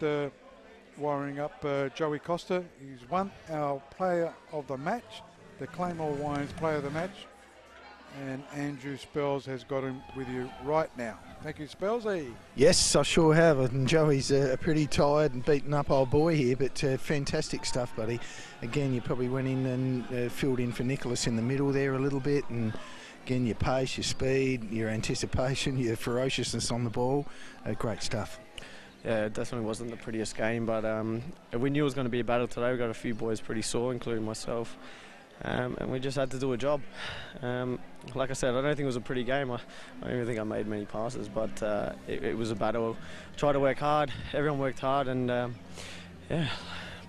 wiring up Joey Costa. He's won our player of the match, the Claymore Wines player of the match. And Andrew Spells has got him with you right now. Thank you, Spellsy. Yes, I sure have. And Joey's a pretty tired and beaten up old boy here, but fantastic stuff, buddy. Again, you probably went in and filled in for Nicholas in the middle there a little bit. And again, your pace, your speed, your anticipation, your ferociousness on the ball. Great stuff. Yeah, it definitely wasn't the prettiest game, but we knew it was going to be a battle today. We got a few boys pretty sore, including myself. And we just had to do a job. Like I said, I don't think it was a pretty game. I don't even think I made many passes, but it was a battle. Tried to work hard. Everyone worked hard, and yeah,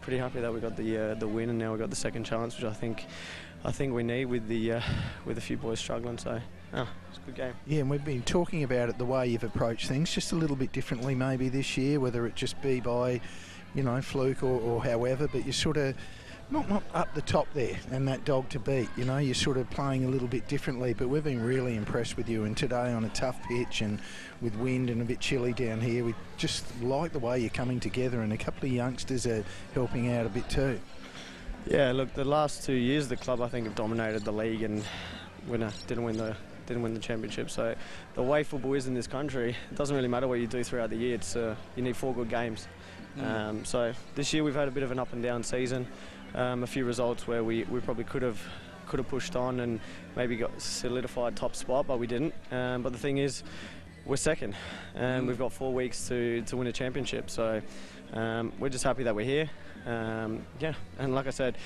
pretty happy that we got the win, and now we got the second chance, which I think we need with a few boys struggling. So it's a good game. Yeah, and we've been talking about it, the way you've approached things, just a little bit differently maybe this year, whether it just be by, fluke or however, but you sort of not up the top there and that dog to beat. You're sort of playing a little bit differently, but we've been really impressed with you. And today on a tough pitch and with wind and a bit chilly down here, we just like the way you're coming together, and a couple of youngsters are helping out a bit too. Yeah, look, the last 2 years the club I think have dominated the league and didn't win the championship. So the way football is in this country, it doesn't really matter what you do throughout the year. It's you need 4 good games. So this year we've had a bit of an up and down season. A few results where we probably could have pushed on and maybe got solidified top spot, but we didn't. But the thing is, we're second, and we've got 4 weeks to win a championship. So we're just happy that we're here. Yeah, and like I said,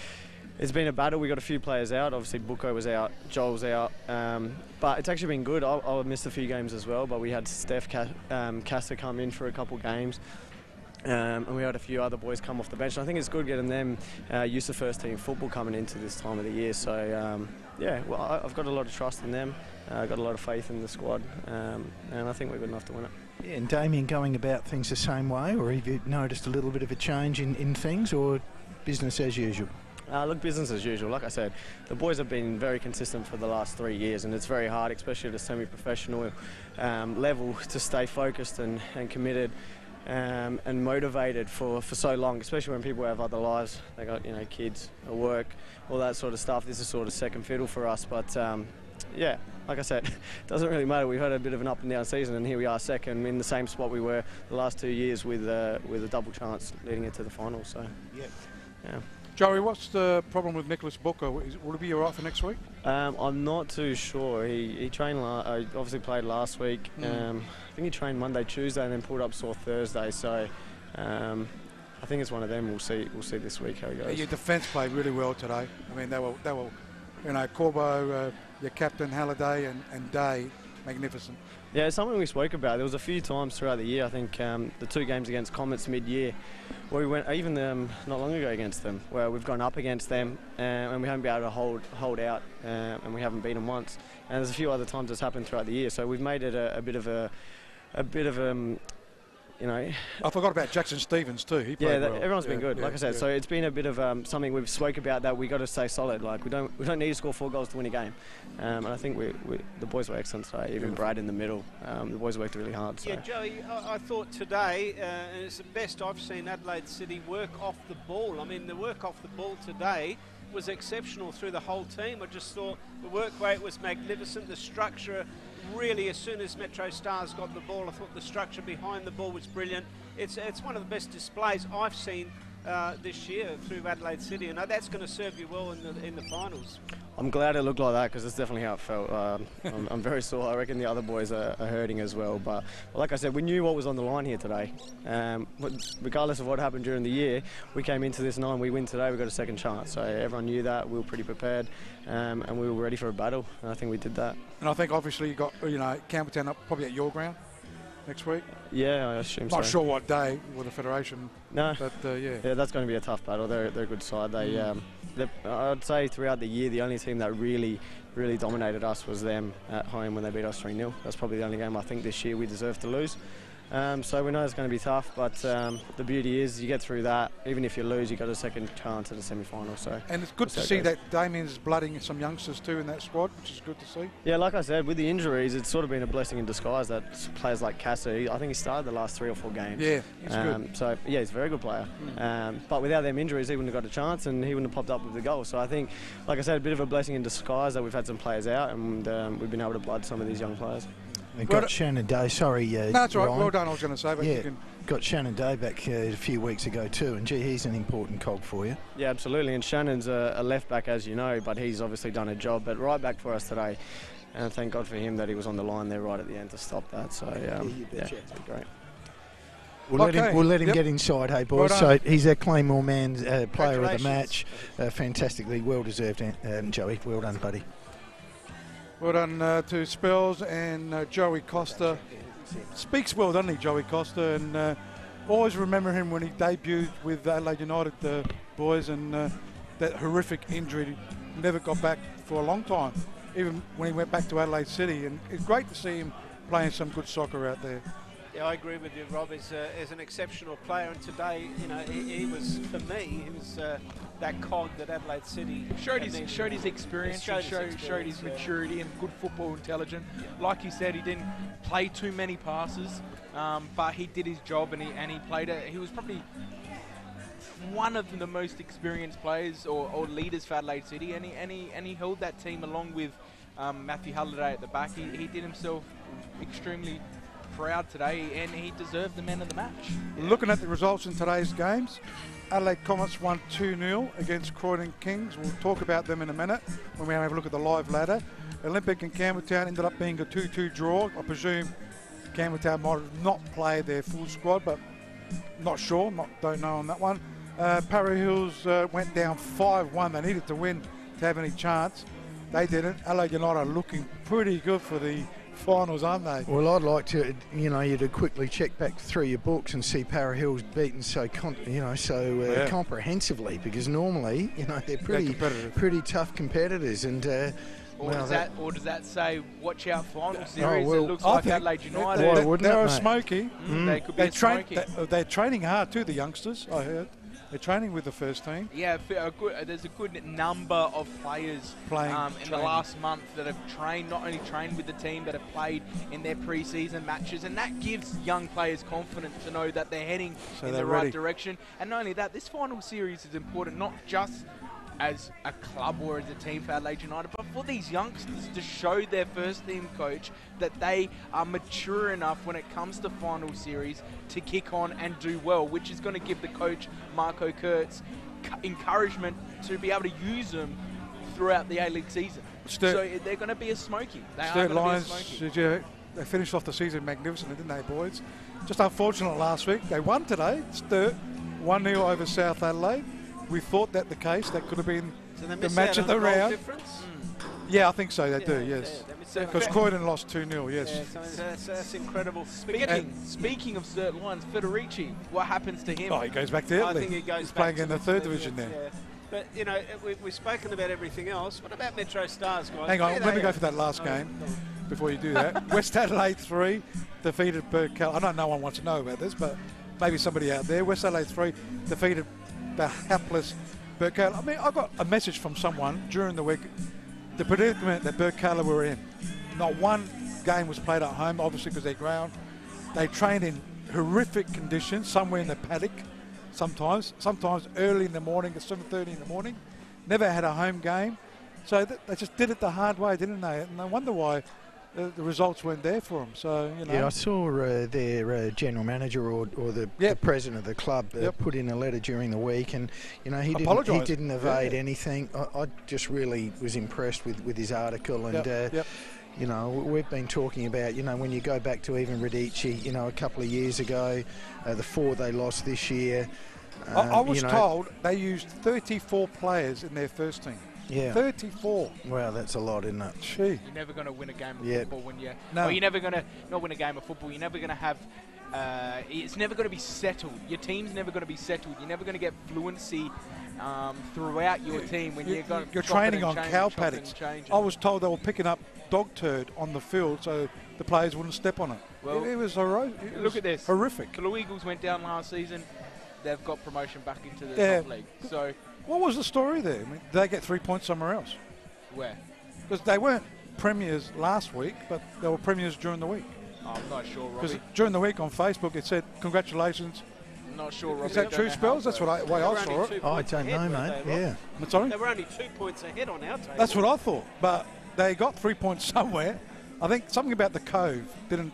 it's been a battle. We got a few players out. Obviously, Buko was out, Joel's out, but it's actually been good. I missed a few games as well, but we had Steph Castor come in for a couple games. And we had a few other boys come off the bench. And I think it's good getting them used to first team football coming into this time of the year. So yeah, well, I've got a lot of trust in them. I've got a lot of faith in the squad, and I think we're good enough to win it. Yeah, and Damien going about things the same way, or have you noticed a little bit of a change in things, or business as usual? Look, business as usual. Like I said, the boys have been very consistent for the last 3 years, and it's very hard, especially at a semi-professional level, to stay focused and committed. And motivated for so long, especially when people have other lives. They got kids, or work, all that sort of stuff. This is sort of second fiddle for us, but yeah, like I said, it doesn't really matter. We've had a bit of an up and down season, and here we are second in the same spot we were the last 2 years with a double chance leading into the final. So yeah. Joey, what's the problem with Nicholas Booker? Will he be all right for next week? I'm not too sure. He trained. Obviously played last week. I think he trained Monday, Tuesday, and then pulled up sore Thursday. So I think it's one of them. We'll see this week how it goes. Yeah, your defence played really well today. I mean, they were, Corbo, your captain Halliday and Day, magnificent. Yeah, it's something we spoke about. There was a few times throughout the year. I think the 2 games against Comets mid-year, where we went even not long ago against them, where we've gone up against them and we haven't been able to hold out, and we haven't beaten them once. And there's a few other times that's happened throughout the year. So we've made it a bit of I forgot about Jackson Stevens too. He played well. Everyone's been good. Like I said, so it's been a bit of something we've spoke about, that we got to stay solid. Like we don't need to score 4 goals to win a game. And I think the boys were excellent today. Even Brad in the middle, the boys worked really hard. So. Yeah, Joey, I thought today it's the best I've seen Adelaide City work off the ball. I mean, the work off the ball today was exceptional through the whole team. I just thought the work rate was magnificent. The structure, really, as soon as MetroStars got the ball, I thought the structure behind the ball was brilliant. It's one of the best displays I've seen this year through Adelaide City, and that's going to serve you well in the finals. I'm glad it looked like that because it's definitely how it felt. I'm very sore. I reckon the other boys are hurting as well. But like I said, we knew what was on the line here today. Regardless of what happened during the year, we came into this knowing we win today, we got a second chance. So everyone knew that. We were pretty prepared, and we were ready for a battle. And I think we did that. And I think obviously you got Campbelltown up probably at your ground next week. Yeah, I assume so. Not sure what day with the Federation. No. But yeah, that's going to be a tough battle. They're a good side. I'd say throughout the year, the only team that really dominated us was them at home when they beat us 3-0. That's probably the only game I think this year we deserve to lose. So we know it's going to be tough, but the beauty is you get through that. Even if you lose, you got a second chance at a semi-final. So and it's good to see that Damien's blooding some youngsters too in that squad, which is good to see. Yeah, like I said, with the injuries, it's sort of been a blessing in disguise that players like Cassie, I think he started the last 3 or 4 games. Yeah, he's good. So yeah, he's a very good player. But without them injuries, he wouldn't have got a chance, and he wouldn't have popped up with the goal. So I think, like I said, a bit of a blessing in disguise that we've had some players out, and we've been able to blood some of these young players. We got Shannon Day, sorry. No, that's right. Ryan. Well done, I was going to say. But you can got Shannon Day back a few weeks ago too, and gee, he's an important cog for you. Yeah, absolutely. And Shannon's a left back, as you know, but he's obviously done a job. But right back for us today, and thank God for him that he was on the line there right at the end to stop that. So it's been great. We'll let him get inside, hey boys. Well so he's our Claymore man, player of the match. Fantastically well deserved, Joey. Well done, buddy. Well done to Spells and Joey Costa. Speaks well, doesn't he, Joey Costa? And always remember him when he debuted with Adelaide United boys, and that horrific injury. Never got back for a long time, even when he went back to Adelaide City. And it's great to see him playing some good soccer out there. Yeah, I agree with you, Rob. He's an exceptional player, and today, he was, for me, he was that cog that Adelaide City showed his experience, showed his maturity and good football intelligence. Like you said, he didn't play too many passes, but he did his job, and he played it. He was probably one of the most experienced players or leaders for Adelaide City, and he held that team along with Matthew Halliday at the back. He did himself extremely proud today, and he deserved the man of the match. Looking at the results in today's games, Adelaide Comets won 2-0 against Croydon Kings. We'll talk about them in a minute when we have a look at the live ladder. Olympic and Campbelltown ended up being a 2-2 draw. I presume Campbelltown might have not played their full squad, but not sure, don't know on that one. Para Hills went down 5-1. They needed to win to have any chance. They didn't. Adelaide United are looking pretty good for the finals, aren't they? Well, I'd like to, you to quickly check back through your books and see Para Hills beaten so comprehensively, because normally, they're pretty tough competitors, and does that say watch out final series? It looks like Adelaide United. They're a smoky. They could be smoky. They're training hard too, the youngsters, I heard. They're training with the first team. Yeah, there's a good number of players in the last month that have not only trained with the team, but have played in their pre-season matches, and that gives young players confidence to know that they're heading in the right direction. And not only that, this final series is important not just as a club or as a team for Adelaide United, but for these youngsters to show their first team coach that they are mature enough when it comes to final series to kick on and do well, which is going to give the coach, Marco Kurtz, encouragement to be able to use them throughout the A-League season. So they're going to be a smoky. They finished off the season magnificently, didn't they, boys? Just unfortunate last week. They won today. Sturt 1-0 over South Adelaide. We thought that the case. That could have been the match of the round. Yeah, I think so. They do, yes. Because Croydon lost 2-0, yes. Yeah, so that's incredible. Speaking of Sturt Lions, Federici, what happens to him? Oh, he goes back to Italy. I think he goes He's back playing to in the third division there. Yeah. But, we've spoken about everything else. What about MetroStars, guys? Hang on, let me go for that last game before you do that. West Adelaide 3 defeated Burkell. I know no one wants to know about this, but maybe somebody out there. West Adelaide 3 defeated the hapless Burkell. I mean, I got a message from someone during the week, the predicament that Burkell were in. Not one game was played at home, obviously because they're ground. They trained in horrific conditions, somewhere in the paddock, sometimes early in the morning at 7:30 in the morning. never had a home game. So they just did it the hard way, didn't they? And I wonder why the results weren't there for them. So, you know. Yeah, I saw their general manager or the president of the club put in a letter during the week, and you know he didn't evade anything. I just really was impressed with his article, and you know, we've been talking about, you know, when you go back to even Radici, you know, a couple of years ago, the 4 they lost this year. I was told they used 34 players in their first team. Yeah. 34. Wow, that's a lot, isn't it? Gee. You're never going to win a game of football when you're... No. Well, you're never going to not win a game of football. You're never going to have... it's never going to be settled. Your team's never going to be settled. You're never going to get fluency throughout your team when you're training on cow paddocks. I was told they were picking up dog turd on the field so the players wouldn't step on it. Well, it was look at this. Horrific. The Blue Eagles went down last season. They've got promotion back into the top league. So, what was the story there? I mean, did they get 3 points somewhere else? Where? Because they weren't premiers last week, but they were premiers during the week. Oh, I'm not sure, Robbie. Because during the week on Facebook it said, congratulations. I'm not sure, Robbie. Is that true, Spells? That's what way I saw it. I don't know, mate. Yeah. I'm sorry? They were only 2 points ahead on our table. That's what I thought. But they got 3 points somewhere. I think something about the Cove didn't...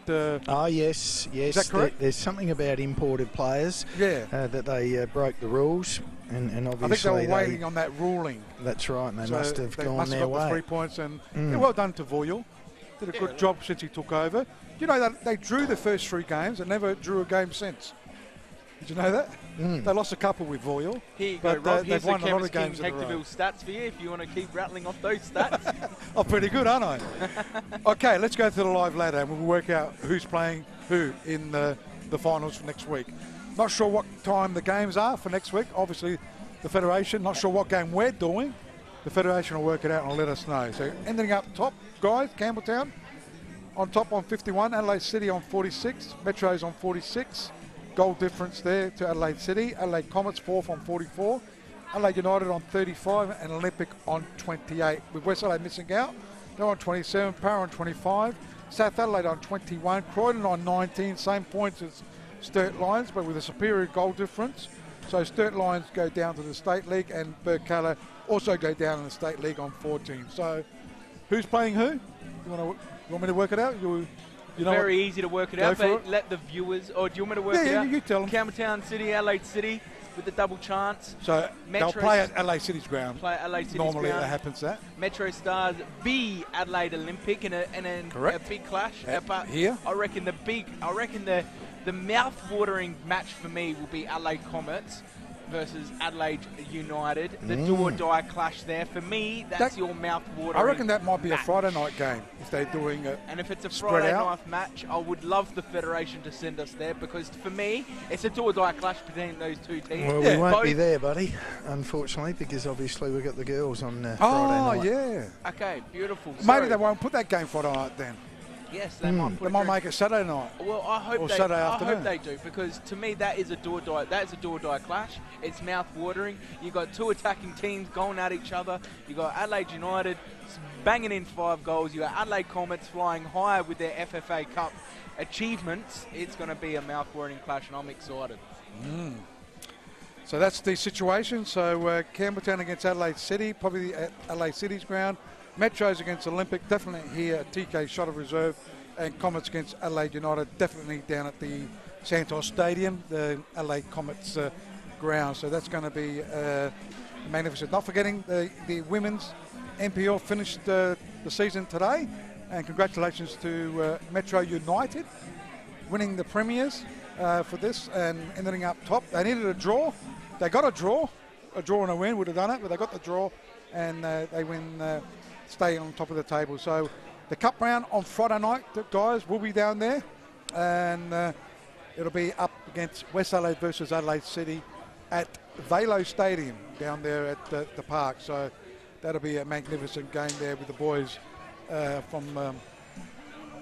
yes. Is that correct? There's something about imported players that they broke the rules. And obviously I think they were waiting on that ruling. That's right, and they must have gone must their have got way. The 3 points, and well done to Voyal. Did a good job since he took over. You know that they drew the first 3 games and never drew a game since. Did you know that? They lost a couple with Voyal. Here you go, Rob. Here's won the a lot of King games in a row. Hectorville stats for you if you want to keep rattling off those stats. I'm pretty good, aren't I? Okay, let's go to the live ladder and we'll work out who's playing who in the finals for next week. Not sure what time the games are for next week. Obviously, the Federation, not sure what game we're doing. The Federation will work it out and let us know. So ending up top, guys, Campbelltown on top on 51, Adelaide City on 46, Metro's on 46. Goal difference there to Adelaide City. Adelaide Comets 4th on 44. Adelaide United on 35 and Olympic on 28. With West Adelaide missing out, they're on 27, Power on 25, South Adelaide on 21, Croydon on 19, same points as Sturt Lions, but with a superior goal difference. So Sturt Lions go down to the State League and Burkalla also go down in the State League on 14. So who's playing who? You want me to work it out? You know very easy to work it out, but let the viewers, or do you want me to work it out? Yeah, you tell them. Campbelltown City, Adelaide City with the double chance. So they'll play at Adelaide City's ground. Play at Adelaide City's Normally ground. that happens that. MetroStars v Adelaide Olympic in a big clash. But here? I reckon the mouth-watering match for me will be Adelaide Comets versus Adelaide United. The do-or-die clash there. For me, that's your mouth-watering I reckon that might be match. a Friday night game if they're doing it. And if it's a Friday night match, I would love the Federation to send us there because for me, it's a do-or-die clash between those two teams. Well, we won't be there, buddy, unfortunately, because obviously we've got the girls on Friday night. Yeah. Okay, beautiful. Maybe they won't put that game Friday night then. Yes, they might. They might make it Saturday night. Well, I hope they do because to me that is a do-or-die. That is a do-or-die clash. It's mouth-watering. You got 2 attacking teams going at each other. You got Adelaide United banging in 5 goals. You got Adelaide Comets flying higher with their FFA Cup achievements. It's going to be a mouth-watering clash, and I'm excited. So that's the situation. So Campbelltown against Adelaide City, probably at Adelaide City's ground. Metro's against Olympic, definitely here at TK Shuttle Reserve, and Comets against Adelaide United, definitely down at the Santos Stadium, the Adelaide Comets ground. So that's going to be magnificent. Not forgetting the women's NPL finished the season today, and congratulations to Metro United winning the premiers for this and ending up top. They needed a draw. They got a draw and a win would have done it, but they got the draw and they win. Stay on top of the table. So the cup round on Friday night, guys, will be down there, and it'll be up against West Adelaide versus Adelaide City at Velo Stadium down there at the park. So that'll be a magnificent game there with the boys from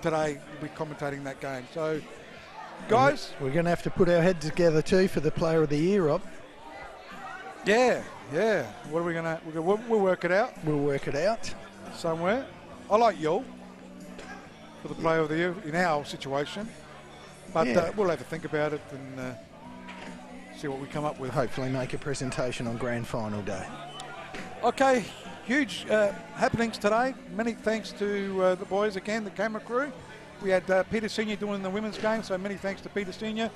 today. We'll be commentating that game. So, guys, we're going to have to put our heads together too for the Player of the Year, Rob. Yeah. What are we gonna? We'll work it out. We'll work it out somewhere. I like Yul for the Player of the Year in our situation, but we'll have to think about it and see what we come up with. Hopefully make a presentation on Grand Final day. Okay, huge happenings today. Many thanks to the boys again, the camera crew. We had Peter Senior doing the women's game, so many thanks to Peter Senior.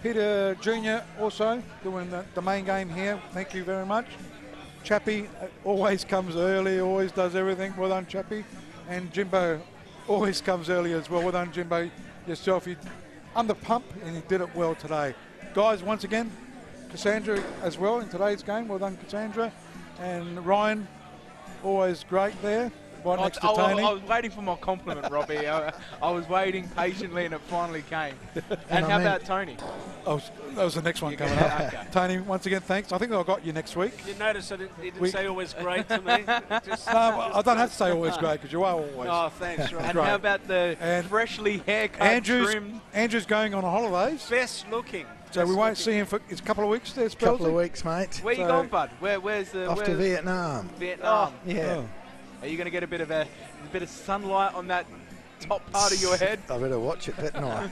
Peter Junior also doing the main game here. Thank you very much. Chappie always comes early, always does everything. Well done, Chappie. And Jimbo always comes early as well. Well done, Jimbo. Yourself, you under pump, and you did it well today. Guys, once again, Cassandra as well in today's game. Well done, Cassandra. And Ryan, always great there, right next to Tony. I was waiting for my compliment, Robbie. I was waiting patiently, and it finally came. And how about Tony? Oh, that was the next one coming up. Okay. Tony, once again, thanks. I think I got you next week. You notice I didn't say always great to me? I don't have to say always great because you are always. Oh, thanks, Rob. And how about the freshly haircut, trimmed? Andrew's going on holidays. Best looking. So we won't see him for a couple of weeks there, Spells. Couple of weeks, mate. Where you going, bud? Where's the... Off to Vietnam. Vietnam. Oh, yeah. Oh. Are you going to get a bit of sunlight on that top part of your head? I better watch it that night.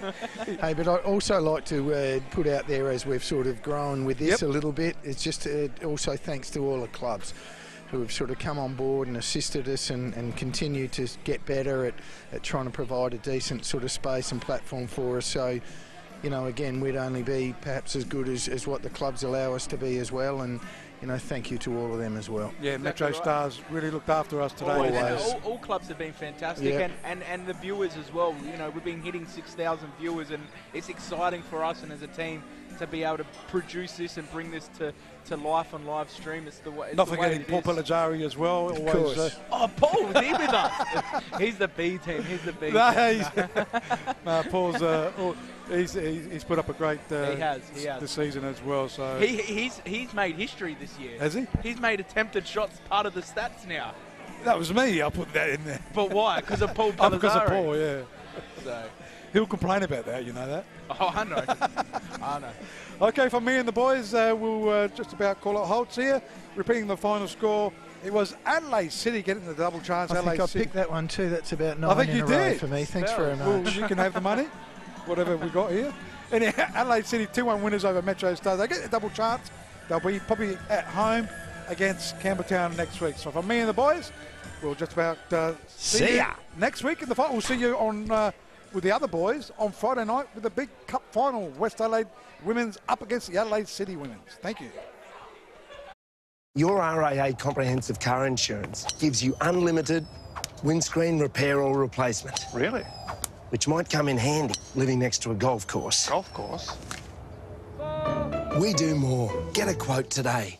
Hey, but I'd also like to put out there, as we've sort of grown with this a little bit, it's just also thanks to all the clubs who have sort of come on board and assisted us and continue to get better at trying to provide a decent sort of space and platform for us. So, you know, again, we'd only be perhaps as good as what the clubs allow us to be as well. And, you know, thank you to all of them as well. Yeah, MetroStars really looked after us today. Always. All clubs have been fantastic, and the viewers as well. You know, we've been hitting 6,000 viewers, and it's exciting for us and as a team to be able to produce this and bring this to life on live stream. It's the way. Not forgetting Paul Pellizzari as well. Of course. Oh, Paul, is he with us? He's the B team. He's the B team. Paul's. He's put up a great he has this season as well. So he's made history this year. Has he? He's made attempted shots part of the stats now. That was me. I put that in there. But why? Because of Paul Pellizzari. Because of Paul, yeah. So he'll complain about that. You know that. Oh, I know. I know. Okay, for me and the boys, we'll just about call it halts here. Repeating the final score. It was Adelaide City getting the double chance. I think I picked that one too. That's about 9 in a row for me. Thanks very much. Well, you can have the money. Whatever we got here. Anyhow, Adelaide City 2-1 winners over MetroStars. They get the double chance. They'll be probably at home against Campbelltown next week. So for me and the boys, we'll just about see you next week in the final. We'll see you on with the other boys on Friday night with the big cup final. West Adelaide women's up against the Adelaide City women's. Thank you. Your RAA comprehensive car insurance gives you unlimited windscreen repair or replacement. Really? Which might come in handy living next to a golf course. Golf course? We do more. Get a quote today.